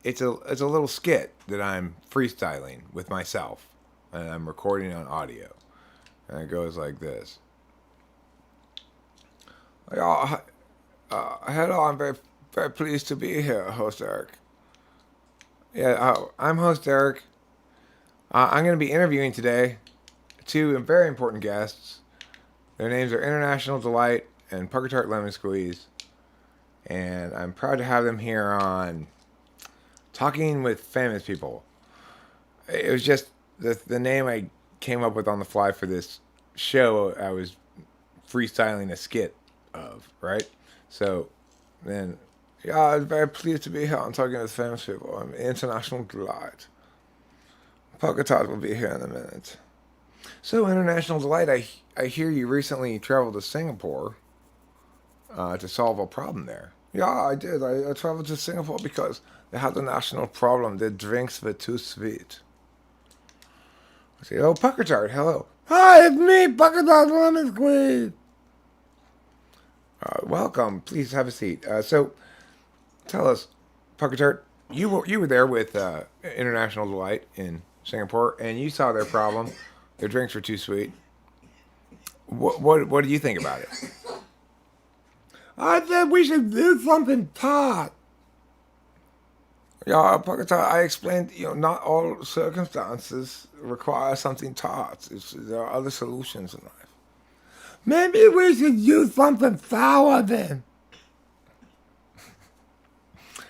Speaker 1: it's a little skit that I'm freestyling with myself. And I'm recording on audio. And it goes like this. Hello, I'm very, very pleased to be here, host Eric. Yeah, I'm host Eric. I'm going to be interviewing today two very important guests. Their names are International Delight and Pucker Tart Lemon Squeeze. And I'm proud to have them here on Talking with Famous People. It was just the name I came up with on the fly for this show. I was freestyling a skit of, right? So then, I'm very pleased to be here on Talking with Famous People. I'm International Delight. Pucker Tart will be here in a minute. So, International Delight, I hear you recently traveled to Singapore to solve a problem there. Yeah, I did. I traveled to Singapore because they had a national problem. Their drinks were too sweet. I say, oh, Pucker Tart, hello. Hi, it's me, Pucker Tart Lemon Squeeze. Welcome. Please have a seat. So, tell us, Pucker Tart, you were there with International Delight in Singapore, and you saw their problem. Their drinks were too sweet. What do you think about it? I think we should do something tart. Yeah, Pucker Tart, I explained, not all circumstances require something tart. There are other solutions in life. Maybe we should use something sour then.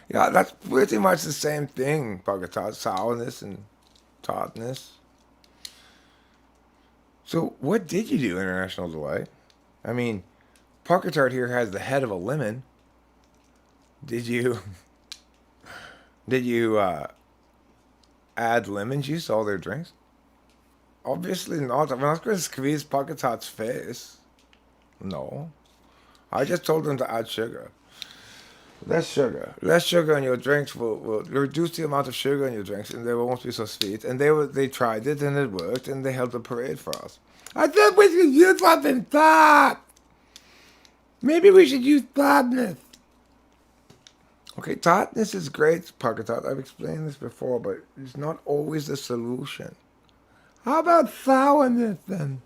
Speaker 1: Yeah, that's pretty much the same thing, Pucker Tart. Sourness and tartness. So, what did you do, International Delight? I mean, Pucker Tart here has the head of a lemon. Did you add lemon juice to all their drinks? Obviously not. I'm not going to squeeze Pucker Tart's face. No. I just told them to add sugar. Less sugar. Less sugar in your drinks will reduce the amount of sugar in your drinks, and they won't be so sweet. And they tried it, and it worked, and they held a parade for us. I think we should use something tart. Maybe we should use tartness. Okay, tartness is great, Pucker Tart. I've explained this before, but it's not always the solution. How about sourness, then?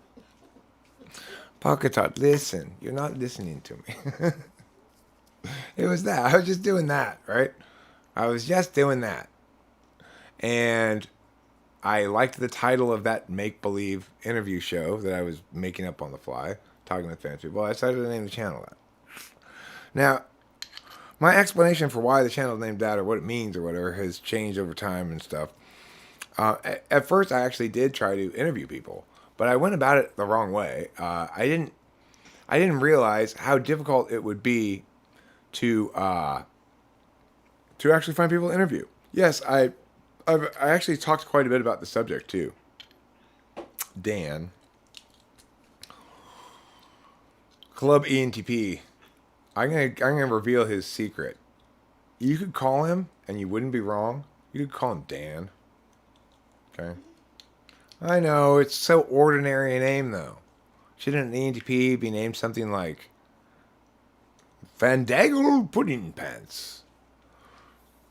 Speaker 1: Pucker Tart, listen. You're not listening to me. It was that. I was just doing that, right? I was just doing that. And I liked the title of that make-believe interview show that I was making up on the fly, Talking with Famous People. I decided to name the channel that. Now, my explanation for why the channel is named that or what it means or whatever has changed over time and stuff. At first, I actually did try to interview people, but I went about it the wrong way. I didn't realize how difficult it would be to actually find people to interview. Yes, I actually talked quite a bit about the subject too. Dan, Club ENTP, I'm gonna reveal his secret. You could call him, and you wouldn't be wrong. You could call him Dan. Okay. I know it's so ordinary a name though. Shouldn't an ENTP be named something like Fandangle Pudding Pants?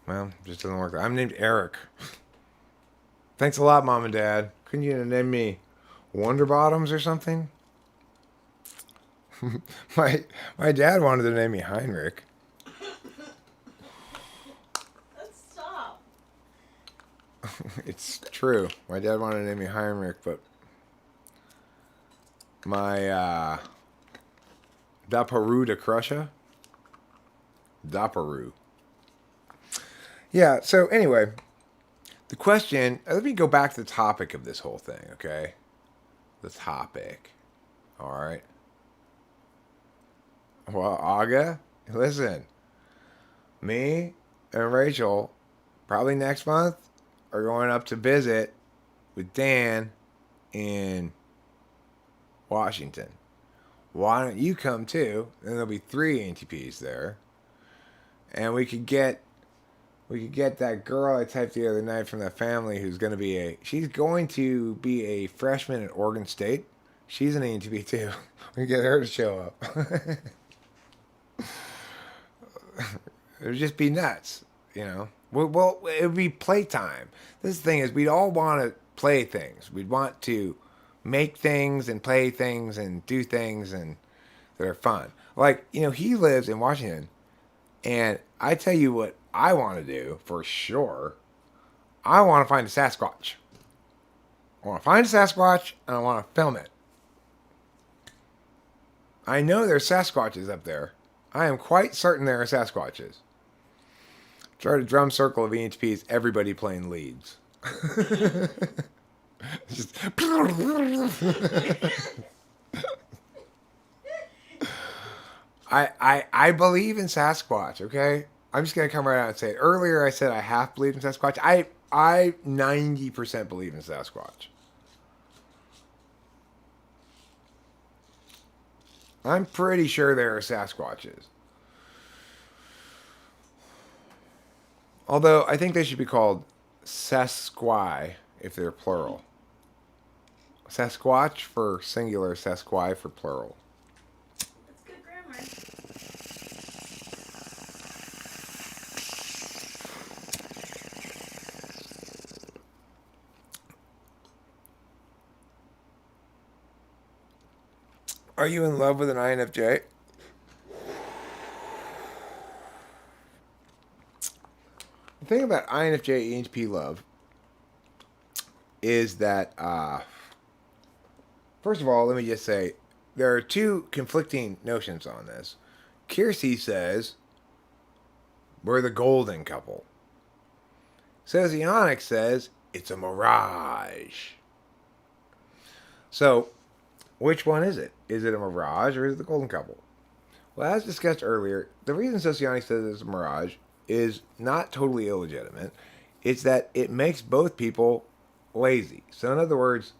Speaker 1: Well, it just doesn't work. I'm named Eric. Thanks a lot, Mom and Dad. Couldn't you name me Wonder Bottoms or something? my dad wanted to name me Heinrich.
Speaker 2: Let's stop.
Speaker 1: It's true. My dad wanted to name me Heinrich, but my Daparu de Crusha. Daparu. Yeah, so anyway, the question, let me go back to the topic of this whole thing, okay? The topic. All right. Well, Aga, listen. Me and Rachel, probably next month, are going up to visit with Dan in Washington. Why don't you come too? Then there'll be 3 NTPs there. And we could get that girl I typed the other night from that family who's going to be she's going to be a freshman at Oregon State. She's an ENTP too. We can get her to show up. It would just be nuts, you know. Well, it would be playtime. This thing is, we'd all want to play things. We'd want to make things and play things and do things and that are fun. Like, you know, he lives in Washington, and I tell you what I want to do for sure. I want to find a Sasquatch. I want to find a Sasquatch, and I want to film it. I know there's Sasquatches up there. I am quite certain there are Sasquatches. Try a drum circle of ENTPs, everybody playing leads. Just I believe in Sasquatch, okay? I'm just gonna come right out and say it. Earlier I said I half believed in Sasquatch. I 90% believe in Sasquatch. I'm pretty sure there are Sasquatches. Although I think they should be called Sasquai if they're plural. Sasquatch for singular, Sasquai for plural.
Speaker 2: That's good grammar.
Speaker 1: Are you in love with an INFJ? The thing about INFJ ENTP love is that, first of all, let me just say, there are 2 conflicting notions on this. Kersey says, we're the golden couple. Socionics says, it's a mirage. So, which one is it? Is it a mirage or is it the golden couple? Well, as discussed earlier, the reason Socionics says it's a mirage is not totally illegitimate. It's that it makes both people lazy. So in other words,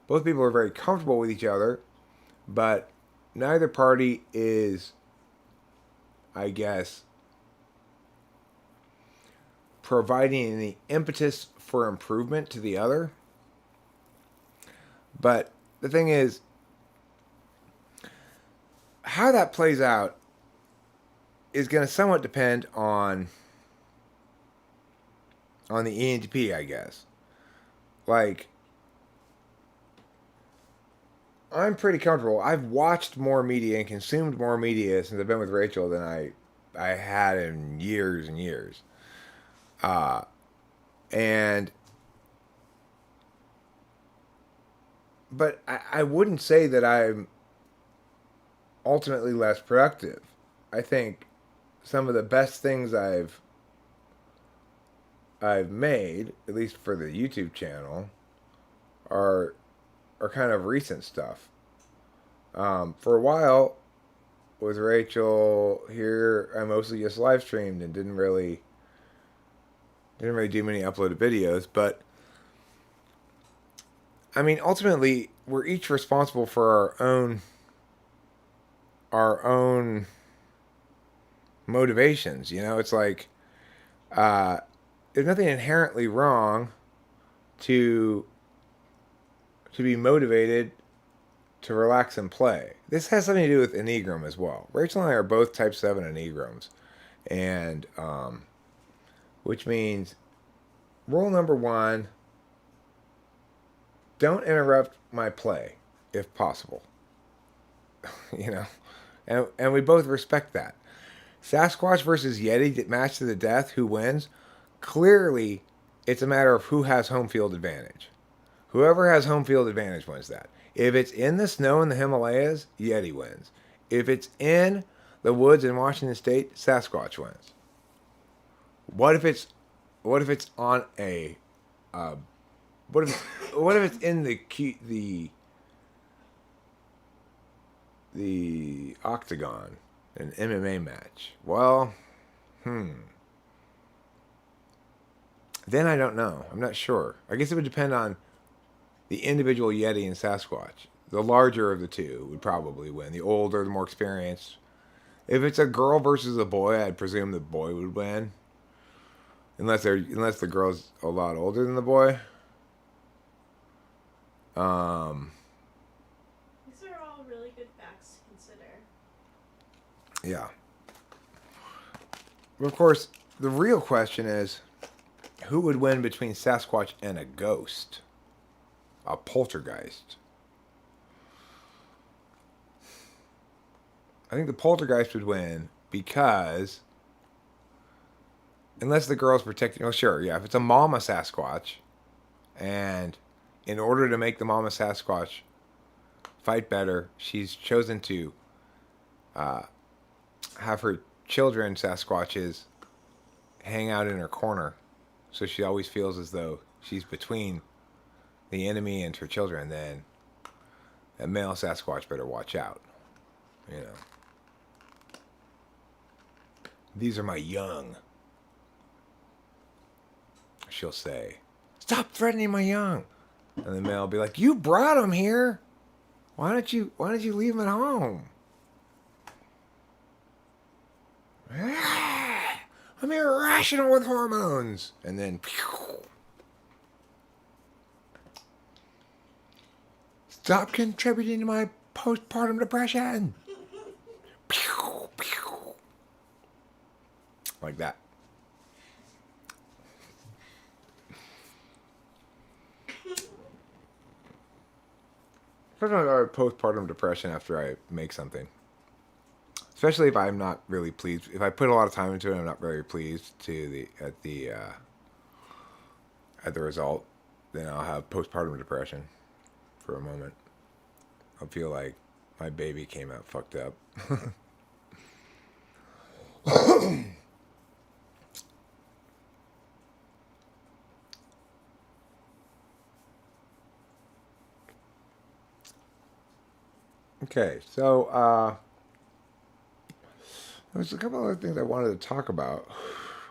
Speaker 1: both people are very comfortable with each other, but neither party is, I guess, providing any impetus for improvement to the other. But the thing is, how that plays out is going to somewhat depend on the ENTP, I guess. Like, I'm pretty comfortable. I've watched more media and consumed more media since I've been with Rachel than I had in years and years. But I wouldn't say that I'm ultimately less productive. I think some of the best things I've made, at least for the YouTube channel, are kind of recent stuff. For a while with Rachel here, I mostly just live streamed and didn't really do many uploaded videos. But I mean, ultimately, we're each responsible for our own motivations. You know, it's like there's nothing inherently wrong to be motivated to relax and play. This has something to do with Enneagram as well. Rachel and I are both Type 7 Enneagrams, and which means rule number one: don't interrupt my play if possible. You know, and we both respect that. Sasquatch versus Yeti match to the death. Who wins? Clearly, it's a matter of who has home field advantage. Whoever has home field advantage wins that. If it's in the snow in the Himalayas, Yeti wins. If it's in the woods in Washington State, Sasquatch wins. What if it's on a what if it's in the octagon, an MMA match? Well, then I don't know. I'm not sure. I guess it would depend on the individual Yeti and Sasquatch. The larger of the two would probably win. The older, the more experienced. If it's a girl versus a boy, I'd presume the boy would win. Unless the girl's a lot older than the boy.
Speaker 4: These are all really good facts to consider.
Speaker 1: Yeah. But of course, the real question is, who would win between Sasquatch and a ghost? A poltergeist. I think the poltergeist would win because, unless the girl's protecting, oh sure, yeah, if it's a mama Sasquatch, and in order to make the mama Sasquatch fight better, she's chosen to have her children Sasquatches hang out in her corner, so she always feels as though she's between the enemy and her children. Then a male Sasquatch better watch out. You know, these are my young. She'll say, "Stop threatening my young," and the male will be like, "You brought them here. Why don't you leave them at home?" I'm irrational with hormones, and then. Pew, stop contributing to my postpartum depression. Pew, pew. Like that. Sometimes I have postpartum depression after I make something. Especially if I'm not really pleased. If I put a lot of time into it, I'm not very pleased at the result. Then I'll have postpartum depression for a moment. I'll feel like my baby came out fucked up. Okay, so there's a couple other things I wanted to talk about.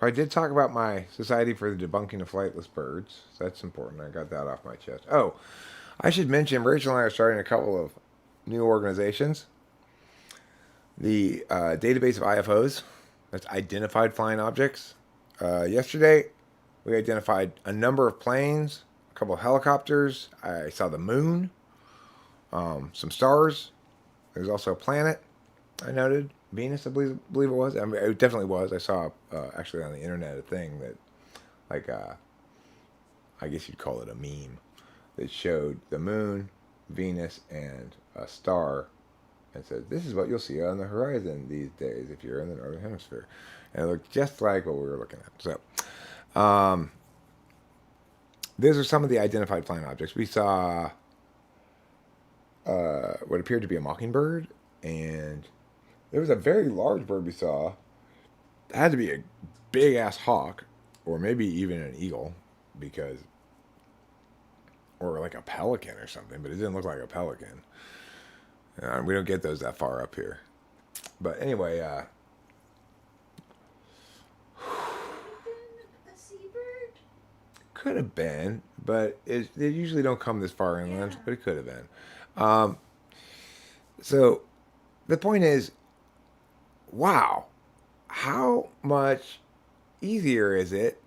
Speaker 1: I did talk about my Society for the Debunking of Flightless Birds. So that's important. I got that off my chest. Oh, I should mention Rachel and I are starting a couple of new organizations. The database of IFOs, that's Identified Flying Objects. Yesterday, we identified a number of planes, a couple of helicopters. I saw the moon, some stars. There's also a planet I noted. Venus, I believe it was. I mean, it definitely was. I saw actually on the internet a thing that, like, I guess you'd call it a meme, that showed the moon, Venus, and a star, and said, "This is what you'll see on the horizon these days if you're in the northern hemisphere," and it looked just like what we were looking at. So, those are some of the identified flying objects. We saw what appeared to be a mockingbird, and there was a very large bird we saw. It had to be a big ass hawk, or maybe even an eagle, or like a pelican or something, but it didn't look like a pelican. We don't get those that far up here. But anyway,
Speaker 4: A seabird?
Speaker 1: could have been, but they usually don't come this far inland,
Speaker 4: Yeah.
Speaker 1: but it could have been. So the point is, wow, how much easier is it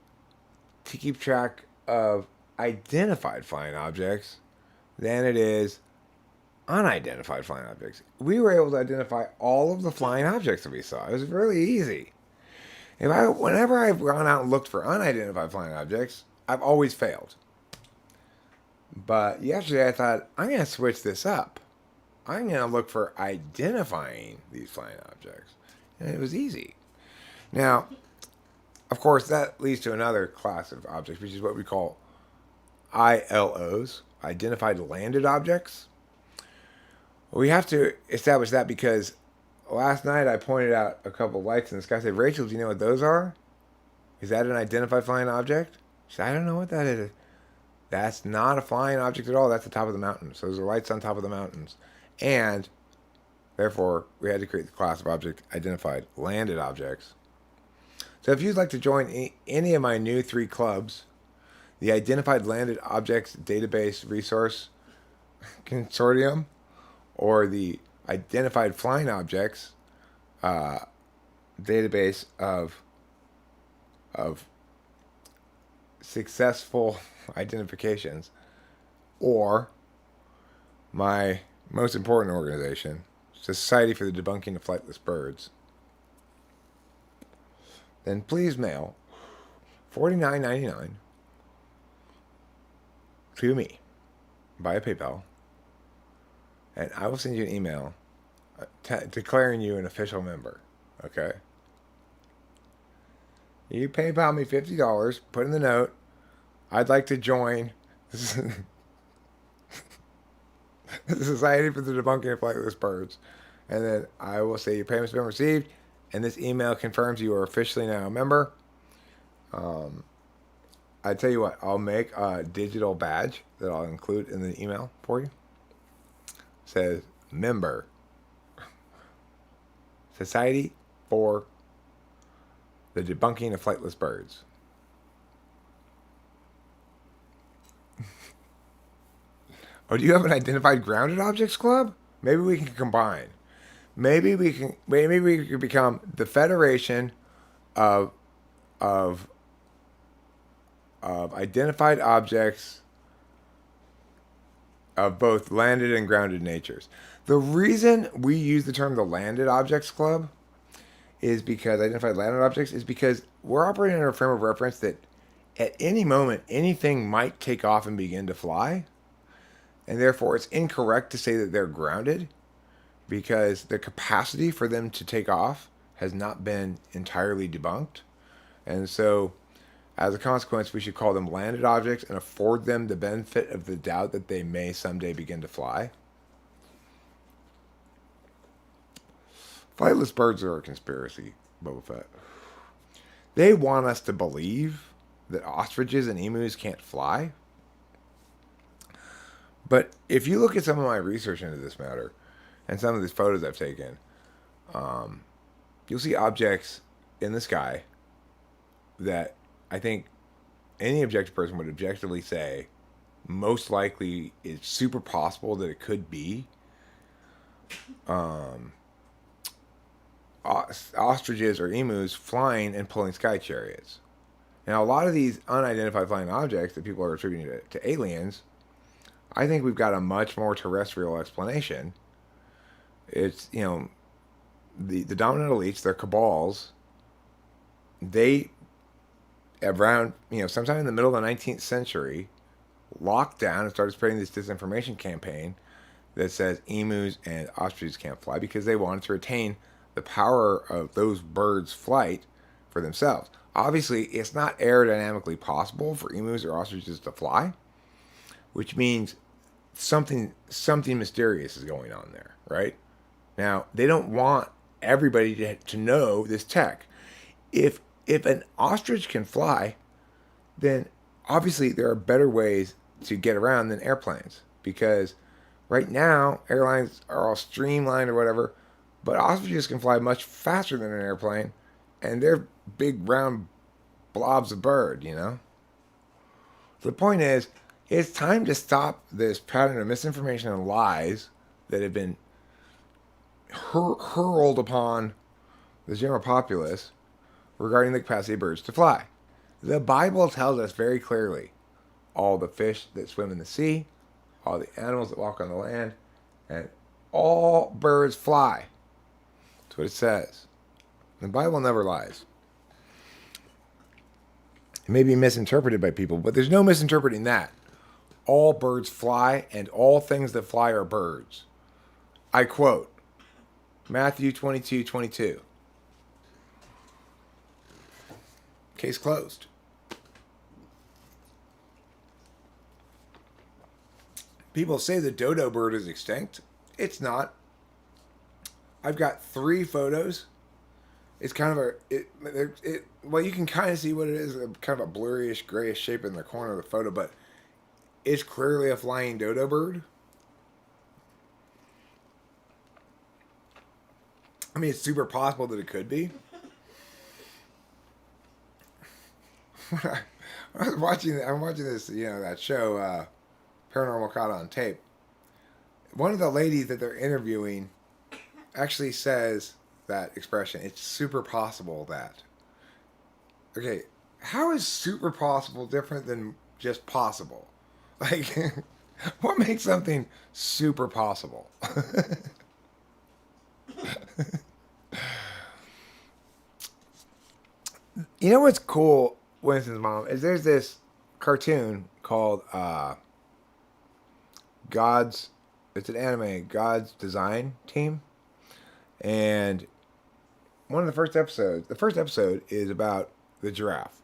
Speaker 1: to keep track of identified flying objects than it is unidentified flying objects? We were able to identify all of the flying objects that we saw. It was really easy. Whenever I've gone out and looked for unidentified flying objects, I've always failed. But yesterday I thought, I'm going to switch this up. I'm going to look for identifying these flying objects. And it was easy. Now, of course, that leads to another class of objects, which is what we call ILOs, identified landed objects. We have to establish that because last night I pointed out a couple of lights in the sky. I said, Rachel, do you know what those are? Is that an identified flying object? She said, I don't know what that is. That's not a flying object at all. That's the top of the mountains. Those are lights on top of the mountains. And therefore, we had to create the class of object identified landed objects. So if you'd like to join any of my new 3 clubs, the Identified Landed Objects Database Resource Consortium, or the Identified Flying Objects Database of Successful Identifications, or my most important organization, Society for the Debunking of Flightless Birds, then please mail $49.99 to me via PayPal, and I will send you an email declaring you an official member. Okay? You PayPal me $50, put in the note, I'd like to join the Society for the Debunking of Flightless Birds. And then I will say your payment's been received, and this email confirms you are officially now a member. I tell you what, I'll make a digital badge that I'll include in the email for you. It says member, Society for the Debunking of Flightless Birds. Oh, do you have an identified grounded objects club? Maybe we can combine. Maybe we could become the Federation of identified objects of both landed and grounded natures. The reason we use the term the Landed Objects Club is because identified landed objects is because we're operating under a frame of reference that at any moment anything might take off and begin to fly, and therefore it's incorrect to say that they're grounded because the capacity for them to take off has not been entirely debunked. And so as a consequence, we should call them landed objects and afford them the benefit of the doubt that they may someday begin to fly. Flightless birds are a conspiracy, Boba Fett. They want us to believe that ostriches and emus can't fly. But if you look at some of my research into this matter, and some of these photos I've taken, you'll see objects in the sky that I think any objective person would objectively say most likely it's super possible that it could be ostriches or emus flying and pulling sky chariots. Now, a lot of these unidentified flying objects that people are attributing to aliens, I think we've got a much more terrestrial explanation. It's, you know, the dominant elites, their cabals, they, around, you know, sometime in the middle of the 19th century, locked down and started spreading this disinformation campaign that says emus and ostriches can't fly because they wanted to retain the power of those birds' flight for themselves. Obviously, it's not aerodynamically possible for emus or ostriches to fly, which means something mysterious is going on there, right? Now, they don't want everybody to know this tech. If an ostrich can fly, then obviously there are better ways to get around than airplanes, because right now airlines are all streamlined or whatever, but ostriches can fly much faster than an airplane, and they're big round blobs of bird, you know? So the point is, it's time to stop this pattern of misinformation and lies that have been hurled upon the general populace regarding the capacity of birds to fly. The Bible tells us very clearly all the fish that swim in the sea, all the animals that walk on the land, and all birds fly. That's what it says. The Bible never lies. It may be misinterpreted by people, but there's no misinterpreting that. All birds fly, and all things that fly are birds. I quote Matthew 22:22. Case closed. People say the dodo bird is extinct. It's not. I've got 3 photos. It's kind of well, you can kind of see what it is, kind of a blurryish, grayish shape in the corner of the photo, but it's clearly a flying dodo bird. I mean, it's super possible that it could be. I'm watching this, that show, Paranormal Caught on Tape. One of the ladies that they're interviewing actually says that expression. It's super possible that. Okay, how is super possible different than just possible? Like, what makes something super possible? You know what's cool, Winston's mom, is there's this cartoon called God's, it's an anime, God's Design Team. And one of the first episode is about the giraffe.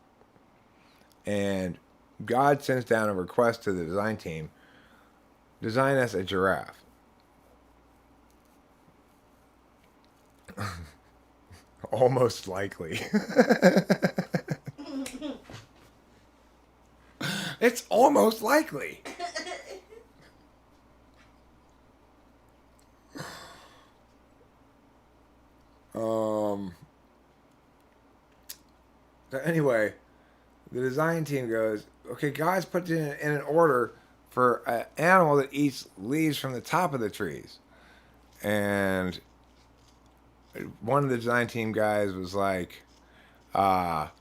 Speaker 1: And God sends down a request to the design team, design us a giraffe. Almost likely. It's almost likely. So anyway, the design team goes, okay, guys, put in an order for an animal that eats leaves from the top of the trees. And one of the design team guys was like, that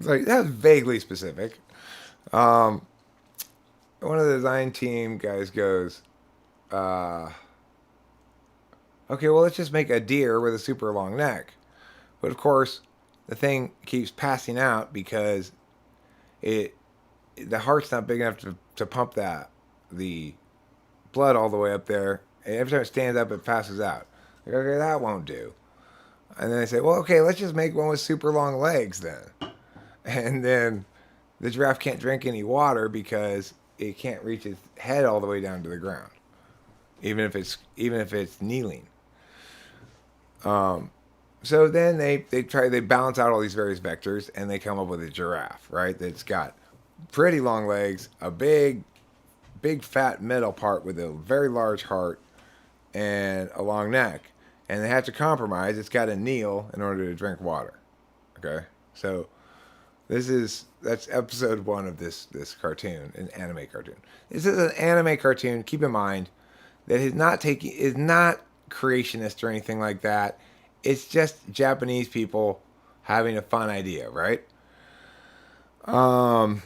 Speaker 1: was vaguely specific. One of the design team guys goes, okay, well, let's just make a deer with a super long neck. But of course, the thing keeps passing out because the heart's not big enough to pump the blood all the way up there. And every time it stands up, it passes out. Like, okay, that won't do. And then they say, well, okay, let's just make one with super long legs then. And then the giraffe can't drink any water because it can't reach its head all the way down to the ground, even if it's kneeling. So then they balance out all these various vectors and they come up with a giraffe, right? That's got pretty long legs, a big fat middle part with a very large heart, and a long neck. And they have to compromise. It's got to kneel in order to drink water. Okay? So that's episode 1 of this cartoon, an anime cartoon. This is an anime cartoon. Keep in mind that is not creationist or anything like that. It's just Japanese people having a fun idea, right? But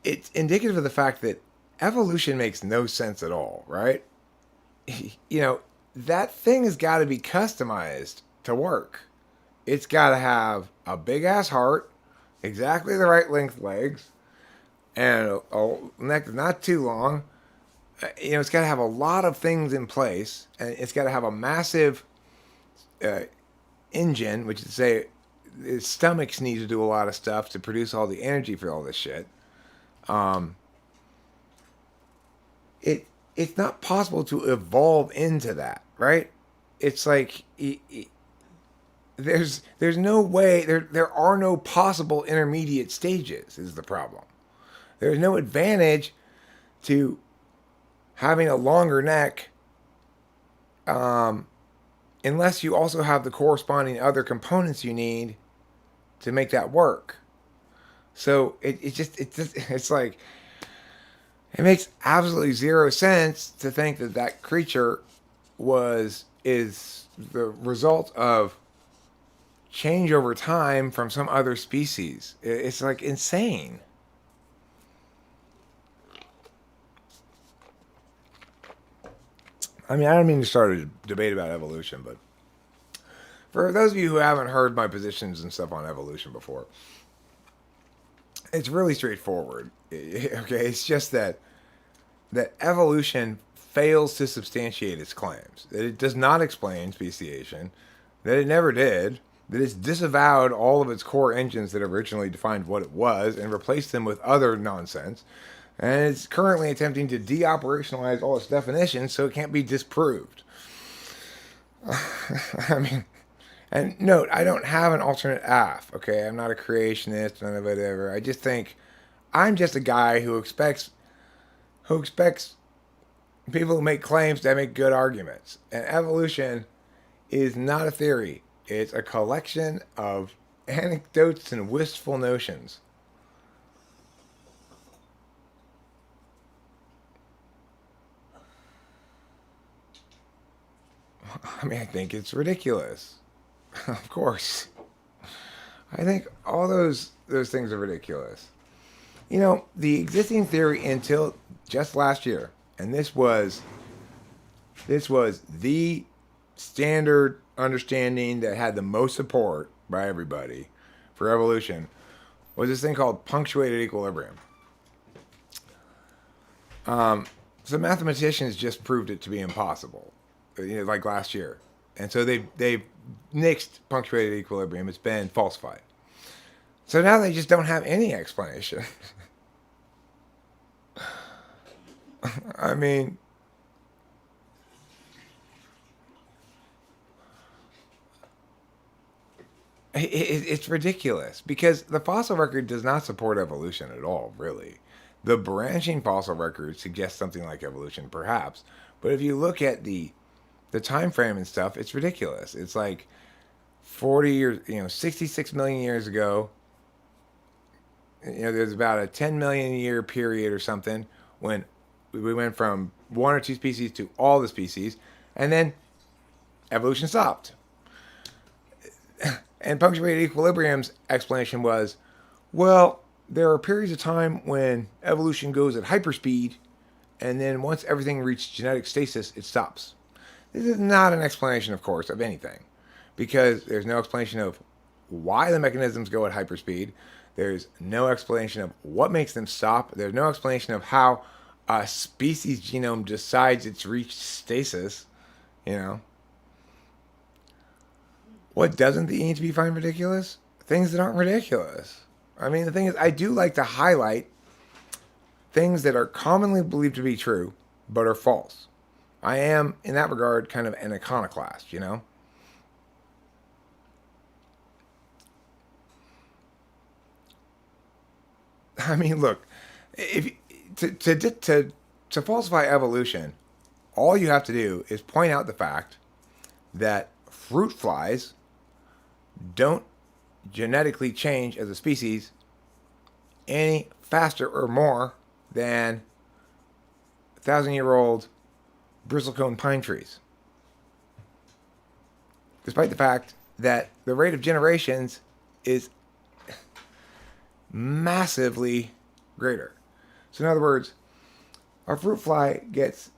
Speaker 1: it's indicative of the fact that evolution makes no sense at all, right? That thing has got to be customized to work. It's got to have a big ass heart, exactly the right length legs, and a neck that's not too long. It's got to have a lot of things in place, and it's got to have a massive engine, which is to say, its stomachs need to do a lot of stuff to produce all the energy for all this shit. It's not possible to evolve into that, right? It's like there's no way, there are no possible intermediate stages is the problem. There's no advantage to having a longer neck unless you also have the corresponding other components you need to make that work. So it's like, it makes absolutely zero sense to think that creature was is the result of change over time from some other species. It's like insane. I mean, I don't mean to start a debate about evolution, but for those of you who haven't heard my positions and stuff on evolution before, it's really straightforward. Okay, it's just that evolution fails to substantiate its claims. That it does not explain speciation, that it never did, that it's disavowed all of its core engines that originally defined what it was and replaced them with other nonsense, and it's currently attempting to de-operationalize all its definitions so it can't be disproved. I mean, and note, I don't have an alternate half, okay? I'm not a creationist, none of whatever. I just think I'm just a guy who expects people who make claims to make good arguments. And evolution is not a theory. It's a collection of anecdotes and wistful notions. I mean, I think it's ridiculous. Of course. I think all those things are ridiculous. You know, the existing theory until just last year, and this was the standard understanding that had the most support by everybody for evolution, was this thing called punctuated equilibrium. So mathematicians just proved it to be impossible, you know, like last year. And so they nixed punctuated equilibrium. It's been falsified. So now they just don't have any explanation. I mean, it's ridiculous because the fossil record does not support evolution at all, really. The branching fossil record suggests something like evolution, perhaps. But if you look at the time frame and stuff, it's ridiculous. It's like 40 years, 66 million years ago. There's about a 10 million year period or something when we went from one or two species to all the species, and then evolution stopped. And punctuated equilibrium's explanation was, well, there are periods of time when evolution goes at hyperspeed, and then once everything reaches genetic stasis, it stops. This is not an explanation, of course, of anything, because there's no explanation of why the mechanisms go at hyperspeed. There's no explanation of what makes them stop. There's no explanation of how a species genome decides it's reached stasis, What doesn't the ENTP find ridiculous? Things that aren't ridiculous. I mean, the thing is, I do like to highlight things that are commonly believed to be true, but are false. I am, in that regard, kind of an iconoclast, I mean, look, if to falsify evolution, all you have to do is point out the fact that fruit flies don't genetically change as a species any faster or more than 1,000-year-old bristlecone pine trees, despite the fact that the rate of generations is massively greater. So in other words, a fruit fly gets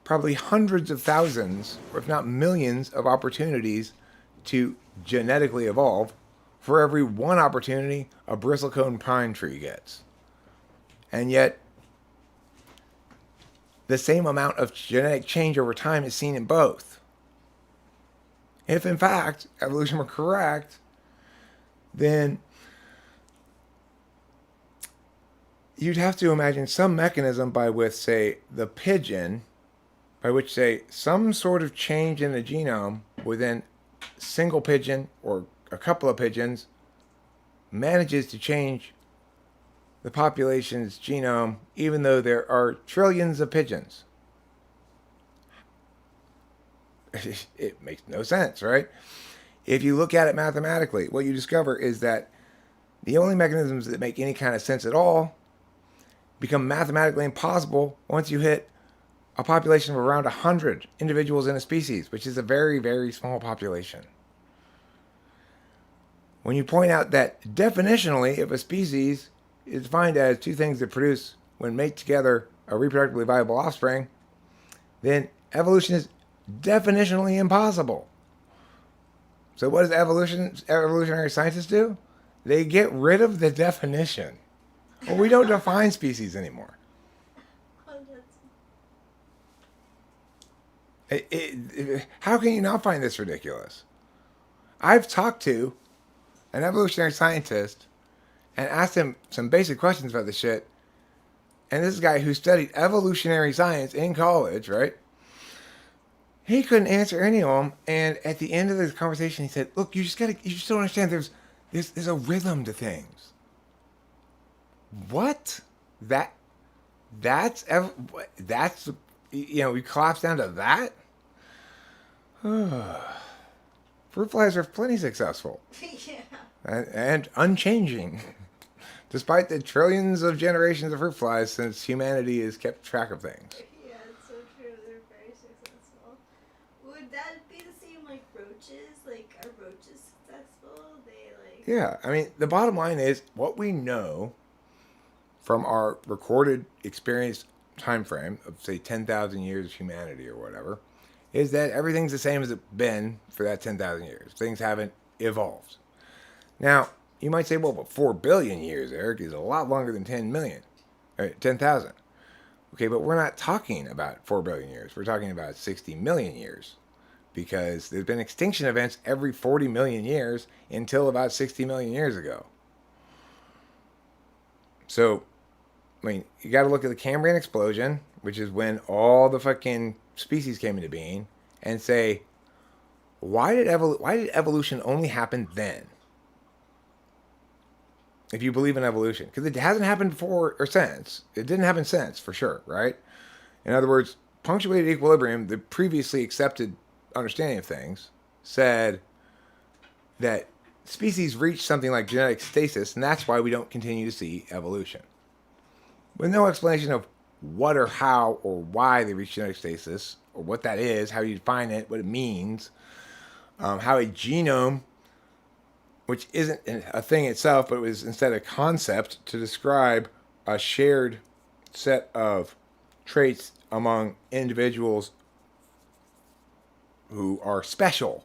Speaker 1: probably hundreds of thousands, or if not millions, of opportunities to genetically evolve for every one opportunity a bristlecone pine tree gets. And yet, the same amount of genetic change over time is seen in both. If, in fact, evolution were correct, then you'd have to imagine some mechanism by which, say, some sort of change in the genome within a single pigeon or a couple of pigeons manages to change the population's genome, even though there are trillions of pigeons. It makes no sense, right? If you look at it mathematically, what you discover is that the only mechanisms that make any kind of sense at all become mathematically impossible once you hit a population of around 100 individuals in a species, which is a very, very small population. When you point out that definitionally, if a species is defined as two things that produce, when mate together, a reproductively viable offspring, then evolution is definitionally impossible. So what does evolutionary scientists do? They get rid of the definition. Well, we don't define species anymore. How can you not find this ridiculous? I've talked to an evolutionary scientist and asked him some basic questions about this shit. And this guy who studied evolutionary science in college, right? He couldn't answer any of them. And at the end of this conversation, he said, "Look, you just don't understand. There's a rhythm to things." What? That's we collapse down to that. Fruit flies are plenty successful.
Speaker 2: Yeah.
Speaker 1: And unchanging, despite the trillions of generations of fruit flies since humanity has kept track of things.
Speaker 4: Yeah, it's so true. They're very successful. Would that be the same like roaches? Like, are roaches successful? They like.
Speaker 1: Yeah, I mean, the bottom line is what we know from our recorded experience time frame of, say, 10,000 years of humanity or whatever, is that everything's the same as it's been for that 10,000 years. Things haven't evolved. Now, you might say, well, but 4 billion years, Eric, is a lot longer than 10 million. 10,000. Okay, but we're not talking about 4 billion years. We're talking about 60 million years. Because there's been extinction events every 40 million years until about 60 million years ago. So, I mean, you got to look at the Cambrian explosion, which is when all the fucking species came into being, and say, why did evolution only happen then? If you believe in evolution. Because it hasn't happened before or since. It didn't happen since, for sure, right? In other words, punctuated equilibrium, the previously accepted understanding of things, said that species reach something like genetic stasis, and that's why we don't continue to see evolution. With no explanation of what or how or why they reach genetic stasis, or what that is, how you define it, what it means, how a genome, which isn't a thing itself, but it was instead a concept to describe a shared set of traits among individuals who are special,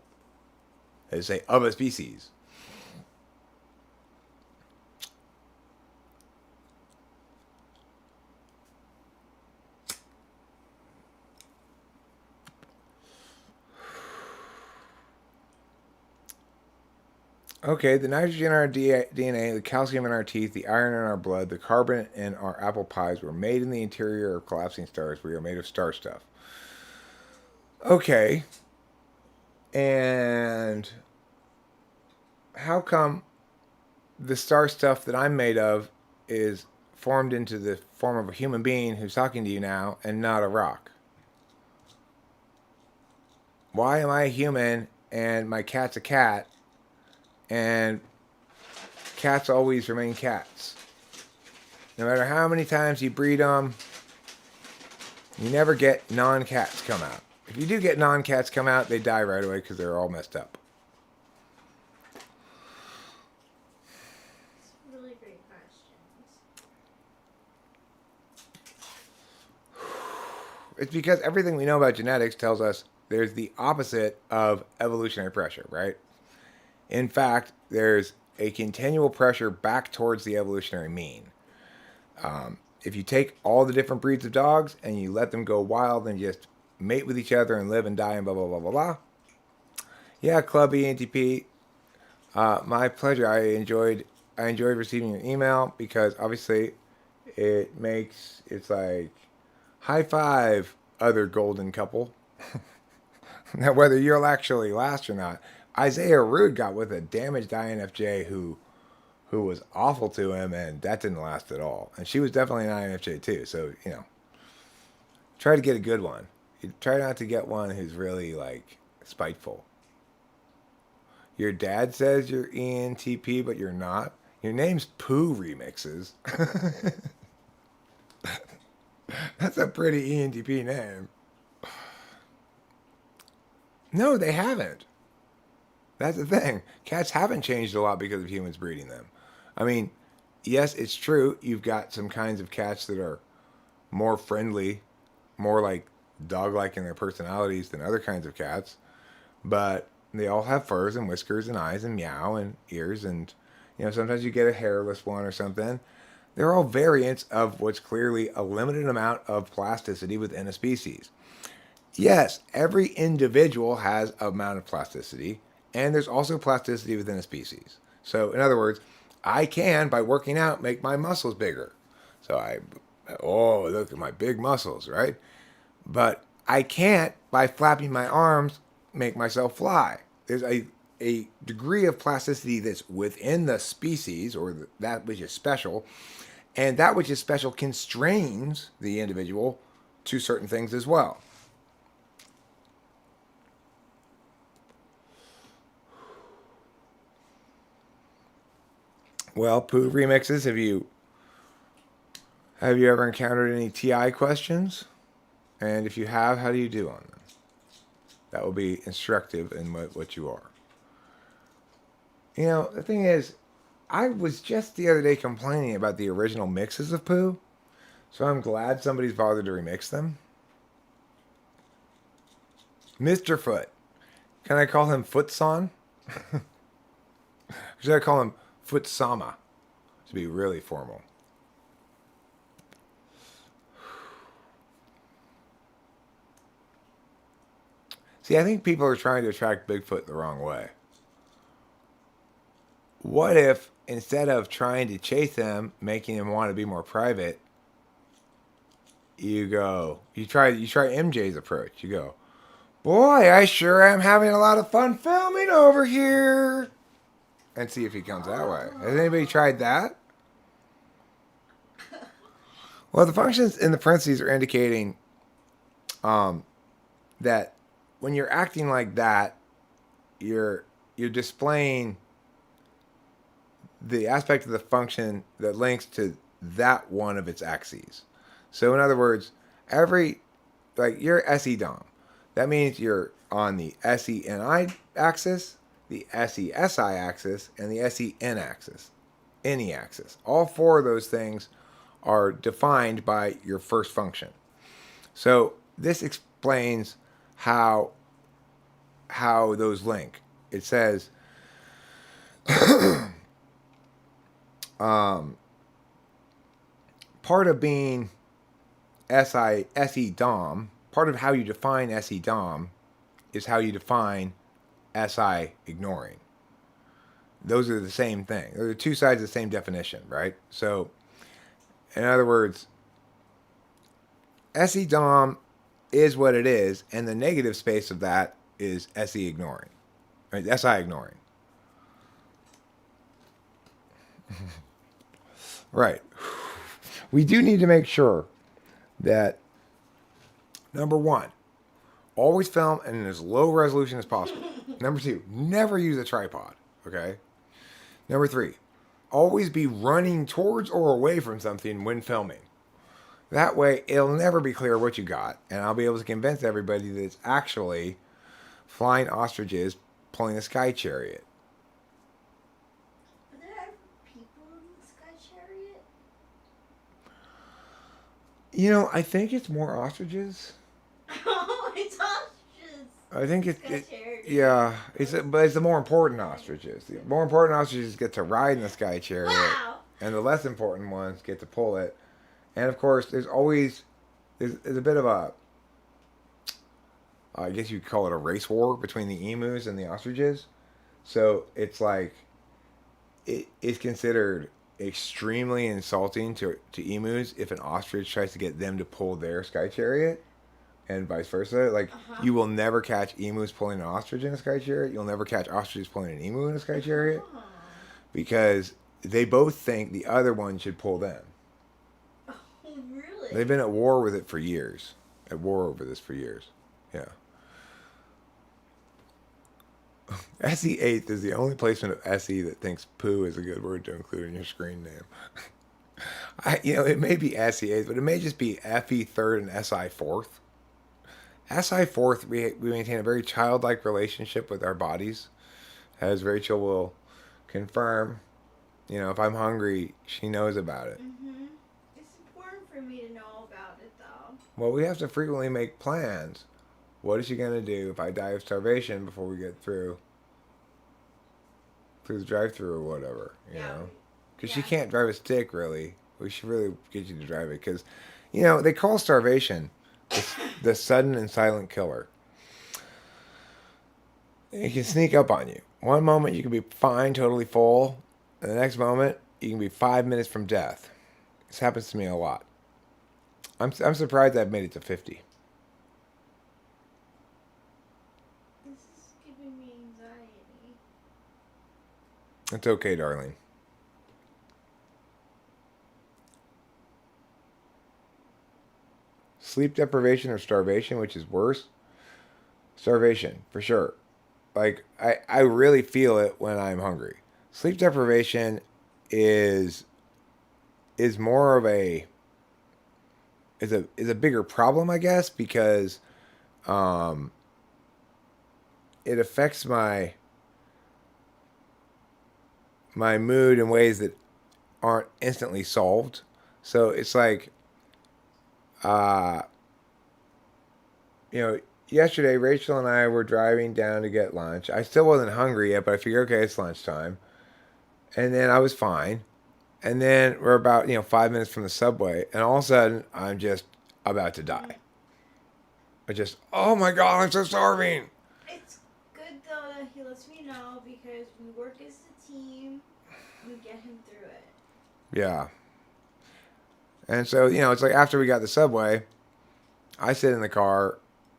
Speaker 1: as say, of a species. Okay, the nitrogen in our DNA, the calcium in our teeth, the iron in our blood, the carbon in our apple pies were made in the interior of collapsing stars. We are made of star stuff. Okay. And how come the star stuff that I'm made of is formed into the form of a human being who's talking to you now and not a rock? Why am I a human and my cat's a cat? And cats always remain cats. No matter how many times you breed them, you never get non-cats come out. If you do get non-cats come out, they die right away because they're all messed up.
Speaker 4: Really great questions.
Speaker 1: It's because everything we know about genetics tells us there's the opposite of evolutionary pressure, right? In fact, there's a continual pressure back towards the evolutionary mean. If you take all the different breeds of dogs and you let them go wild and just mate with each other and live and die and blah, blah, blah, blah, blah. Yeah, Club ENTP, my pleasure. I enjoyed receiving your email because obviously it's like high five, other golden couple. Now, whether you'll actually last or not, Isaiah Rude got with a damaged INFJ who was awful to him, and that didn't last at all. And she was definitely an INFJ too, so, you know, try to get a good one. You try not to get one who's really, like, spiteful. Your dad says you're ENTP, but you're not. Your name's Pooh Remixes. That's a pretty ENTP name. No, they haven't. That's the thing. Cats haven't changed a lot because of humans breeding them. I mean, yes, it's true. You've got some kinds of cats that are more friendly, more like dog-like in their personalities than other kinds of cats. But they all have furs and whiskers and eyes and meow and ears. And, sometimes you get a hairless one or something. They're all variants of what's clearly a limited amount of plasticity within a species. Yes, every individual has an amount of plasticity, and there's also plasticity within a species. So, in other words, I can, by working out, make my muscles bigger. So look at my big muscles, right? But I can't, by flapping my arms, make myself fly. There's a degree of plasticity that's within the species, or that which is special, and that which is special constrains the individual to certain things as well. Well, Pooh remixes, have you ever encountered any TI questions? And if you have, how do you do on them? That will be instructive in what you are. The thing is, I was just the other day complaining about the original mixes of Pooh, so I'm glad somebody's bothered to remix them. Mr. Foot. Can I call him Footson? Should I call him Footsama? To be really formal. See, I think people are trying to attract Bigfoot the wrong way. What if, instead of trying to chase him, making him want to be more private, you try MJ's approach. You go, boy, I sure am having a lot of fun filming over here. And see if he comes that way. Has anybody tried that? Well, the functions in the parentheses are indicating that when you're acting like that, you're displaying the aspect of the function that links to that one of its axes. So in other words, you're SE Dom. That means you're on the SENI axis, the SESI axis, and the SEN axis, any axis. All four of those things are defined by your first function. So this explains how those link. It says part of being SE Dom, part of how you define SE Dom is how you define SI ignoring. Those are the same thing. They're the two sides of the same definition, right? So, in other words, SE Dom is what it is, and the negative space of that is SE ignoring. Right? SI ignoring. Right. We do need to make sure that, number one, always film in as low resolution as possible. Number two, never use a tripod. Okay? Number three, always be running towards or away from something when filming. That way, it'll never be clear what you got, and I'll be able to convince everybody that it's actually flying ostriches pulling a sky chariot.
Speaker 4: Are there ever people in the sky chariot?
Speaker 1: I think it's more ostriches.
Speaker 4: Oh, it's ostriches.
Speaker 1: I think
Speaker 4: Sky chariot.
Speaker 1: yeah, but it's the more important ostriches. The more important ostriches get to ride in the sky chariot,
Speaker 4: Wow.
Speaker 1: and the less important ones get to pull it. And of course, there's a bit of a, I guess you'd call it a race war between the emus and the ostriches. So it's like, it's considered extremely insulting to emus if an ostrich tries to get them to pull their sky chariot, and vice versa. Like, you will never catch emus pulling an ostrich in a sky chariot. You'll never catch ostriches pulling an emu in a sky chariot, because they both think the other one should pull them.
Speaker 4: Oh, really?
Speaker 1: They've been at war with it for years. At war over this for years. Yeah. SE8 is the only placement of SE that thinks poo is a good word to include in your screen name. It may be SE 8th, but it may just be FE 3rd and SI 4th. SI 4th, we maintain a very childlike relationship with our bodies, as Rachel will confirm. If I'm hungry, she knows about it.
Speaker 4: Mhm. It's important for me to know about it, though.
Speaker 1: Well, we have to frequently make plans. What is she going to do if I die of starvation before we get through the drive-thru or whatever,
Speaker 4: Yeah.
Speaker 1: Because she can't drive a stick, really. We should really get you to drive it because, they call starvation the sudden and silent killer. It can sneak up on you. One moment you can be fine, totally full, and the next moment you can be 5 minutes from death. This happens to me a lot. I'm surprised I've made it to 50.
Speaker 4: This is giving me anxiety.
Speaker 1: It's okay, darling. Sleep deprivation or starvation, which is worse? Starvation, for sure. Like, I really feel it when I'm hungry. Sleep deprivation is more of a is a bigger problem, I guess, because it affects my mood in ways that aren't instantly solved. So it's like, yesterday Rachel and I were driving down to get lunch. I still wasn't hungry yet, but I figured, okay, it's lunchtime. And then I was fine. And then we're about, 5 minutes from the subway. And all of a sudden, I'm just about to die. Oh my God, I'm so starving.
Speaker 4: It's good, though, that he lets me know because we work as a team. We get him through it.
Speaker 1: Yeah. And so, it's like after we got the subway, I sit in the car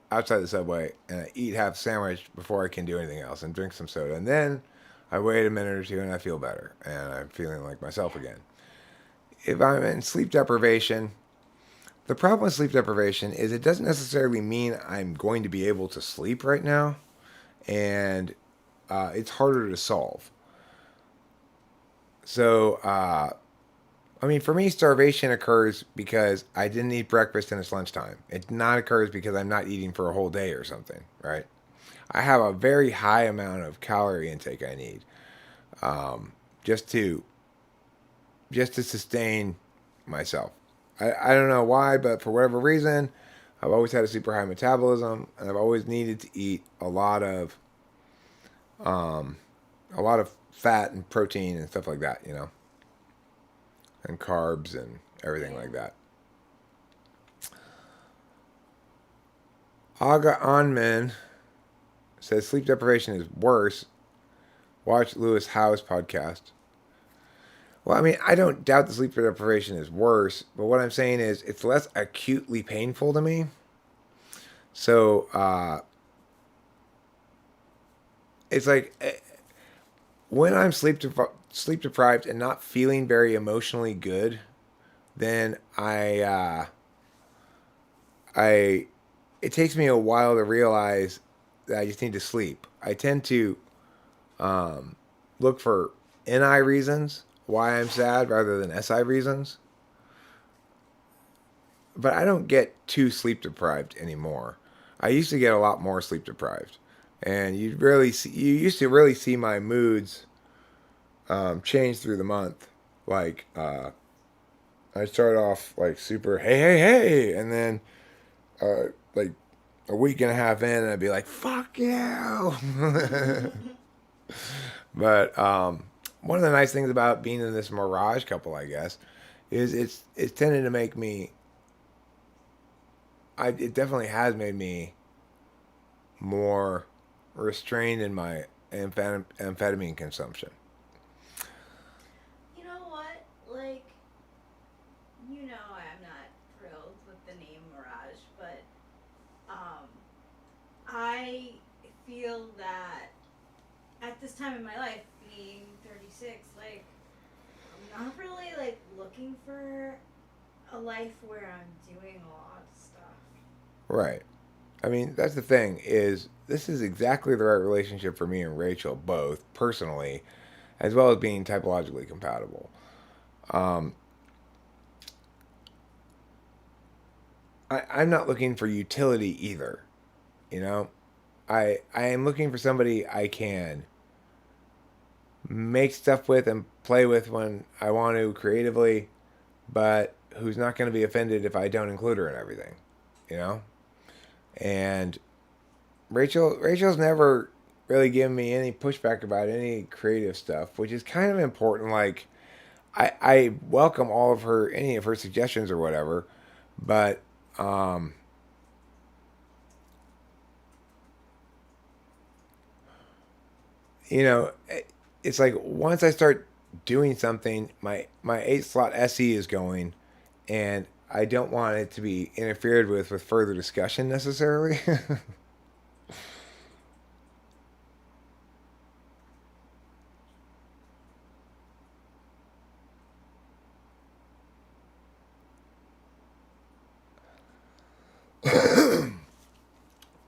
Speaker 1: outside the subway and I eat half a sandwich before I can do anything else and drink some soda. And then I wait a minute or two and I feel better and I'm feeling like myself again. If I'm in sleep deprivation, the problem with sleep deprivation is it doesn't necessarily mean I'm going to be able to sleep right now. And it's harder to solve. So, for me, starvation occurs because I didn't eat breakfast and it's lunchtime. It not occurs because I'm not eating for a whole day or something, right? I have a very high amount of calorie intake I need, just to sustain myself. I don't know why, but for whatever reason, I've always had a super high metabolism, and I've always needed to eat a lot of fat and protein and stuff like that, and carbs and everything like that. Aga Onman says sleep deprivation is worse. Watch Lewis Howe's podcast. Well, I don't doubt the sleep deprivation is worse, but what I'm saying is it's less acutely painful to me. So, it's like when I'm sleep deprived and not feeling very emotionally good, then it takes me a while to realize that I just need to sleep. I tend to look for NI reasons why I'm sad rather than SI reasons. But I don't get too sleep deprived anymore. I used to get a lot more sleep deprived. And you used to really see my moods change through the month. Like, I start off like super, hey, and then like a week and a half in, and I'd be like, fuck you. But one of the nice things about being in this Mirage couple, I guess, is it's tended to make me. It definitely has made me more restrained in my amphetamine consumption.
Speaker 4: You know what? Like, I'm not thrilled with the name Mirage, but I feel that at this time in my life, being 36, like, I'm not really, like, looking for a life where I'm doing a lot of stuff.
Speaker 1: Right. That's the thing, is this is exactly the right relationship for me and Rachel, both, personally, as well as being typologically compatible. I'm not looking for utility either. You know, I am looking for somebody I can make stuff with and play with when I want to creatively, but who's not going to be offended if I don't include her in everything, you know? And Rachel's never really given me any pushback about any creative stuff, which is kind of important. Like, I welcome any of her suggestions or whatever, but you know, it's like once I start doing something, my 8 slot SE is going, and I don't want it to be interfered with further discussion necessarily.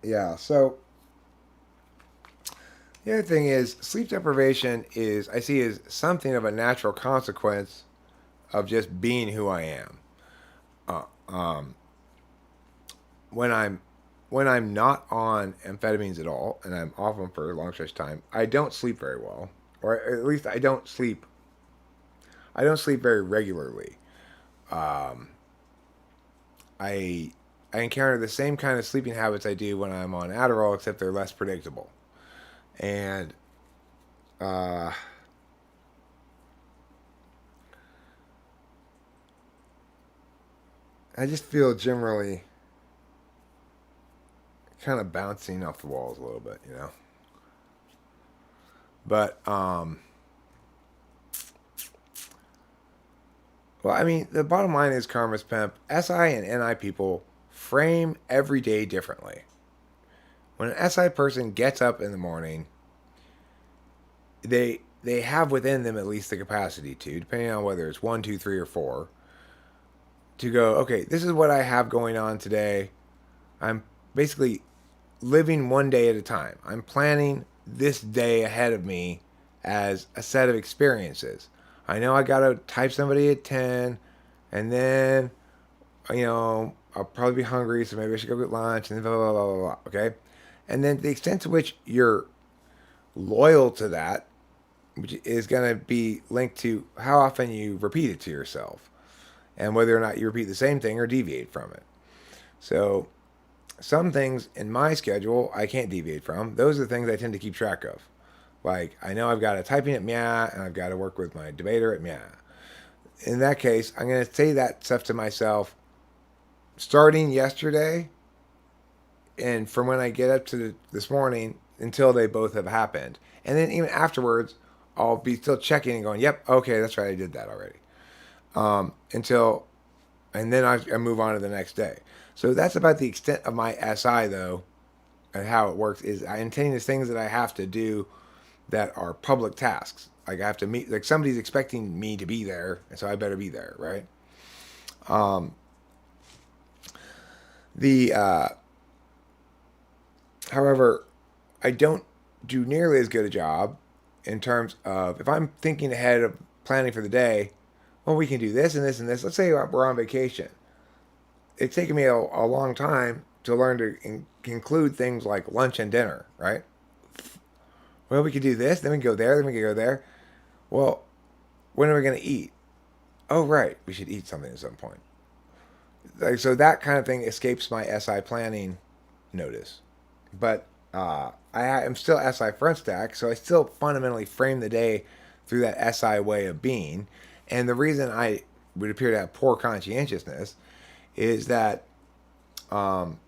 Speaker 1: Yeah, so the other thing is sleep deprivation is I see as something of a natural consequence of just being who I am. Uh, um, when I'm not on amphetamines at all, and I'm off them for a long stretch of time, I don't sleep very well, or at least I don't sleep. I don't sleep very regularly. Um, I I encounter the same kind of sleeping habits I do when I'm on Adderall, except they're less predictable. And uh, I just feel generally kind of bouncing off the walls a little bit, you know. But well, I mean, the bottom line is Karma's Pimp. SI and NI people frame every day differently. When an SI person gets up in the morning, they have within them at least the capacity to, depending on whether it's 1, 2, 3, or 4, to go, okay, this is what I have going on today. I'm basically living one day at a time. I'm planning this day ahead of me as a set of experiences. I know I gotta type somebody at 10, and then, I'll probably be hungry, so maybe I should go get lunch, and then blah, blah, blah, blah, blah, okay? And then the extent to which you're loyal to that, which is going to be linked to how often you repeat it to yourself, and whether or not you repeat the same thing or deviate from it. So some things in my schedule I can't deviate from. Those are the things I tend to keep track of. Like, I know I've got a typing at Mia, and I've got to work with my debater at Mia. In that case, I'm going to say that stuff to myself starting yesterday, and from when I get up to this morning until they both have happened. And then even afterwards, I'll be still checking and going, yep, okay, that's right, I did that already. And then I move on to the next day. So that's about the extent of my SI, though, and how it works is I intend these things that I have to do that are public tasks. Like, I have to meet, like, somebody's expecting me to be there, and so I better be there, right? However, I don't do nearly as good a job in terms of if I'm thinking ahead of planning for the day. Well, we can do this and this and this. Let's say we're on vacation. It's taken me a long time to learn to include things like lunch and dinner, right? Well, we could do this, then we can go there, then we can go there. Well, when are we going to eat? Oh, right, we should eat something at some point. Like, so that kind of thing escapes my SI planning notice. But I am still SI front stack, so I still fundamentally frame the day through that SI way of being. And the reason I would appear to have poor conscientiousness is that, and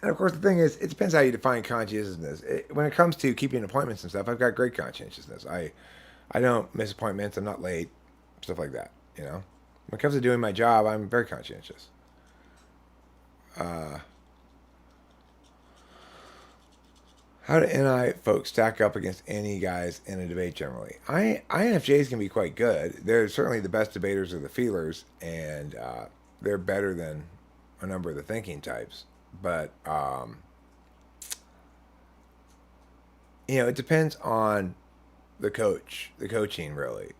Speaker 1: of course the thing is, it depends how you define conscientiousness. When it comes to keeping appointments and stuff, I've got great conscientiousness. I don't miss appointments. I'm not late, stuff like that. You know, when it comes to doing my job, I'm very conscientious. How do NI folks stack up against NE guys in a debate generally? INFJs can be quite good. They're certainly the best debaters of the feelers, and they're better than a number of the thinking types. But, it depends on the coaching, really.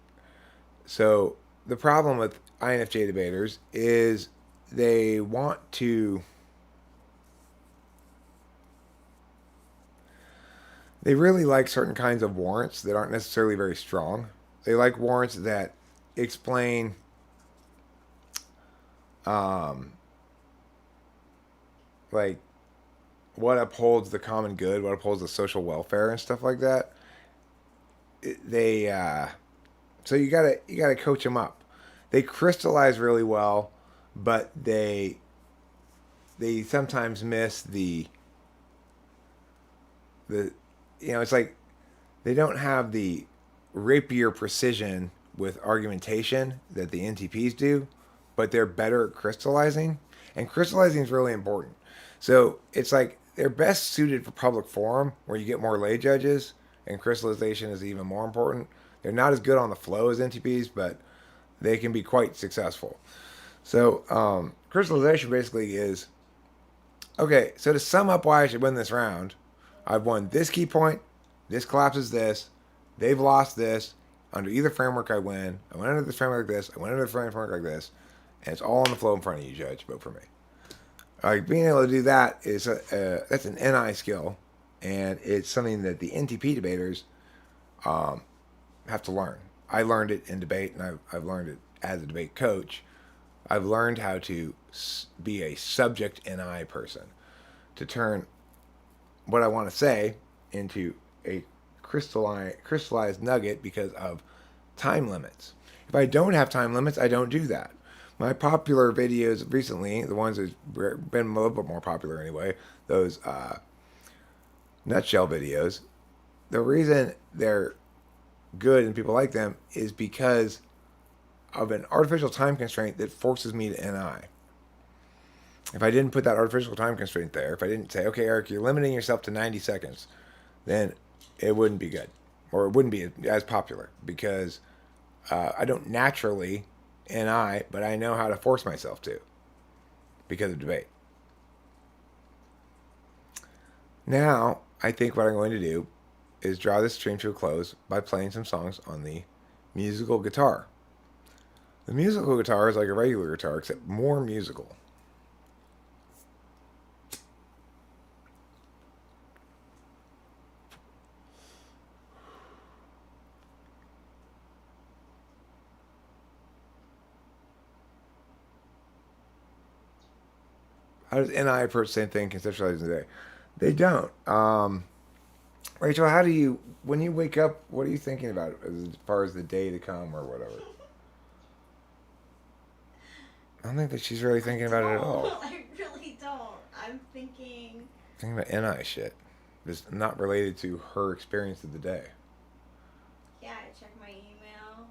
Speaker 1: So the problem with INFJ debaters is they want to. They really like certain kinds of warrants that aren't necessarily very strong. They like warrants that explain like what upholds the common good, what upholds the social welfare and stuff like that. They so you gotta coach them up. They crystallize really well, but they sometimes miss the it's like they don't have the rapier precision with argumentation that the NTPs do, but they're better at crystallizing, and crystallizing is really important. So it's like they're best suited for public forum where you get more lay judges, and crystallization is even more important. They're not as good on the flow as NTPs, but they can be quite successful. So crystallization basically is, okay, so to sum up why I should win this round, I've won this key point, this collapses this, they've lost this. Under either framework I win. I went under this framework like this, I went under the framework like this, and it's all on the flow in front of you, Judge. Vote for me. Like being able to do that is that's an NI skill, and it's something that the NTP debaters have to learn. I learned it in debate, and I've learned it as a debate coach. I've learned how to be a subject NI person, to turn what I want to say into a crystallized nugget because of time limits. If I don't have time limits, I don't do that. My popular videos recently, the ones that have been a little bit more popular anyway, those nutshell videos, the reason they're good and people like them is because of an artificial time constraint that forces me to NI. If I didn't put that artificial time constraint there, if I didn't say, okay, Eric, you're limiting yourself to 90 seconds, then it wouldn't be good. Or it wouldn't be as popular because I don't naturally NI, but I know how to force myself to because of debate. Now, I think what I'm going to do is draw this stream to a close by playing some songs on the musical guitar. The musical guitar is like a regular guitar, except more musical. How does NI approach the same thing conceptualizing the day? They don't. Rachel, how do you, when you wake up, what are you thinking about as far as the day to come or whatever? I don't think that she's really thinking about it at all.
Speaker 4: I really don't. I'm thinking
Speaker 1: Thinking about NI shit. Just not related to her experience of the day.
Speaker 4: Yeah, I check my email.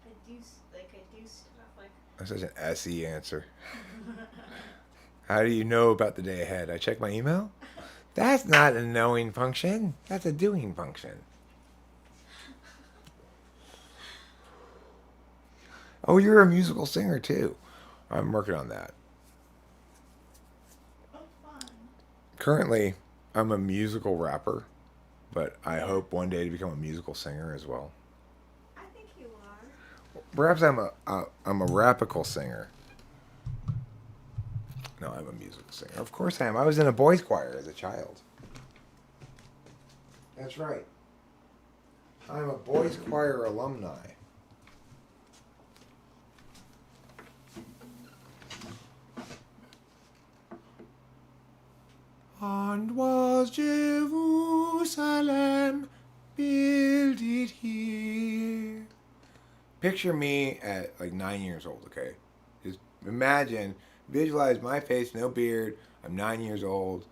Speaker 4: I do stuff like.
Speaker 1: That's such an SE answer. How do you know about the day ahead? I check my email? That's not a knowing function. That's a doing function. Oh, you're a musical singer too. I'm working on that.
Speaker 4: Oh, fun.
Speaker 1: Currently, I'm a musical rapper, but I hope one day to become a musical singer as well.
Speaker 4: I think you are.
Speaker 1: Perhaps I'm a rapical singer. No, I'm a musical singer. Of course I am. I was in a boys' choir as a child. That's right. I'm a boys' choir alumni. And was Jerusalem builded here? Picture me at like 9 years old, okay? Just imagine, visualize my face, no beard. I'm 9 years old.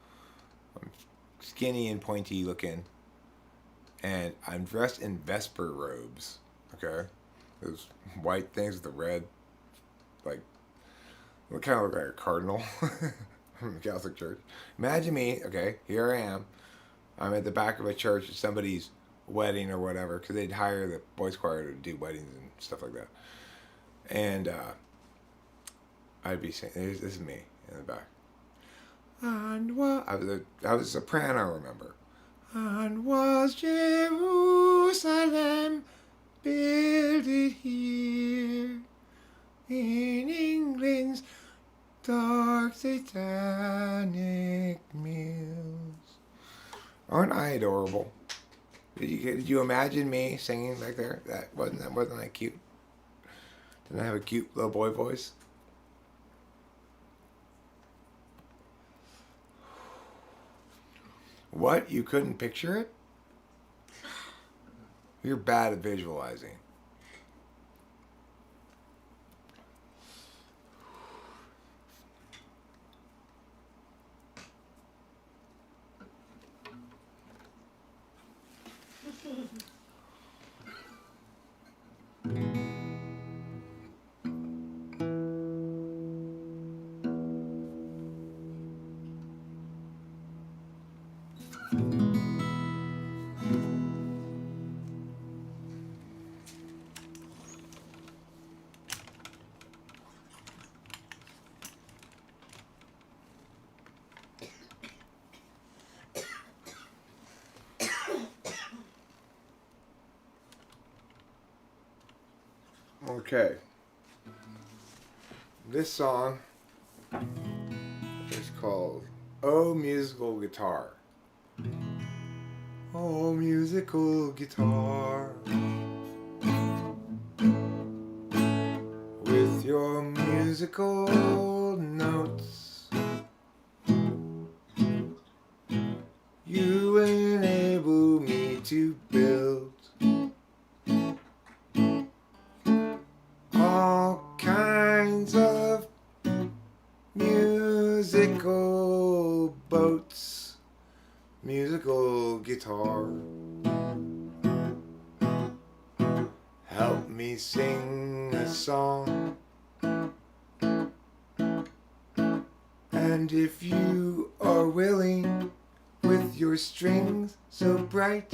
Speaker 1: I'm skinny and pointy looking. And I'm dressed in Vesper robes, okay? Those white things with the red, like, what kind of look like a cardinal from the Catholic Church. Imagine me, okay, here I am. I'm at the back of a church at somebody's wedding or whatever, because they'd hire the boys' choir to do weddings and stuff like that. And I'd be saying, this is me in the back. And what? I was a soprano, remember? And was Jerusalem builded here in England's dark satanic meals. Aren't I adorable? Did you imagine me singing like there? Wasn't that cute? Didn't I have a cute little boy voice? What? You couldn't picture it? You're bad at visualizing. Okay. This song is called Oh Musical Guitar. Oh musical guitar, with your musical notes, you enable me to build all kinds of musical boats. Musical guitar, help me sing a song. And if you are willing, with your strings so bright,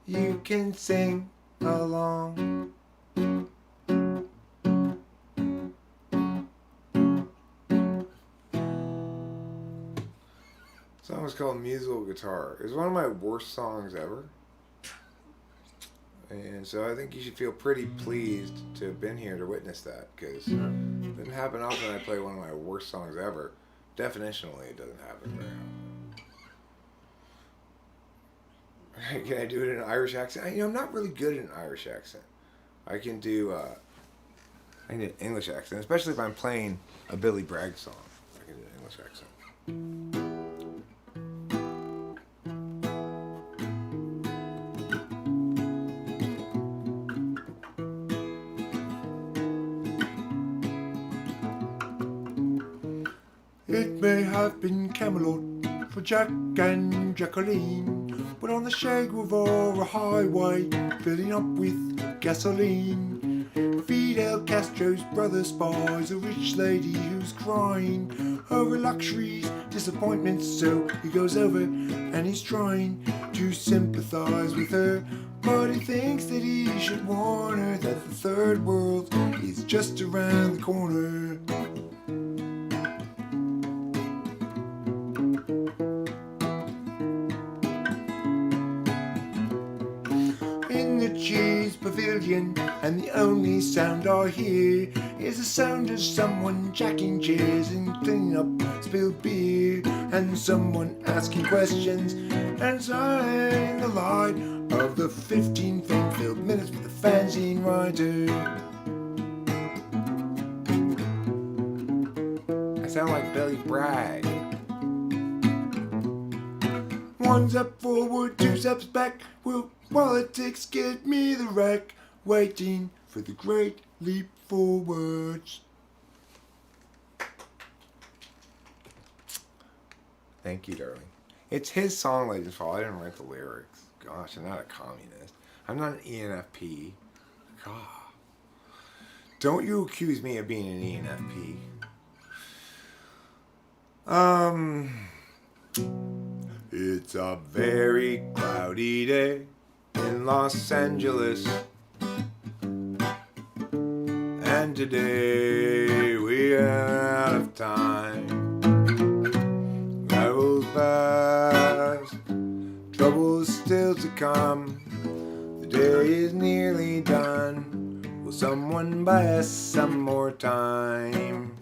Speaker 1: you can sing along. The song was called Musical Guitar. It was one of my worst songs ever. And so I think you should feel pretty pleased to have been here to witness that, because it doesn't happen often I play one of my worst songs ever. Definitionally, it doesn't happen very often. Can I do it in an Irish accent? I'm not really good at an Irish accent. I can do an English accent, especially if I'm playing a Billy Bragg song. I can do an English accent. It may have been Camelot for Jack and Jacqueline, but on the shag of a highway filling up with gasoline, Fidel Castro's brother spies a rich lady who's crying over luxuries, disappointments, so he goes over and he's trying to sympathize with her, but he thinks that he should warn her that the third world is just around the corner. Pavilion, and the only sound I hear is the sound of someone jacking chairs and cleaning up spilled beer, and someone asking questions and sighing the light of the 15 fame-filled minutes with the fanzine writer. I sound like Billy Bragg. One step forward, two steps back. Will politics get me the wreck? Waiting for the great leap forwards. Thank you, darling. It's his song, Legends Fall. I didn't write the lyrics. Gosh, I'm not a communist. I'm not an ENFP. God. Don't you accuse me of being an ENFP. It's a very cloudy day in Los Angeles, and today we're out of time. That rolls past, trouble's still to come. The day is nearly done. Will someone buy us some more time?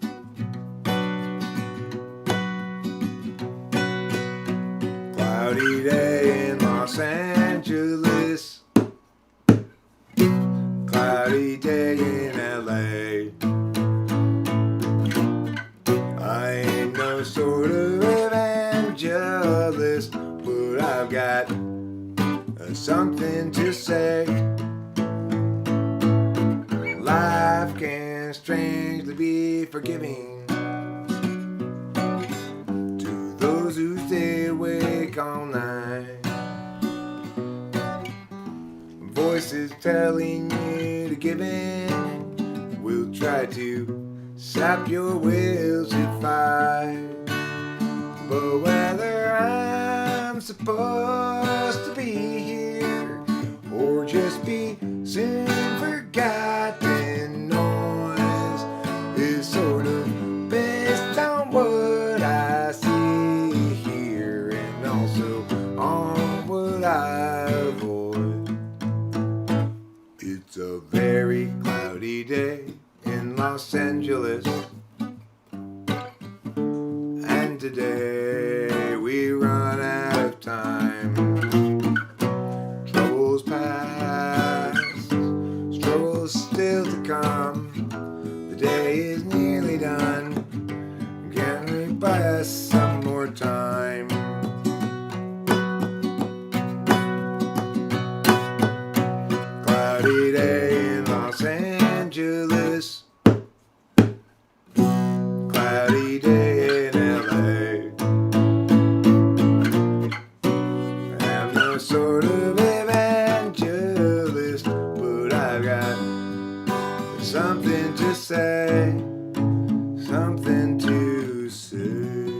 Speaker 1: Cloudy day in Los Angeles. Cloudy day in LA. I ain't no sort of evangelist, but I've got something to say. Life can strangely be forgiving to those who stay awake all night. Voices telling you to give in will try to sap your will to fight. But whether I'm supposed to be here or just be soon forgotten, noise is sort of based on what I see here and also on what I avoid. It's a very cloudy day in Los Angeles, and today we run out of time. Troubles past, struggles still to come. The day is nearly done. Can we buy us some more time? Cloudy day in Los Angeles. Cloudy day in LA. I'm no sort of evangelist, but I've got something to say. Something to say.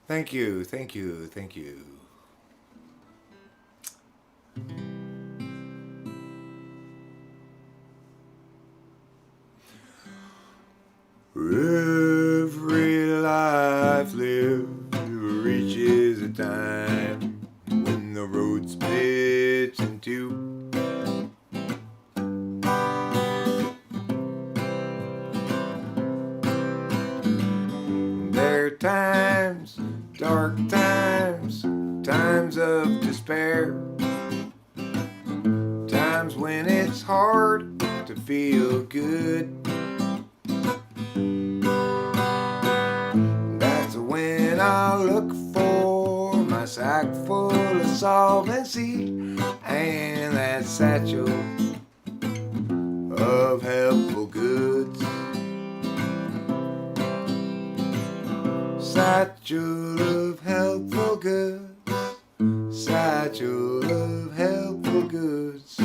Speaker 1: Thank you, thank you, thank you. Every life lived reaches a time when the road splits in two. There are times, dark times, times of despair, times when it's hard to feel good. That's when I look for my sack full of solvency and that satchel of helpful goods. Satchel of helpful goods. Satchel of helpful goods.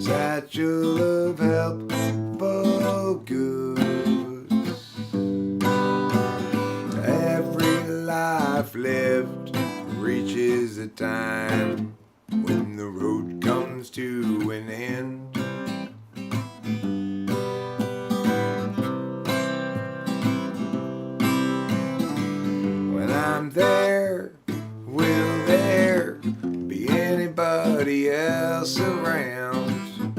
Speaker 1: Satchel of helpful goods. Every life lived reaches a time when the road comes to an end. When I'm there, will there be anybody else around?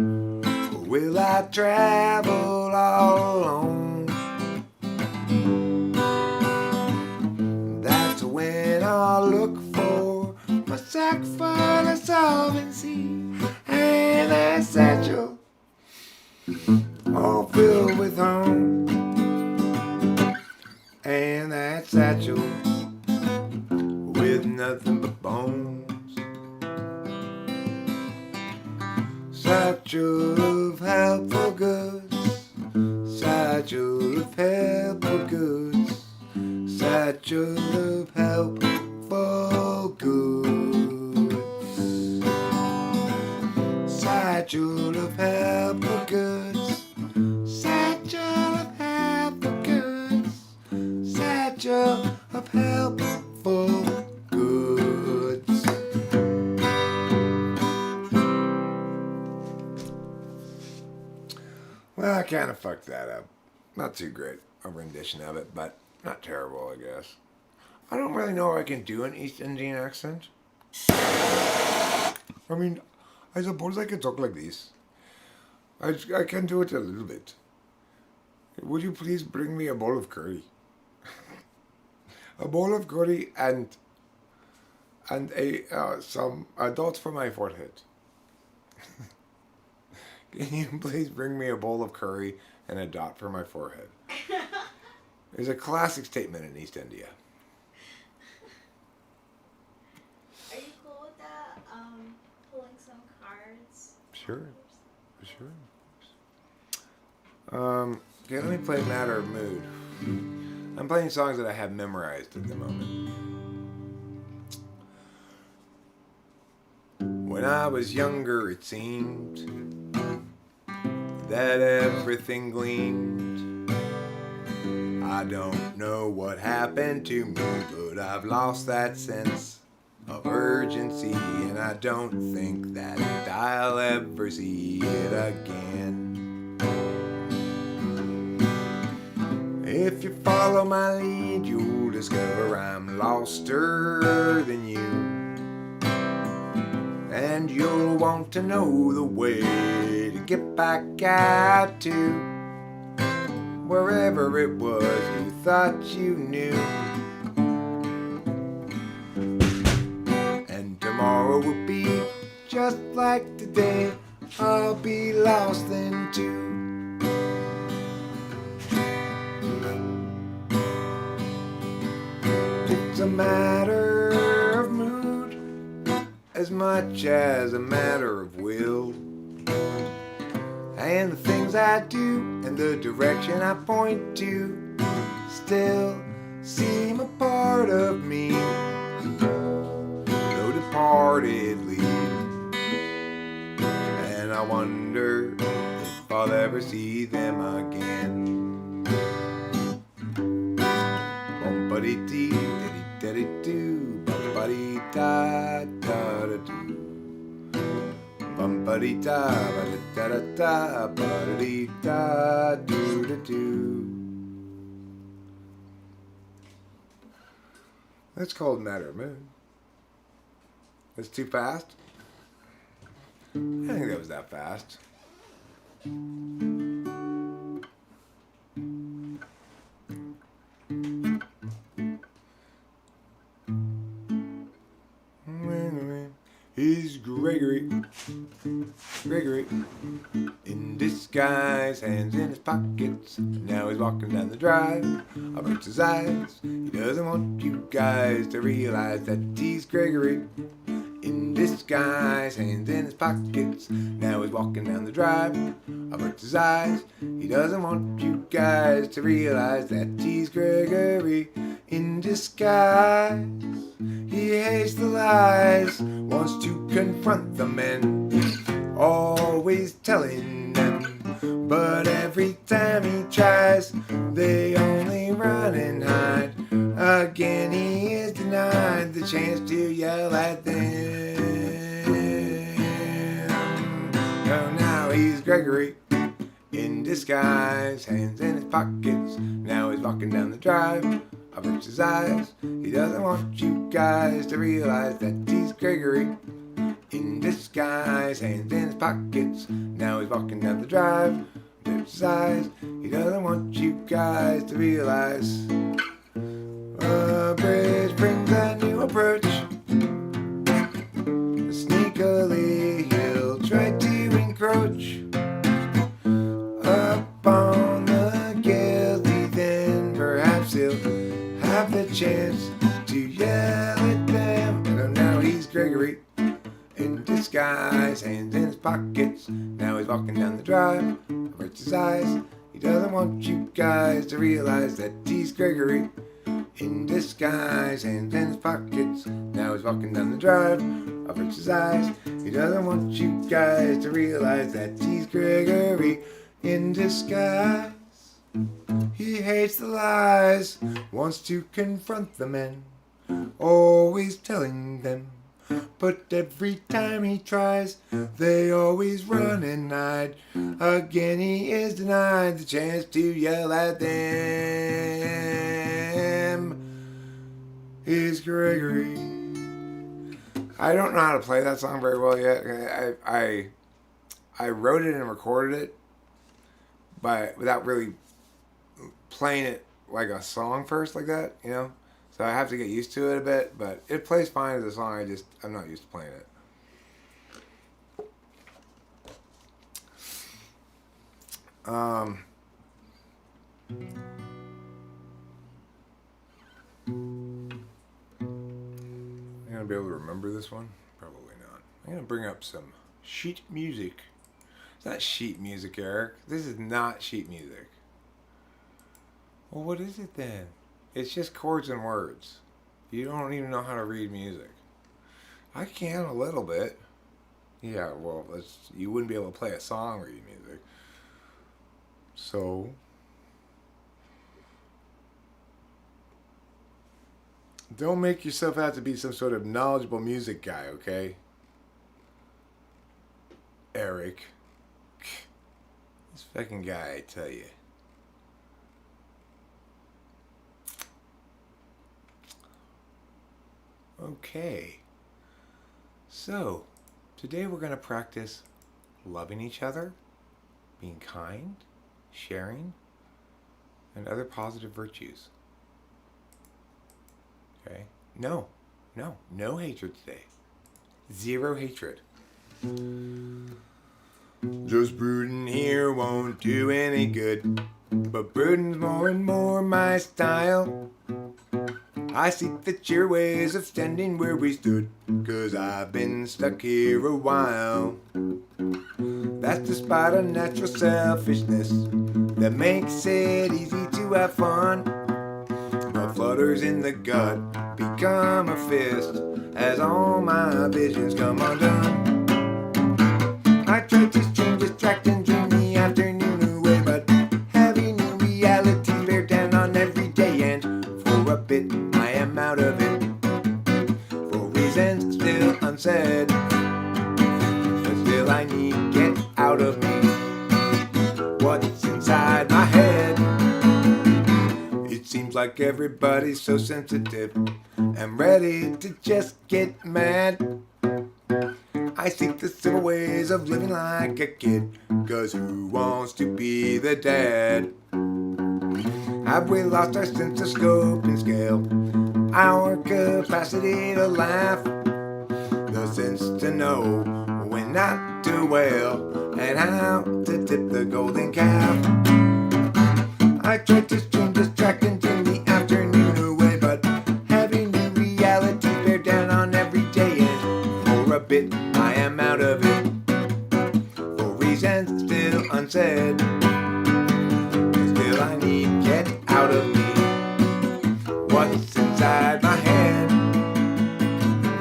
Speaker 1: Or will I travel all alone? That's when I'll look for my sack full of solvency and a satchel all filled with home. And that satchel with nothing but bones. Satchel of helpful goods. Satchel of helpful goods. Satchel of helpful goods. Satchel of helpful goods. Satchel of helpful goods. Satchel of helpful goods. Well, I kind of fucked that up. Not too great a rendition of it, but not terrible, I guess. I don't really know if I can do an East Indian accent. I mean, I suppose I could talk like this. I can do it a little bit. Would you please bring me a bowl of curry? a bowl of curry and some dots for my forehead. Can you please bring me a bowl of curry and a dot for my forehead? It's a classic statement in East India.
Speaker 4: Are you cool with that? Pulling some cards?
Speaker 1: Sure. Okay, let me play Matter of Mood. I'm playing songs that I have memorized at the moment. When I was younger, it seemed that everything gleamed. I don't know what happened to me, but I've lost that sense of urgency, and I don't think that I'll ever see it again. If you follow my lead, you'll discover I'm loster than you, and you'll want to know the way to get back at to wherever it was you thought you knew. And tomorrow will be just like today. I'll be lost then too. It's a matter of mood as much as a matter of will. And the things I do and the direction I point to still seem a part of me, though departedly. And I wonder if I'll ever see them again. Bum-ba-dee-dee-dee-dee-dee-doo, bum-ba-dee-da-da-da-doo. Bum-ba-dee-da-ba-da-da-da-ba-da-dee-da-doo-da-doo. That's called Matter of Mood. That's too fast? I didn't think that was that fast. He's Gregory in disguise, hands in his pockets. Now he's walking down the drive. Averts his eyes. He doesn't want you guys to realize that he's Gregory in disguise, hands in his pockets. Now he's walking down the drive. Averts his eyes. He doesn't want you guys to realize that he's Gregory in disguise. He hates the lies, wants to confront the men, always telling them, but every time he tries, they only run and hide. Again he is denied the chance to yell at them. Oh, now he's Gregory in disguise, hands in his pockets. Now he's walking down the drive. Averts his eyes. He doesn't want you guys to realize that he's Gregory in disguise, hands in his pockets. Now he's walking down the drive. Averts his eyes. He doesn't want you guys to realize. A bridge brings a new approach. Sneakily he'll try to encroach upon the guilty. Then perhaps he'll have the chance to yell at them. And now he's Gregory in disguise, hands in his pockets. Now he's walking down the drive. Averts his eyes. He doesn't want you guys to realize that he's Gregory in disguise, hands in his pockets. Now he's walking down the drive. Averts his eyes. He doesn't want you guys to realize that he's Gregory in disguise. He hates the lies, wants to confront the men, always telling them, but every time he tries, they always run and hide. Again he is denied the chance to yell at them. He's Gregory. I don't know how to play that song very well yet. I wrote it and recorded it, but without really playing it like a song first, like that, you know. So I have to get used to it a bit, but it plays fine as a song. I'm not used to playing it. I'm gonna be able to remember this one? Probably not. I'm gonna bring up some sheet music. It's not sheet music, Eric. This is not sheet music. Well, what is it then? It's just chords and words. You don't even know how to read music. I can a little bit. Yeah, well, you wouldn't be able to play a song reading music. So, don't make yourself out to be some sort of knowledgeable music guy, okay? Eric. This fucking guy, I tell you. Okay. So, today we're going to practice loving each other, being kind, sharing, and other positive virtues. Okay? No hatred today. Zero hatred. Just brooding here won't do any good, but brooding's more and more my style. I see that your ways of standing where we stood, 'cause I've been stuck here a while. That's despite a natural selfishness that makes it easy to have fun. But flutters in the gut become a fist as all my visions come undone. I tried to stream, distract, and dream the afternoon away, but heavy new realities bear down on every day, and for a bit I am out of it, for reasons still unsaid. But still I need get out of me what's inside my head. It seems like everybody's so sensitive and ready to just get mad. I seek the simple ways of living like a kid, 'cause who wants to be the dad? Have we lost our sense of scope and scale, our capacity to laugh, the sense to know when not to wail, and how to tip the golden calf? I tried to stream, distract, and dream the afternoon away, but heavy new realities bear down on every day, and for a bit I am out of it, for reasons still unsaid. Still I need get out of me what's inside my head.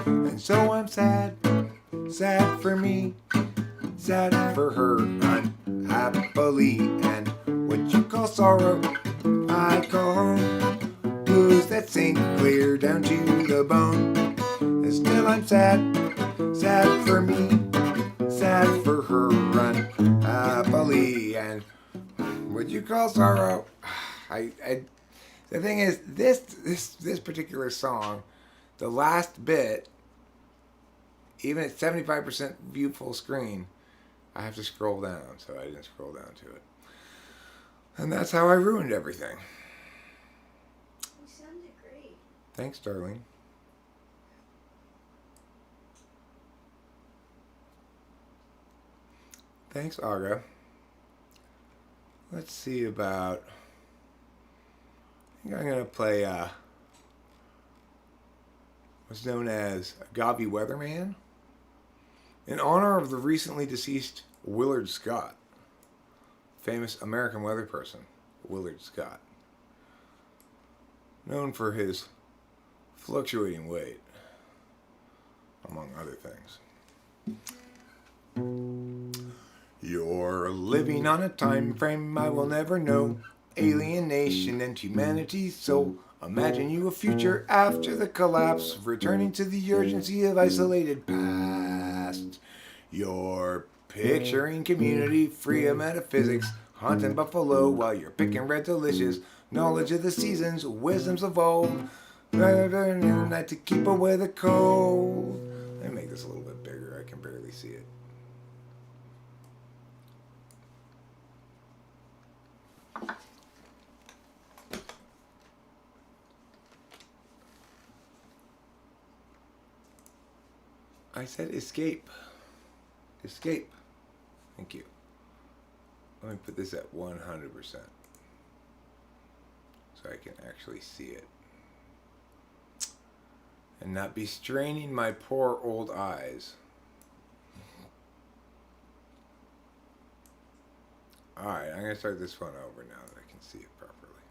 Speaker 1: And so I'm sad, sad for me, sad for her unhappily, and what you call sorrow I call home, blues that sink clear down to the bone. And still I'm sad, sad for me, sad for her unhappily, and what you call sorrow. The thing is, this particular song, the last bit, even at 75% view full screen, I have to scroll down, so I didn't scroll down to it. And that's how I ruined everything.
Speaker 4: You sounded great.
Speaker 1: Thanks, darling. Thanks, Aga. Let's see about... I think I'm going to play what's known as Agave Weatherman in honor of the recently deceased Willard Scott, famous American weather person, Willard Scott, known for his fluctuating weight, among other things. You're living on a time frame I will never know, alienation and humanity, so imagine you a future after the collapse, returning to the urgency of isolated past. You're picturing community free of metaphysics, hunting buffalo while you're picking red delicious, knowledge of the seasons, wisdoms of old, night to keep away the cold. Let me make this a little bit bigger, I can barely see it. I said escape. Escape. Thank you. Let me put this at 100% so I can actually see it. And not be straining my poor old eyes. Alright, I'm going to start this one over now that I can see it properly.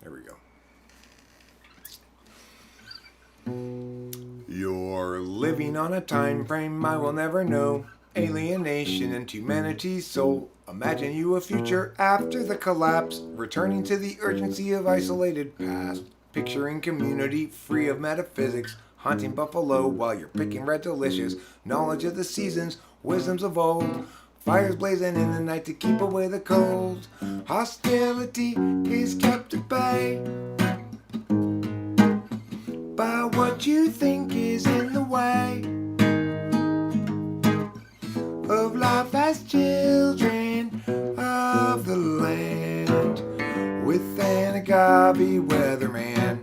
Speaker 1: There we go. You're living on a time frame I will never know. Alienation and humanity's soul. Imagine you a future after the collapse, returning to the urgency of isolated past. Picturing community free of metaphysics, hunting buffalo while you're picking red delicious. Knowledge of the seasons, wisdoms of old. Fires blazing in the night to keep away the cold. Hostility is kept at bay by what you think is in the way of life as children of the land, with an agave weatherman.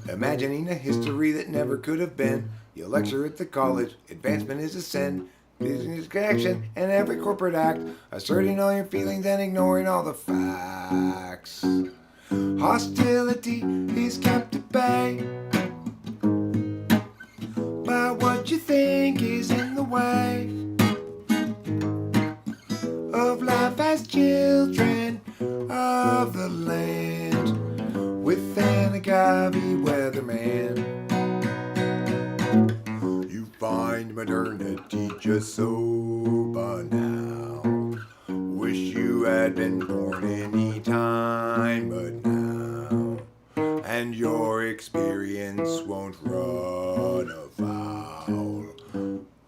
Speaker 1: Imagining a history that never could have been. You lecture at the college, advancement is a sin. Business connection and every corporate act, asserting all your feelings and ignoring all the facts. Hostility is kept at bay by what you think is in the way of life as children of the land, with an agave weatherman. You find modernity just so banal. Wish you had been born any time but now, and your experience won't run afoul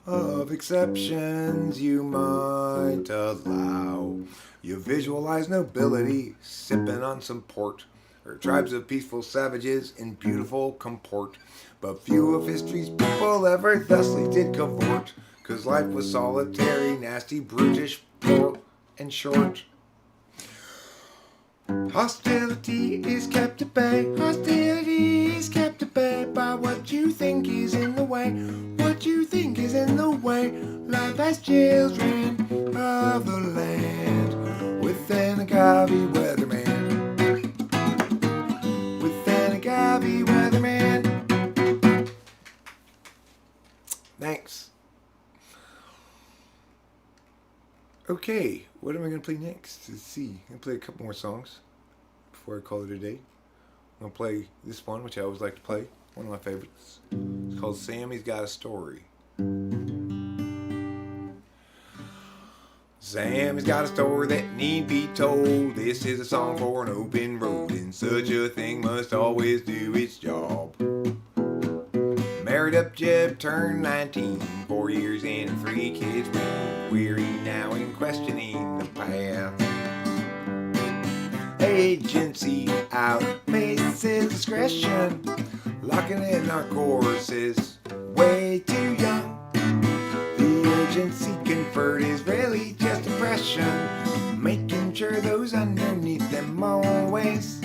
Speaker 1: of exceptions you might allow. You visualize nobility sipping on some port, or tribes of peaceful savages in beautiful comport. But few of history's people ever thusly did cavort, 'cause life was solitary, nasty, brutish, poor, and short. Hostility is kept at bay. Hostility is kept at bay by what you think is in the way. What you think is in the way. Life as children of the land, with an agave weatherman. With an agave weatherman. Thanks. Okay, what am I going to play next? Let's see. I'm going to play a couple more songs before I call it a day. I'm going to play this one, which I always like to play. One of my favorites. It's called Sammy's Got a Story. Sammy's got a story that need be told. This is a song for an open road, and such a thing must always do its job. Married up Jeb, turned 19, 4 years in and 3 kids, weary now in questioning the path. Agency outpaces discretion, locking in our courses, way too young. The urgency conferred is really just oppression, making sure those underneath them always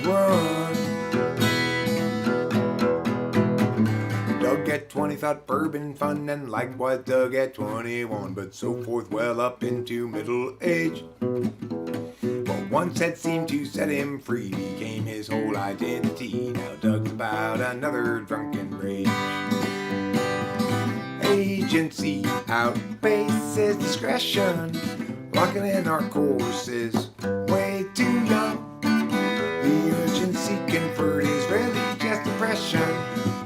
Speaker 1: run. Doug at 20 thought bourbon fun, and likewise Doug at 21, but so forth well up into middle age. What once had seemed to set him free became his whole identity. Now Doug's about another drunken rage. Agency outpaces discretion, locking in our courses, way too young. The urgency conferred is really just oppression.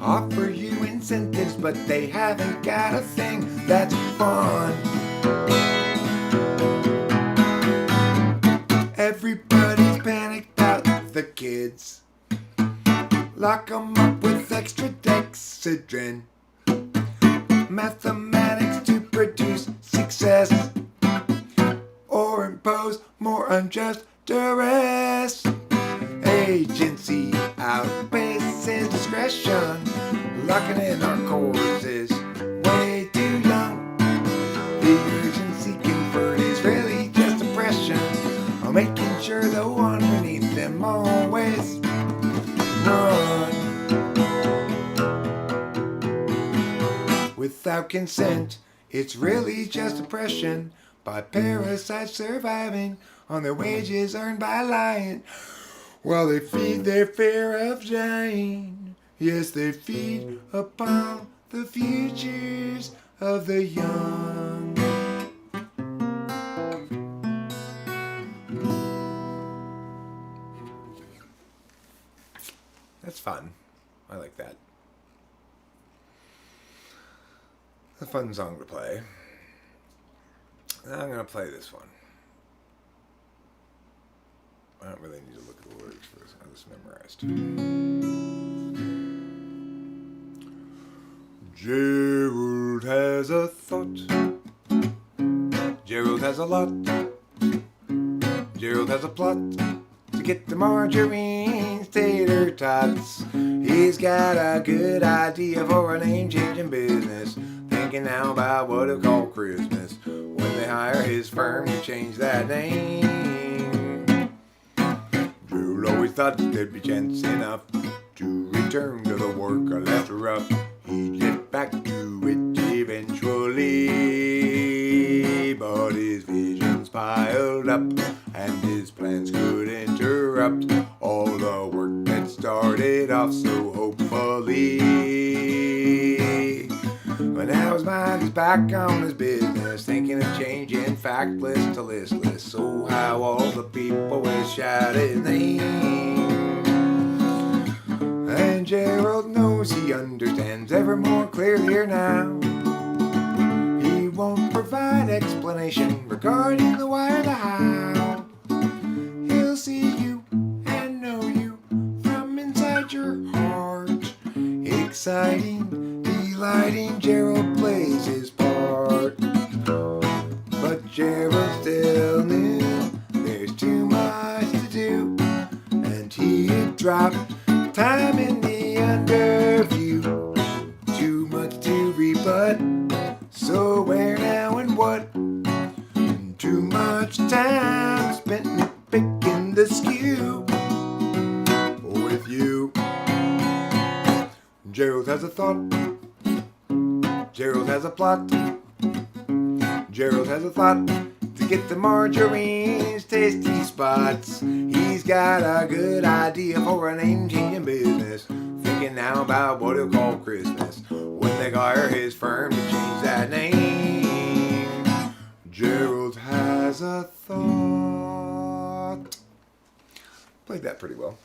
Speaker 1: Offer you incentives, but they haven't got a thing that's fun. Everybody's panicked about the kids. Lock 'em up with extra dexedrine. Mathematics to produce success, or impose more unjust duress. Agency outpaces discretion, locking in our courses, way too young. The urgency conferred is really just oppression, making sure the one underneath them always run. without consent. It's really just oppression by parasites surviving on their wages earned by lying. While they feed their fear of dying. Yes, they feed upon the futures of the young. That's fun. I like that. A fun song to play. Now I'm going to play this one. I don't really need to look at the lyrics for this. I just memorized. Gerald has a thought. Gerald has a lot. Gerald has a plot to get the margarine tater tots. He's got a good idea for a name-changing business. Thinking now about what he'll call Christmas when they hire his firm to change that name. Gerald always thought there'd be chance enough to return to the work I left rough. He'd get back to it eventually, but his visions piled up and his plans could interrupt all the work that started off so hopefully. But now his mind is back on his business, thinking of changing factless to listless. So how all the people will shout his name. And Gerald knows he understands ever more clearly now. He won't provide explanation regarding the why or the how. He'll see you and know you from inside your heart. Exciting, delighting, Gerald plays his part. But Gerald still knew there's too much to do, and he had dropped time in the underview. Too much to rebut, so where now and what? Too much time spent picking the skew with you. Gerald has a thought. Gerald has a plot. Gerald has a thought to get the margarine's tasty spots. He's got a good idea for a name-changing business. Thinking now about what he'll call Christmas when they hire his firm to change that name. Gerald has a thought. Played that pretty well.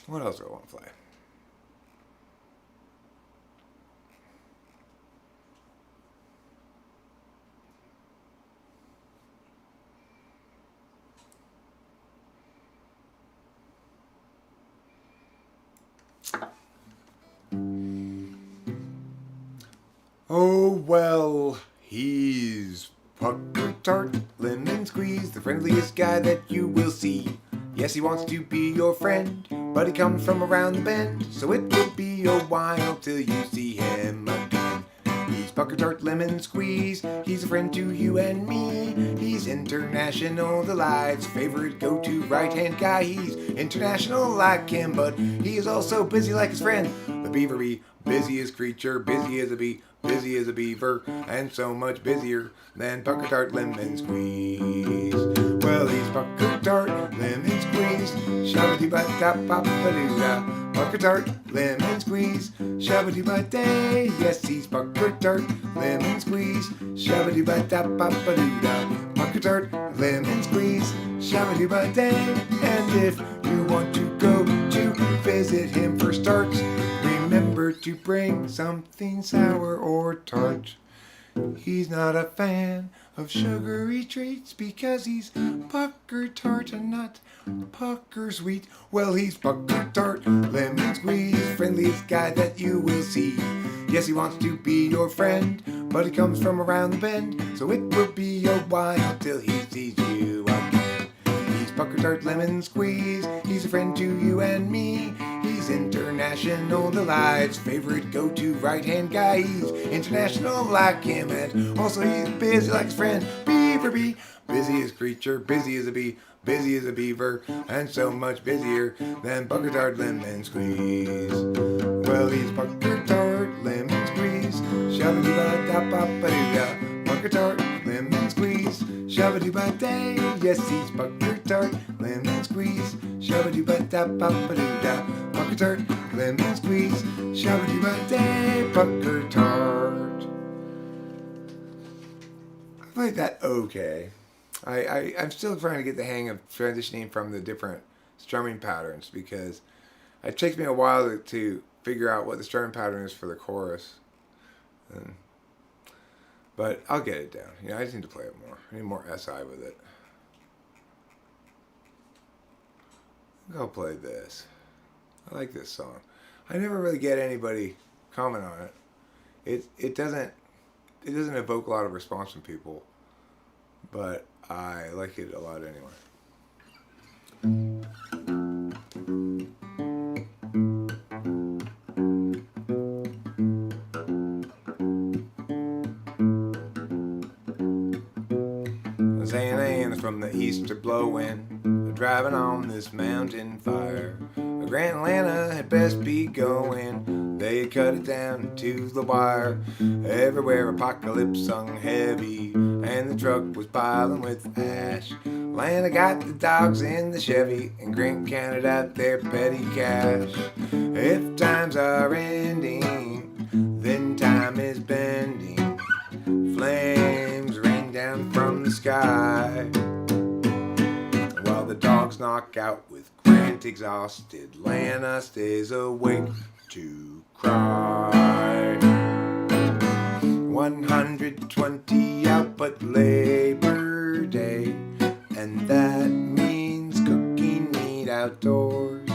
Speaker 1: What else do I want to play? Oh, well, he's Pucker Tart, Lemon Squeeze, the friendliest guy that you will see. Yes, he wants to be your friend, but he comes from around the bend, so it will be a while till you see him again. He's Pucker Tart, Lemon Squeeze, he's a friend to you and me. He's international delight's favorite go-to right-hand guy. He's international like him, but he is also busy like his friend, the beaver bee. Busiest creature, busy as a bee, busy as a beaver, and so much busier than Pucker Tart Lemon Squeeze. Well, he's Pucker Tart Lemon Squeeze, shabba-dee-ba-da-ba-ba-doo-da. Pucker Tart Lemon Squeeze, shabba-dee-ba-day. Yes, he's Pucker Tart Lemon Squeeze, shabba-dee-ba-da-ba-ba-doo-da. Pucker Tart Lemon Squeeze, shabba-dee-ba-day. And if you want to go to visit him for starts, remember to bring something sour or tart. He's not a fan of sugary treats because he's Pucker Tart and not Pucker Sweet. Well, he's Pucker Tart, Lemon Squeeze, friendliest guy that you will see. Yes, he wants to be your friend, but he comes from around the bend, so it will be a while till he sees you again. He's Pucker Tart, Lemon Squeeze, he's a friend to you and me. He's international delight's favorite go-to right-hand guy. He's international like him, and also he's busy like his friend Beaver Bee. Busiest creature, busy as a bee, busy as a beaver, and so much busier than Pucker Tart Lemon Squeeze. Well, he's Pucker Tart Lemon Squeeze, shabba-doo-ba-da-ba-ba-doo-da. Pucker Tart Lemon Squeeze, shabba-doo-ba-day. Yes, he's Pucker Tart Lemon Squeeze, shabba-doo-ba-da-ba-ba-doo-da. Pucker Tart Lemon Squeeze, shabba-doo-ba-day. Pucker Tart. I played that okay. I'm still trying to get the hang of transitioning from the different strumming patterns because it takes me a while to figure out what the strumming pattern is for the chorus. But I'll get it down. I just need to play it more. I need more SI with it. I'll play this. I like this song. I never really get anybody comment on it. It doesn't evoke a lot of response from people, but I like it a lot anyway. Sands from the east are blowing, driving on this mountain fire. Grand Atlanta had best be going, they cut it down to the wire. Everywhere apocalypse hung heavy, and the truck was piling with ash. Atlanta got the dogs in the Chevy, and Grant counted out their petty cash. If times are ending, then time is bending. Flames rain down from the sky, while the dogs knock out with Grant exhausted. Atlanta stays awake to cry. 120 out but Labor Day, and that means cooking meat outdoors.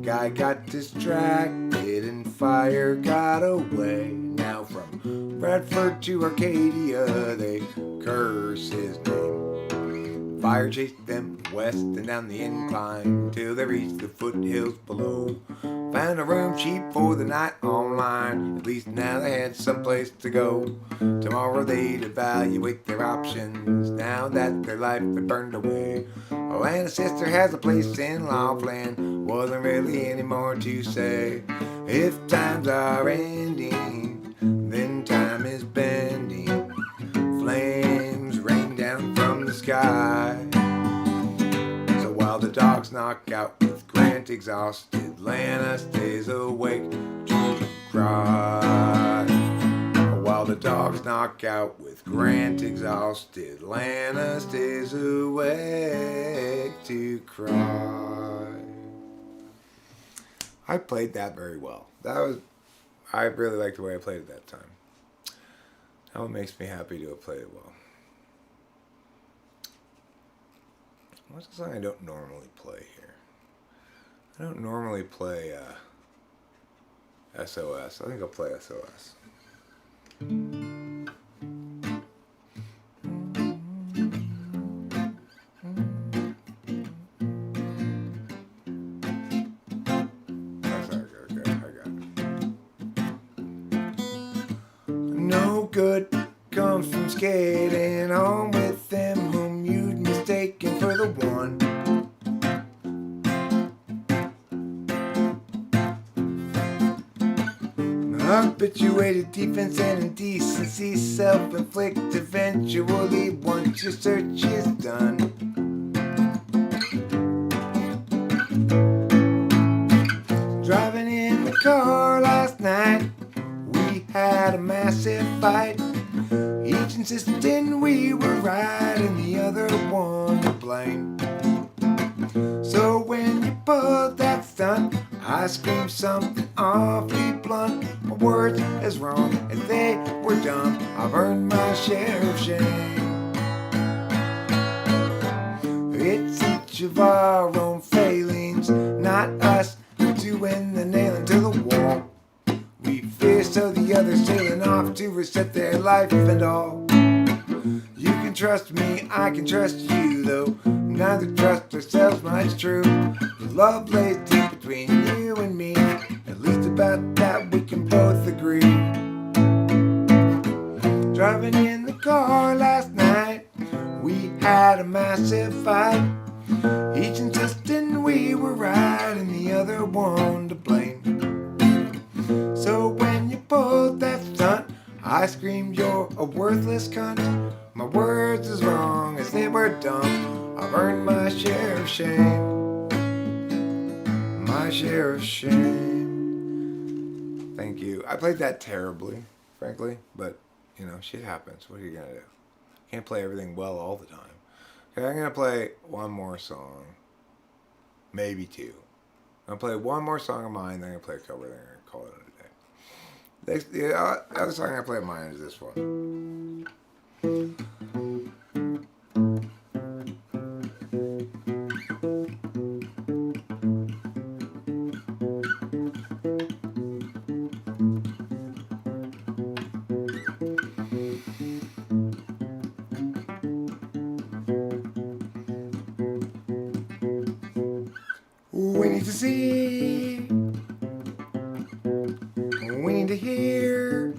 Speaker 1: Guy got distracted and fire got away. Now from Bradford to Arcadia they curse his name. Fire chased them west and down the incline till they reached the foothills below. Found a room cheap for the night online. At least now they had someplace to go. Tomorrow they'd evaluate their options now that their life had burned away. Oh, and a sister has a place in Laughlin. Wasn't really any more to say. If times are ending, then time is bending. Flames rain down from the sky. So while the dogs knock out with Grant exhausted, Atlanta stays awake to cry. While the dogs knock out with Grant exhausted, Atlanta stays awake to cry. I played that very well. I really liked the way I played it that time. That one makes me happy to have played it well. What's the song I don't normally play here? I don't normally play SOS. I think I'll play SOS. No good comes from skating on with them whom you'd mistaken for the one. Habituated defense and indecency, self-inflict eventually once your search is done. Driving in the car last night, we had a massive fight. Each insisting we were right and the other one to blame. So when you pulled that stunt, I screamed something awfully blunt. My words as wrong as they were dumb. I've earned my share of shame. It's each of our own failings, not us doing the nailing to the wall. We fear so the others sailing off to reset their life and all. You can trust me, I can trust you, though neither trust ourselves much true. The love lays deep between you and me, at least about that we can both agree. Driving in the car last night, we had a massive fight, each insisting we were right and the other one to blame. So when you pulled that stunt, I screamed, "You're a worthless cunt." My words as wrong as they were dumb. I've earned my share of shame. My share of shame. Thank you. I played that terribly, frankly, but you know, shit happens. What are you gonna do? Can't play everything well all the time. Okay, I'm gonna play one more song. Maybe two. I'm gonna play one more song of mine, then I'm gonna play a cover, then I'm gonna call it a day. The other song I play of mine is this one. We need to see, we need to hear,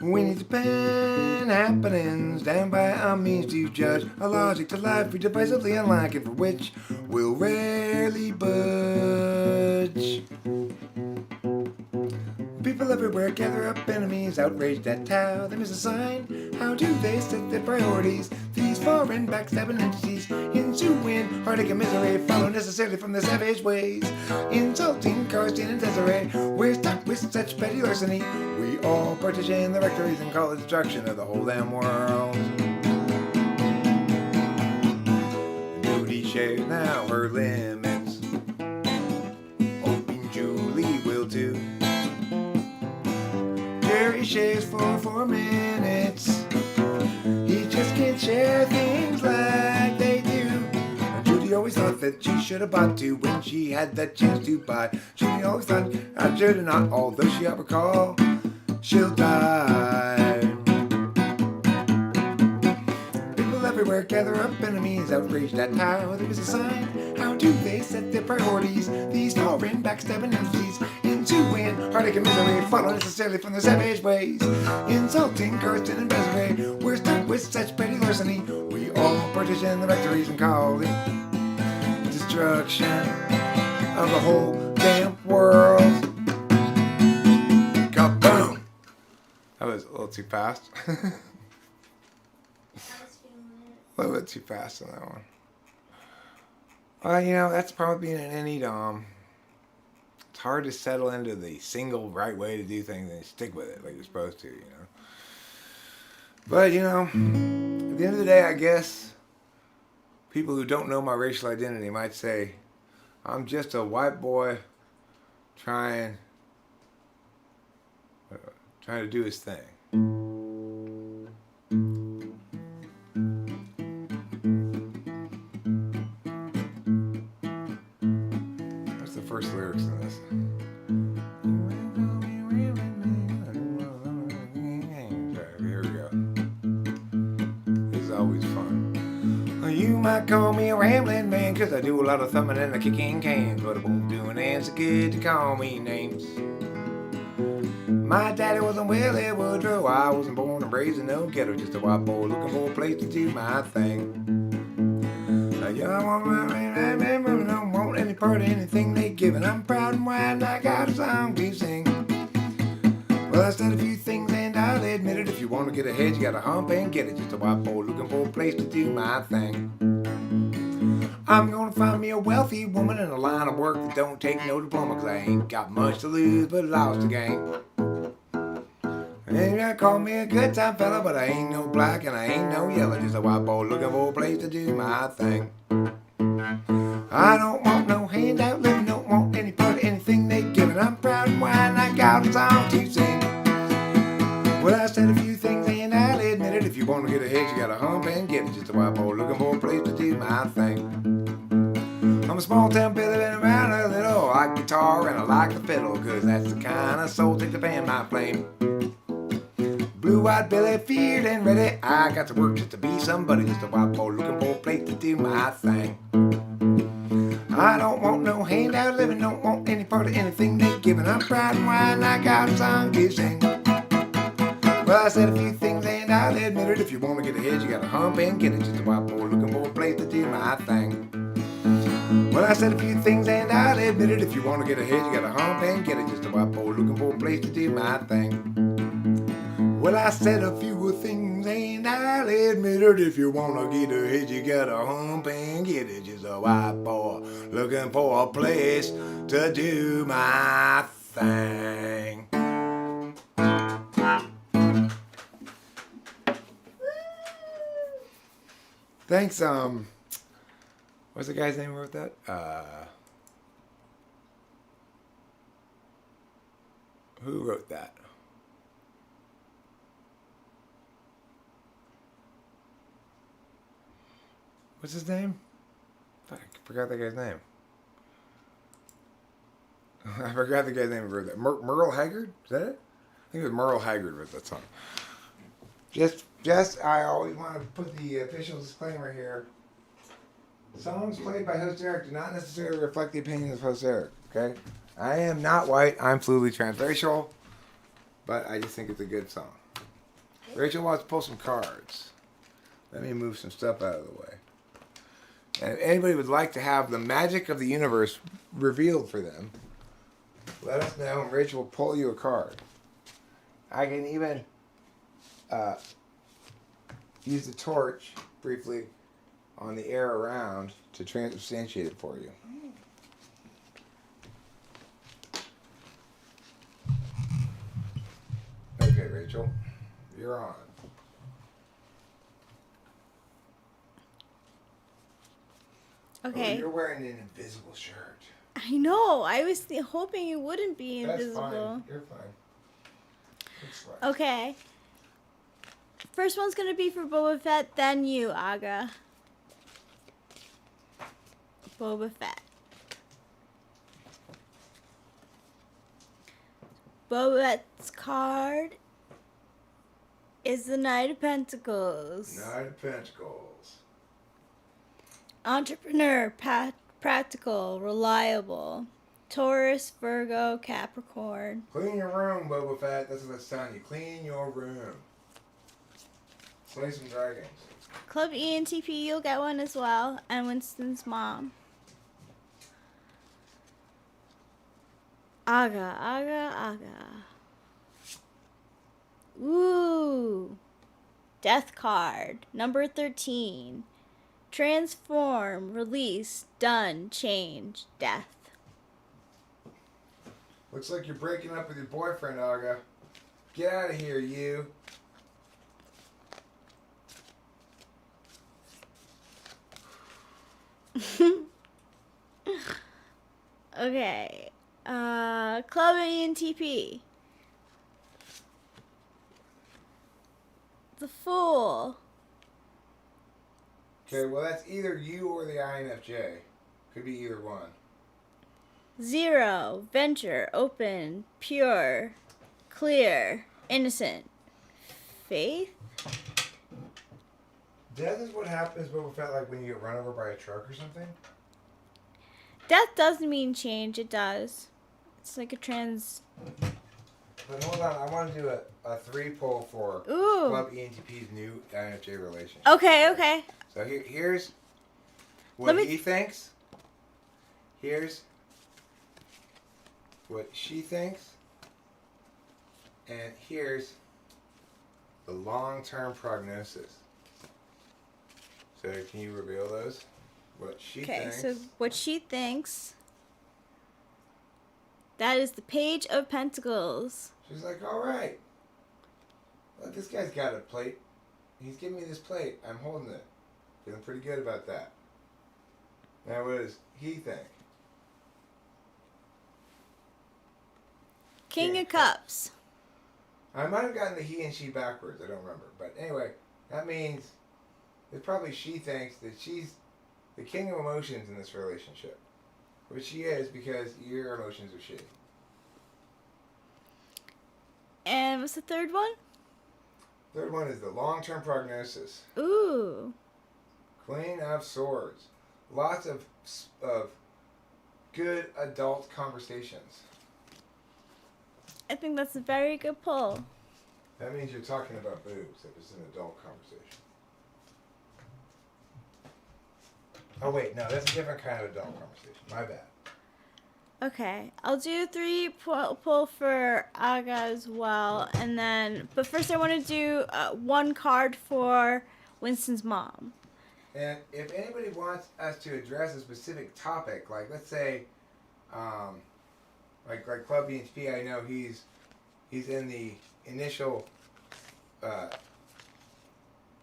Speaker 1: we need to pen happenings down by our means to judge, a logic to life we divisively unlike and for which we'll rarely budge. People everywhere gather up enemies, outraged at how they miss a sign. How do they set their priorities? These foreign backstabbing entities ensuing heartache and misery follow necessarily from their savage ways. Insulting Kersey and Desiree, we're stuck with such petty larceny. We all partition the rectories and call it destruction of the whole damn world. Duty shares now her limits. Hoping Julie will too. Jerry shares for 4 minutes. He just can't share things like they do. And Judy always thought that she should have bought two when she had the chance to buy. Judy always thought I should have not, although she I recall she'll die. People everywhere gather up enemies, outraged at how there is a sign. How do they set their priorities? These foreign backstabbing entities ensuing heartache and misery follow necessarily from their savage ways. Insulting Kersey and Desiree, we're stuck with such petty larceny. We all partition the rectories and call it destruction of the whole damn world. Kaboom! That was a little too fast.
Speaker 4: I was feeling it.
Speaker 1: A little bit too fast on that one. Well, you know, that's probably being an any dom. It's hard to settle into the single right way to do things and stick with it like you're supposed to, you know. But, you know, at the end of the day, I guess people who don't know my racial identity might say I'm just a white boy trying to do his thing. That's the first lyrics in this. Here we go. This is always fun. You might call me a rambling man, 'cause I do a lot of thumbing and a kicking cans, but I won't do an answer good to call me names. My daddy wasn't Willie Woodrow. I wasn't born and raised in no ghetto, just a white boy looking for a place to do my thing. I don't want any part of anything they give, and I'm proud and white and I got a song to sing. Well, I said a few things and I'll admit it. If you want to get ahead, you gotta hump and get it. Just a white boy looking for a place to do my thing. I'm gonna find me a wealthy woman in a line of work that don't take no diploma, 'cause I ain't got much to lose but lost to gain. And you call me a good time fella, but I ain't no black and I ain't no yellow. Just a white boy looking for a place to do my thing. I don't want no handout living, don't want any part of anything they give, and I'm proud and white and I got a song to sing. Well, I said a few things and I'll admit it. If you want to get ahead, you gotta hump and get it. Just a white boy looking for a place to do my thing. I'm a small town Billy been around a little. I like guitar and I like the fiddle, 'cause that's the kind of soul take the band my flame. Blue-eyed Billy, feared and ready. I got to work just to be somebody. Just a white boy looking for a place to do my thing. I don't want no handout living, don't want any part of anything they give, and I'm proud and white and I got a song to sing. Well, I said a few things and I'll admit it. If you want to get ahead, you got to hump and get it. Just a white boy looking for a place to do my thing. Well, I said a few things and I'll admit it. If you want to get ahead, you got to hump and get it. Just a white boy looking for a place to do my thing. Well, I said a few things and I'll admit it. If you want to get ahead, you got to hump and get it. Just a white boy looking for a place to do my thing. Thanks, what's the guy's name who wrote that? Who wrote that? What's his name? Fuck, I forgot that guy's name. I forgot the guy's name who wrote that. Merle Haggard? Is that it? I think it was Merle Haggard wrote that song. I always want to put the official disclaimer here. Songs played by host Eric do not necessarily reflect the opinion of host Eric, okay? I am not white. I'm fluidly transracial, but I just think it's a good song. Rachel wants to pull some cards. Let me move some stuff out of the way. And if anybody would like to have the magic of the universe revealed for them, let us know and Rachel will pull you a card. I can even use the torch briefly on the air around to transubstantiate it for you. Okay, Rachel, you're on.
Speaker 2: Okay.
Speaker 1: Oh, you're wearing an invisible shirt.
Speaker 2: I know. I was hoping it wouldn't be invisible.
Speaker 1: That's fine. You're fine. It's fine.
Speaker 2: Okay. First one's gonna be for Boba Fett, then you, Aga. Boba Fett. Boba Fett's card is the Knight of Pentacles.
Speaker 1: Knight of Pentacles.
Speaker 2: Entrepreneur, practical, reliable. Taurus, Virgo, Capricorn.
Speaker 1: Clean your room, Boba Fett. That's what it's telling you. Clean your room. Slay some dragons.
Speaker 2: Club ENTP, you'll get one as well. And Winston's mom. Aga. Ooh. Death card. Number 13. Transform, release, done, change, death.
Speaker 1: Looks like you're breaking up with your boyfriend, Aga. Get out of here, you.
Speaker 2: Okay. Club ENTP. The Fool.
Speaker 1: Okay, well that's either you or the INFJ. Could be either one.
Speaker 2: 0. Venture, open, pure, clear, innocent. Faith?
Speaker 1: Death is what happens, Boba Fett, like when you get run over by a truck or something?
Speaker 2: Death doesn't mean change, it does. It's like a trans...
Speaker 1: But hold on, I want to do a 3-poll for
Speaker 2: Ooh.
Speaker 1: Club ENTP's new INFJ relationship.
Speaker 2: Okay.
Speaker 1: So here's what he thinks. Here's what she thinks. And here's the long-term prognosis. So can you reveal those? What she thinks.
Speaker 2: Okay, so what she thinks... That is the Page of Pentacles.
Speaker 1: She's like, all right. Well, this guy's got a plate. He's giving me this plate. I'm holding it. Feeling pretty good about that. Now, what does he think?
Speaker 2: King of Cups.
Speaker 1: I might have gotten the he and she backwards. I don't remember. But anyway, that means that probably she thinks that she's the king of emotions in this relationship. Which she is because your emotions are shitty.
Speaker 2: And what's the third one?
Speaker 1: Third one is the long-term prognosis.
Speaker 2: Ooh.
Speaker 1: Queen of Swords. Lots of good adult conversations.
Speaker 2: I think that's a very good pull.
Speaker 1: That means you're talking about boobs if it's an adult conversation. Oh wait, no, that's a different kind of adult conversation. My bad.
Speaker 2: Okay, I'll do 3 pull for Aga as well, and then. But first, I want to do 1 card for Winston's mom.
Speaker 1: And if anybody wants us to address a specific topic, like let's say, like Club ENTP, I know he's in the initial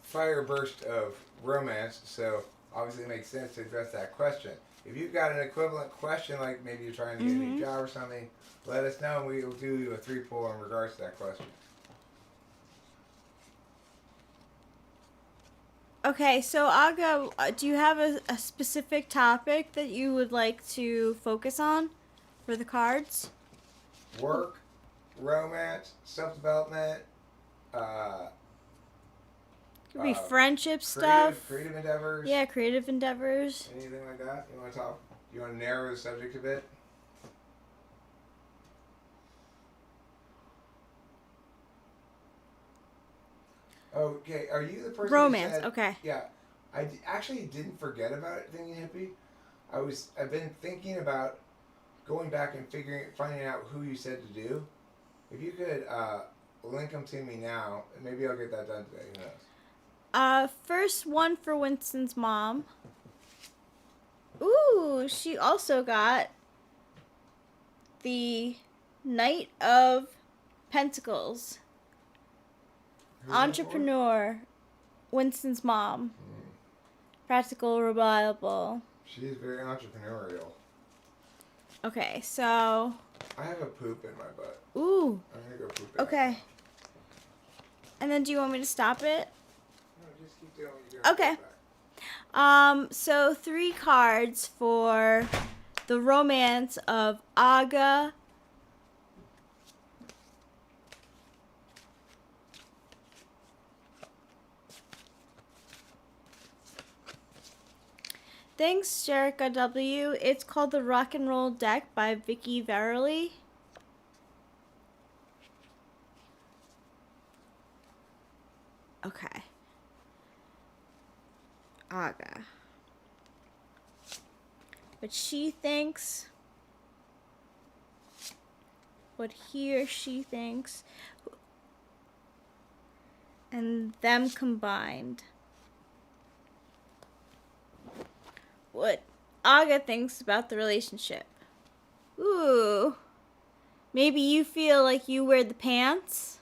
Speaker 1: fire burst of romance, so obviously it makes sense to address that question. If you've got an equivalent question, like maybe you're trying to get a new job or something, let us know and we will do you a 3 pull in regards to that question.
Speaker 2: Okay, so Aga, do you have a specific topic that you would like to focus on for the cards?
Speaker 1: Work, romance, self-development,
Speaker 2: Could be friendship stuff.
Speaker 1: creative endeavors.
Speaker 2: Yeah, creative endeavors.
Speaker 1: Anything like that? You want to talk? You want to narrow the subject a bit? Okay, are you the person
Speaker 2: Romance,
Speaker 1: who said,
Speaker 2: okay.
Speaker 1: Yeah, actually didn't forget about it, thinking hippie. I've been thinking about going back and finding out who you said to do. If you could link them to me now, maybe I'll get that done today. Who knows?
Speaker 2: First one for Winston's mom. Ooh, she also got the Knight of Pentacles.
Speaker 1: Who's that for?
Speaker 2: Entrepreneur. Winston's mom. Practical, reliable.
Speaker 1: She's very entrepreneurial.
Speaker 2: Okay, so.
Speaker 1: I have a poop in my butt.
Speaker 2: Ooh.
Speaker 1: I'm gonna go poop it.
Speaker 2: Okay. And then do you want me to stop it?
Speaker 1: No, just keep doing what you're doing.
Speaker 2: Okay. So 3 cards for the romance of Aga. Thanks, Jerica W. It's called the Rock and Roll Deck by Vicky Verily. Okay. Aga. What she thinks, what he or she thinks, and them combined. What Aga thinks about the relationship. Ooh. Maybe you feel like you wear the pants.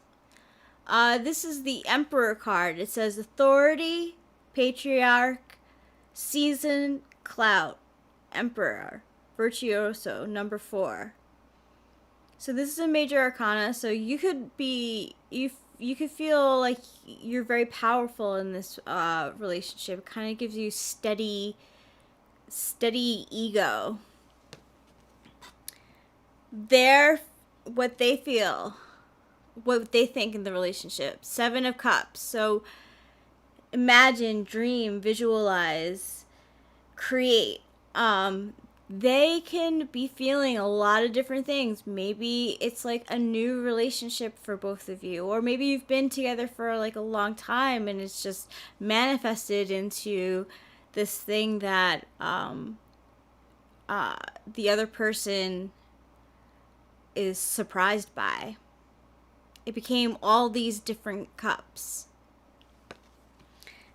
Speaker 2: This is the Emperor card. It says authority, patriarch, seasoned, clout, emperor, virtuoso, number 4. So this is a major arcana. So you could be you could feel like you're very powerful in this relationship. It kind of gives you steady ego. What they feel, what they think in the relationship. 7 of Cups. So imagine, dream, visualize, create. They can be feeling a lot of different things. Maybe it's like a new relationship for both of you, or maybe you've been together for like a long time and it's just manifested into this thing that the other person is surprised by. It became all these different cups.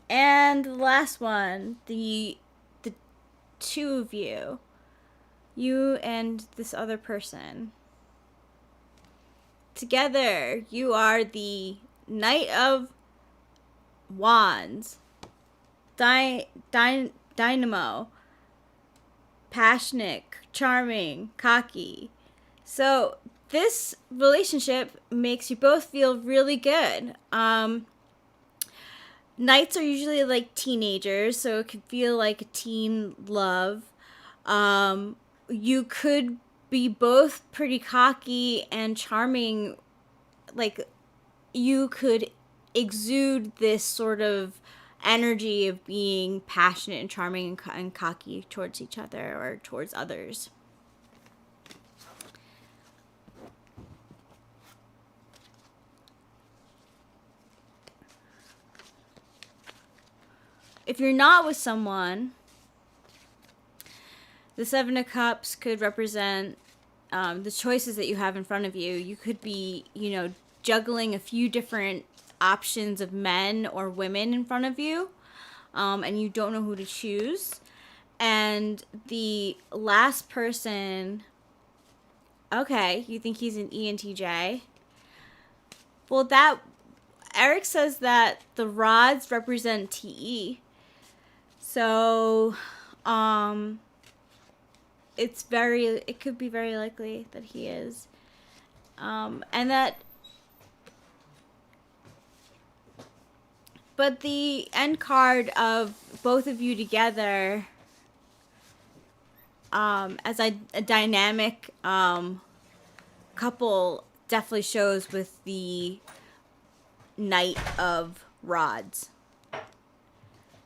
Speaker 2: And the last one, the 2 of you and this other person. Together, you are the Knight of Wands, dynamo, passionate, charming, cocky. So this relationship makes you both feel really good. Knights are usually like teenagers, so it can feel like a teen love. You could be both pretty cocky and charming. Like, you could exude this sort of energy of being passionate and charming and cocky towards each other or towards others. if you're not with someone, the Seven of Cups could represent the choices that you have in front of you. You could be, juggling a few different options of men or women in front of you, and you don't know who to choose. And the last person, okay, you think he's an ENTJ. Well, Eric says that the rods represent TE. So, it could be very likely that he is. But the end card of both of you together, as a dynamic couple, definitely shows with the Knight of Rods.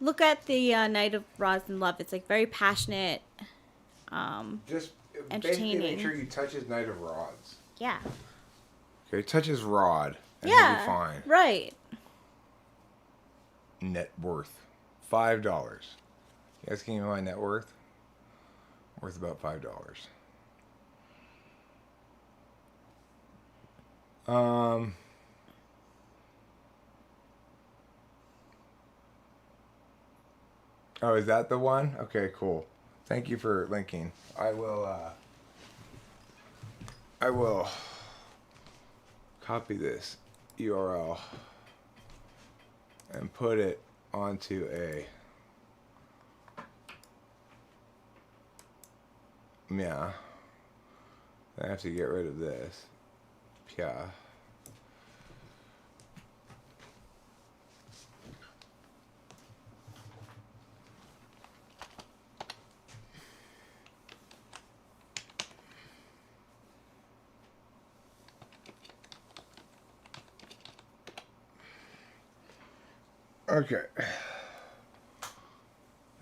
Speaker 2: Look at the Knight of Rods in Love. It's like very passionate,
Speaker 1: Just
Speaker 2: entertaining.
Speaker 1: basically make sure you touch his Knight of Rods.
Speaker 2: Yeah.
Speaker 1: Okay, touch his rod, and
Speaker 2: Yeah.
Speaker 1: he'll be fine.
Speaker 2: Right.
Speaker 1: Net worth $5. You guys can give me my net worth. Worth about $5. Oh, is that the one? Okay, cool. Thank you for linking. I will copy this URL and put it onto a I have to get rid of this. Yeah. Okay.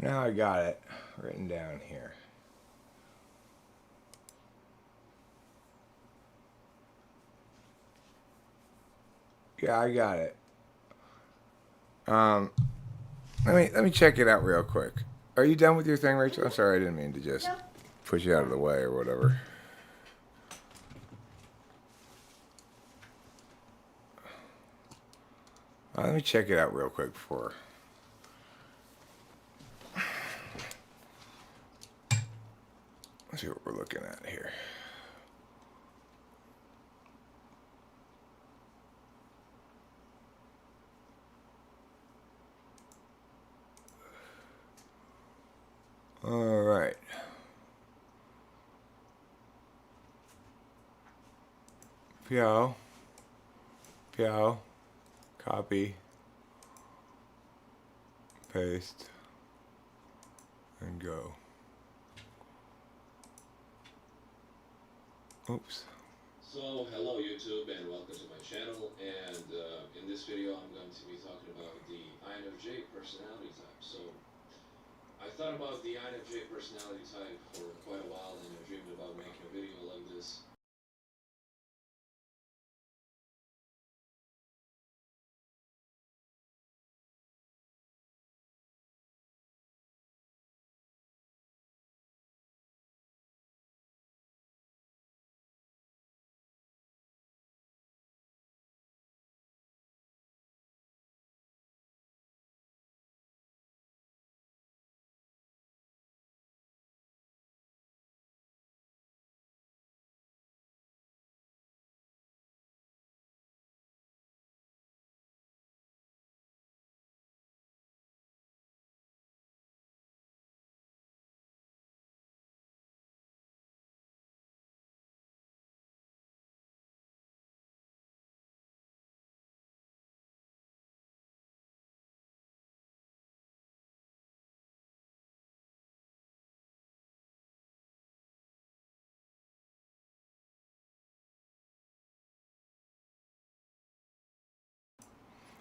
Speaker 1: Now I got it written down here. Yeah, I got it. Let me check it out real quick. Are you done with your thing, Rachel? I'm sorry, I didn't mean to just push you out of the way or whatever. Let me check it out real quick before. Let's see what we're looking at here. All right. Piao. Copy. Paste. And go. Oops.
Speaker 5: So, hello YouTube and welcome to my channel, and in this video I'm going to be talking about the INFJ personality type. So, I thought about the INFJ personality type for quite a while, and I dreamed about making a video like this.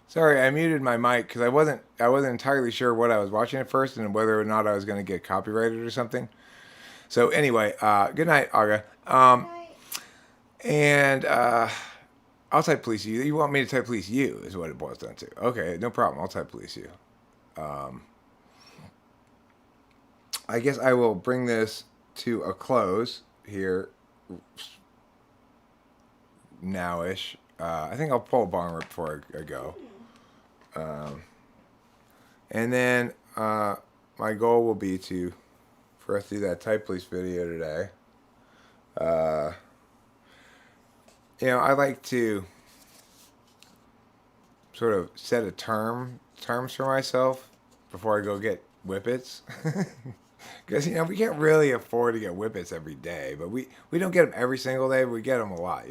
Speaker 1: Sorry, I muted my mic because I wasn't entirely sure what I was watching at first and whether or not I was going to get copyrighted or something. So anyway, good night, Aga. And I'll type police you. You want me to type police you is what it boils down to. Okay, no problem. I'll type police you. I guess I will bring this to a close here nowish. I think I'll pull a bong rip before I go. And then my goal will be for us to do that type police video today. I like to sort of set a terms for myself before I go get whippets. Because, we can't really afford to get whippets every day. But we don't get them every single day, but we get them a lot,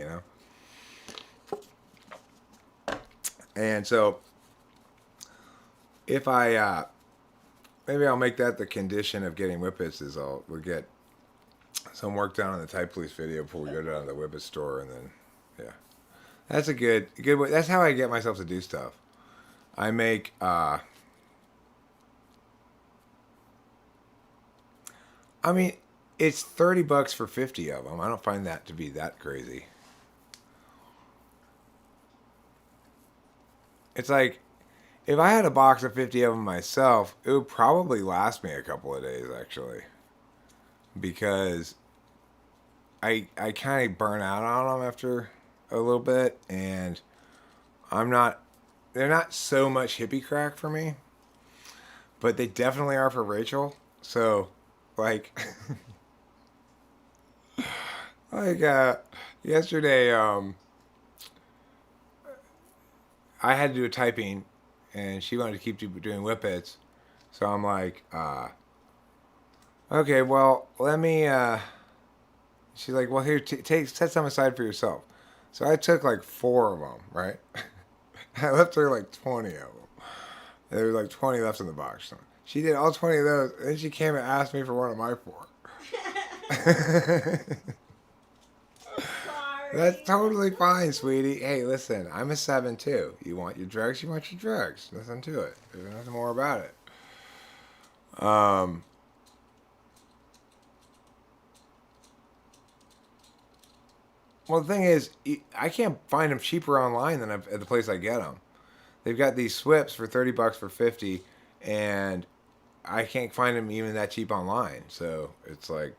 Speaker 1: And so, if maybe I'll make that the condition of getting whippets is we'll get some work done on the type police video before we go down to the whippet store, and then, yeah. That's a good way. That's how I get myself to do stuff. I make, it's $30 for 50 of them. I don't find that to be that crazy. It's like, if I had a box of 50 of them myself, it would probably last me a couple of days, actually. Because I kind of burn out on them after a little bit, and they're not so much hippie crack for me, but they definitely are for Rachel. So, yesterday, I had to do a typing, and she wanted to keep doing whippets. So I'm like, okay, well, let me, she's like, well, here, set some aside for yourself. So I took 4 of them, right? I left her 20 of them. There was 20 left in the box. So she did all 20 of those, and then she came and asked me for one of my 4. That's totally fine, sweetie. Hey, listen, I'm a 7 too. You want your drugs, you want your drugs. Nothing to it. There's nothing more about it. Well, the thing is, I can't find them cheaper online than at the place I get them. They've got these swips for $30 for 50, and I can't find them even that cheap online. So it's like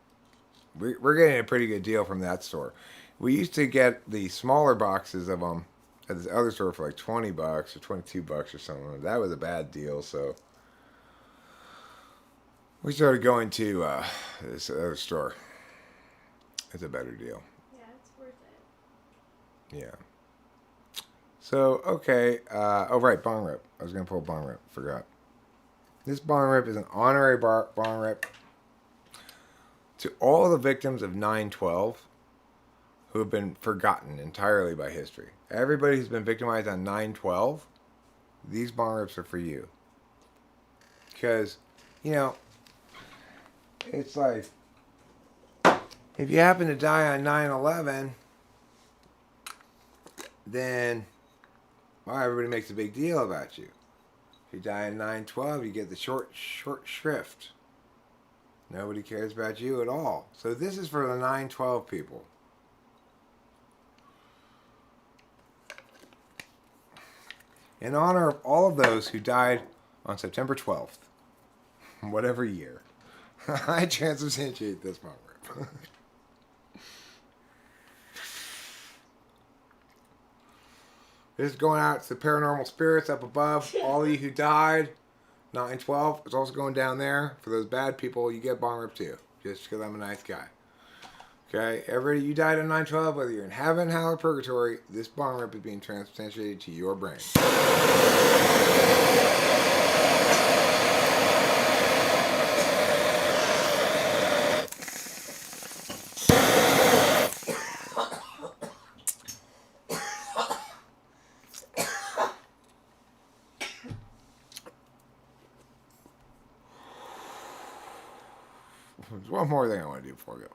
Speaker 1: we're getting a pretty good deal from that store. We used to get the smaller boxes of them at this other store for $20 or $22 or something. That was a bad deal, so we started going to this other store. It's a better deal.
Speaker 4: Yeah, it's worth it.
Speaker 1: Yeah. So, okay. Right, bong rip. I was going to pull a bong rip. Forgot. This bong rip is an honorary bong rip to all the victims of 9/12 who have been forgotten entirely by history. Everybody who's been victimized on 9/12, these bong rips are for you. Because, it's like, if you happen to die on 9/11, then, everybody makes a big deal about you. If you die on 9/12, you get the short shrift. Nobody cares about you at all. So this is for the 9/12 people. In honor of all of those who died on September 12th, whatever year, I transubstantiate this bong rip. This is going out to the paranormal spirits up above. All of you who died, 9/12, it's also going down there. For those bad people, you get bong rip too. Just because I'm a nice guy. Okay? Everybody, you died on 9/12, whether you're in heaven, hell, or purgatory, this bong rip is being transubstantiated to your brain. There's one more thing I want to do before we go.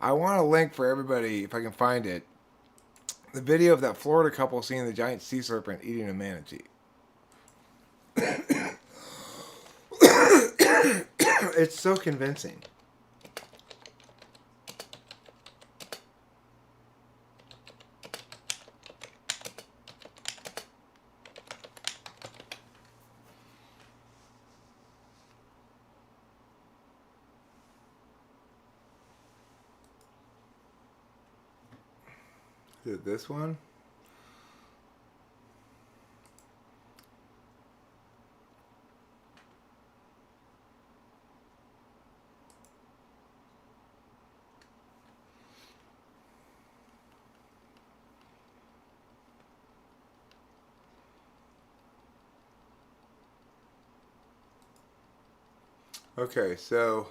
Speaker 1: I want to link for everybody, if I can find it, the video of that Florida couple seeing the giant sea serpent eating a manatee. It's so convincing. Is it this one? Okay, so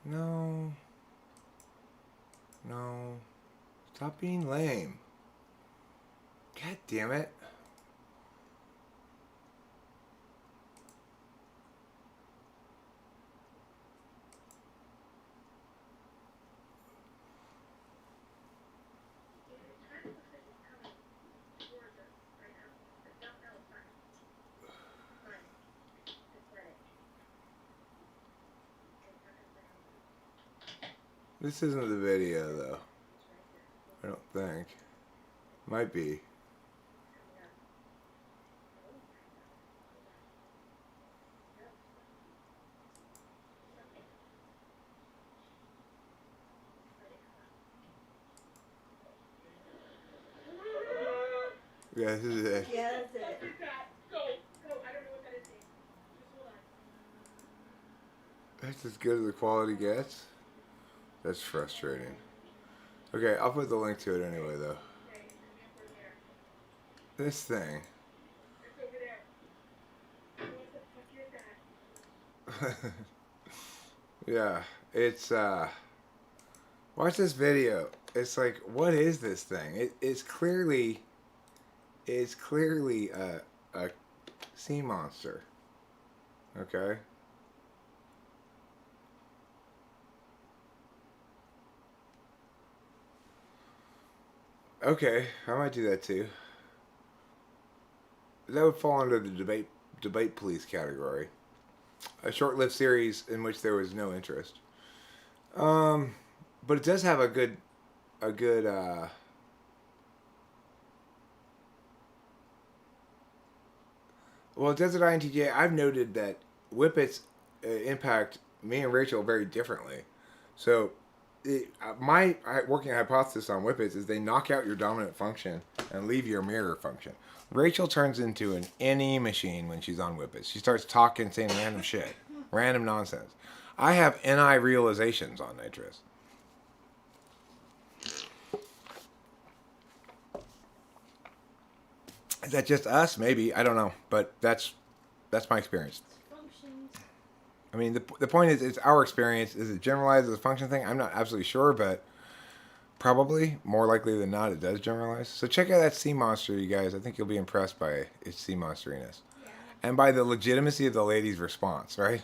Speaker 1: no. No. Stop being lame. God damn it. This isn't the video, though. I don't think. Might be. Yeah, this is it.
Speaker 4: Yeah, that's it.
Speaker 1: That's as good as the quality gets. That's frustrating. Okay, I'll put the link to it anyway, though. This thing. Yeah, it's watch this video. It's like, what is this thing? It's clearly a sea monster. Okay. Okay, I might do that too. That would fall under the debate police category. A short-lived series in which there was no interest. But it does have a good well, Desert INTJ, I've noted that whippets impact me and Rachel very differently. So, my working hypothesis on whippets is they knock out your dominant function and leave your mirror function. Rachel turns into an any machine when she's on whippets. She starts talking, saying random shit, random nonsense. I have NI realizations on nitrous. Is that just us? Maybe. I don't know. But that's my experience.
Speaker 2: Functions.
Speaker 1: I mean, the point is, it's our experience. Is it generalized as a function thing? I'm not absolutely sure, but probably, more likely than not, it does generalize. So check out that sea monster, you guys. I think you'll be impressed by its sea monsteriness.
Speaker 2: Yeah.
Speaker 1: And by the legitimacy of the lady's response, right?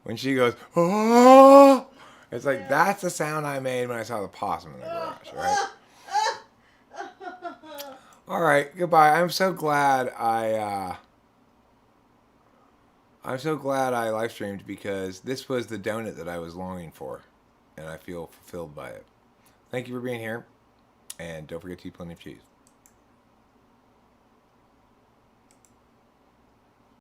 Speaker 1: When she goes, oh! It's like, that's the sound I made when I saw the possum in the garage, right? All right, goodbye. I'm so glad I live streamed because this was the donut that I was longing for, and I feel fulfilled by it. Thank you for being here, and don't forget to eat plenty of cheese.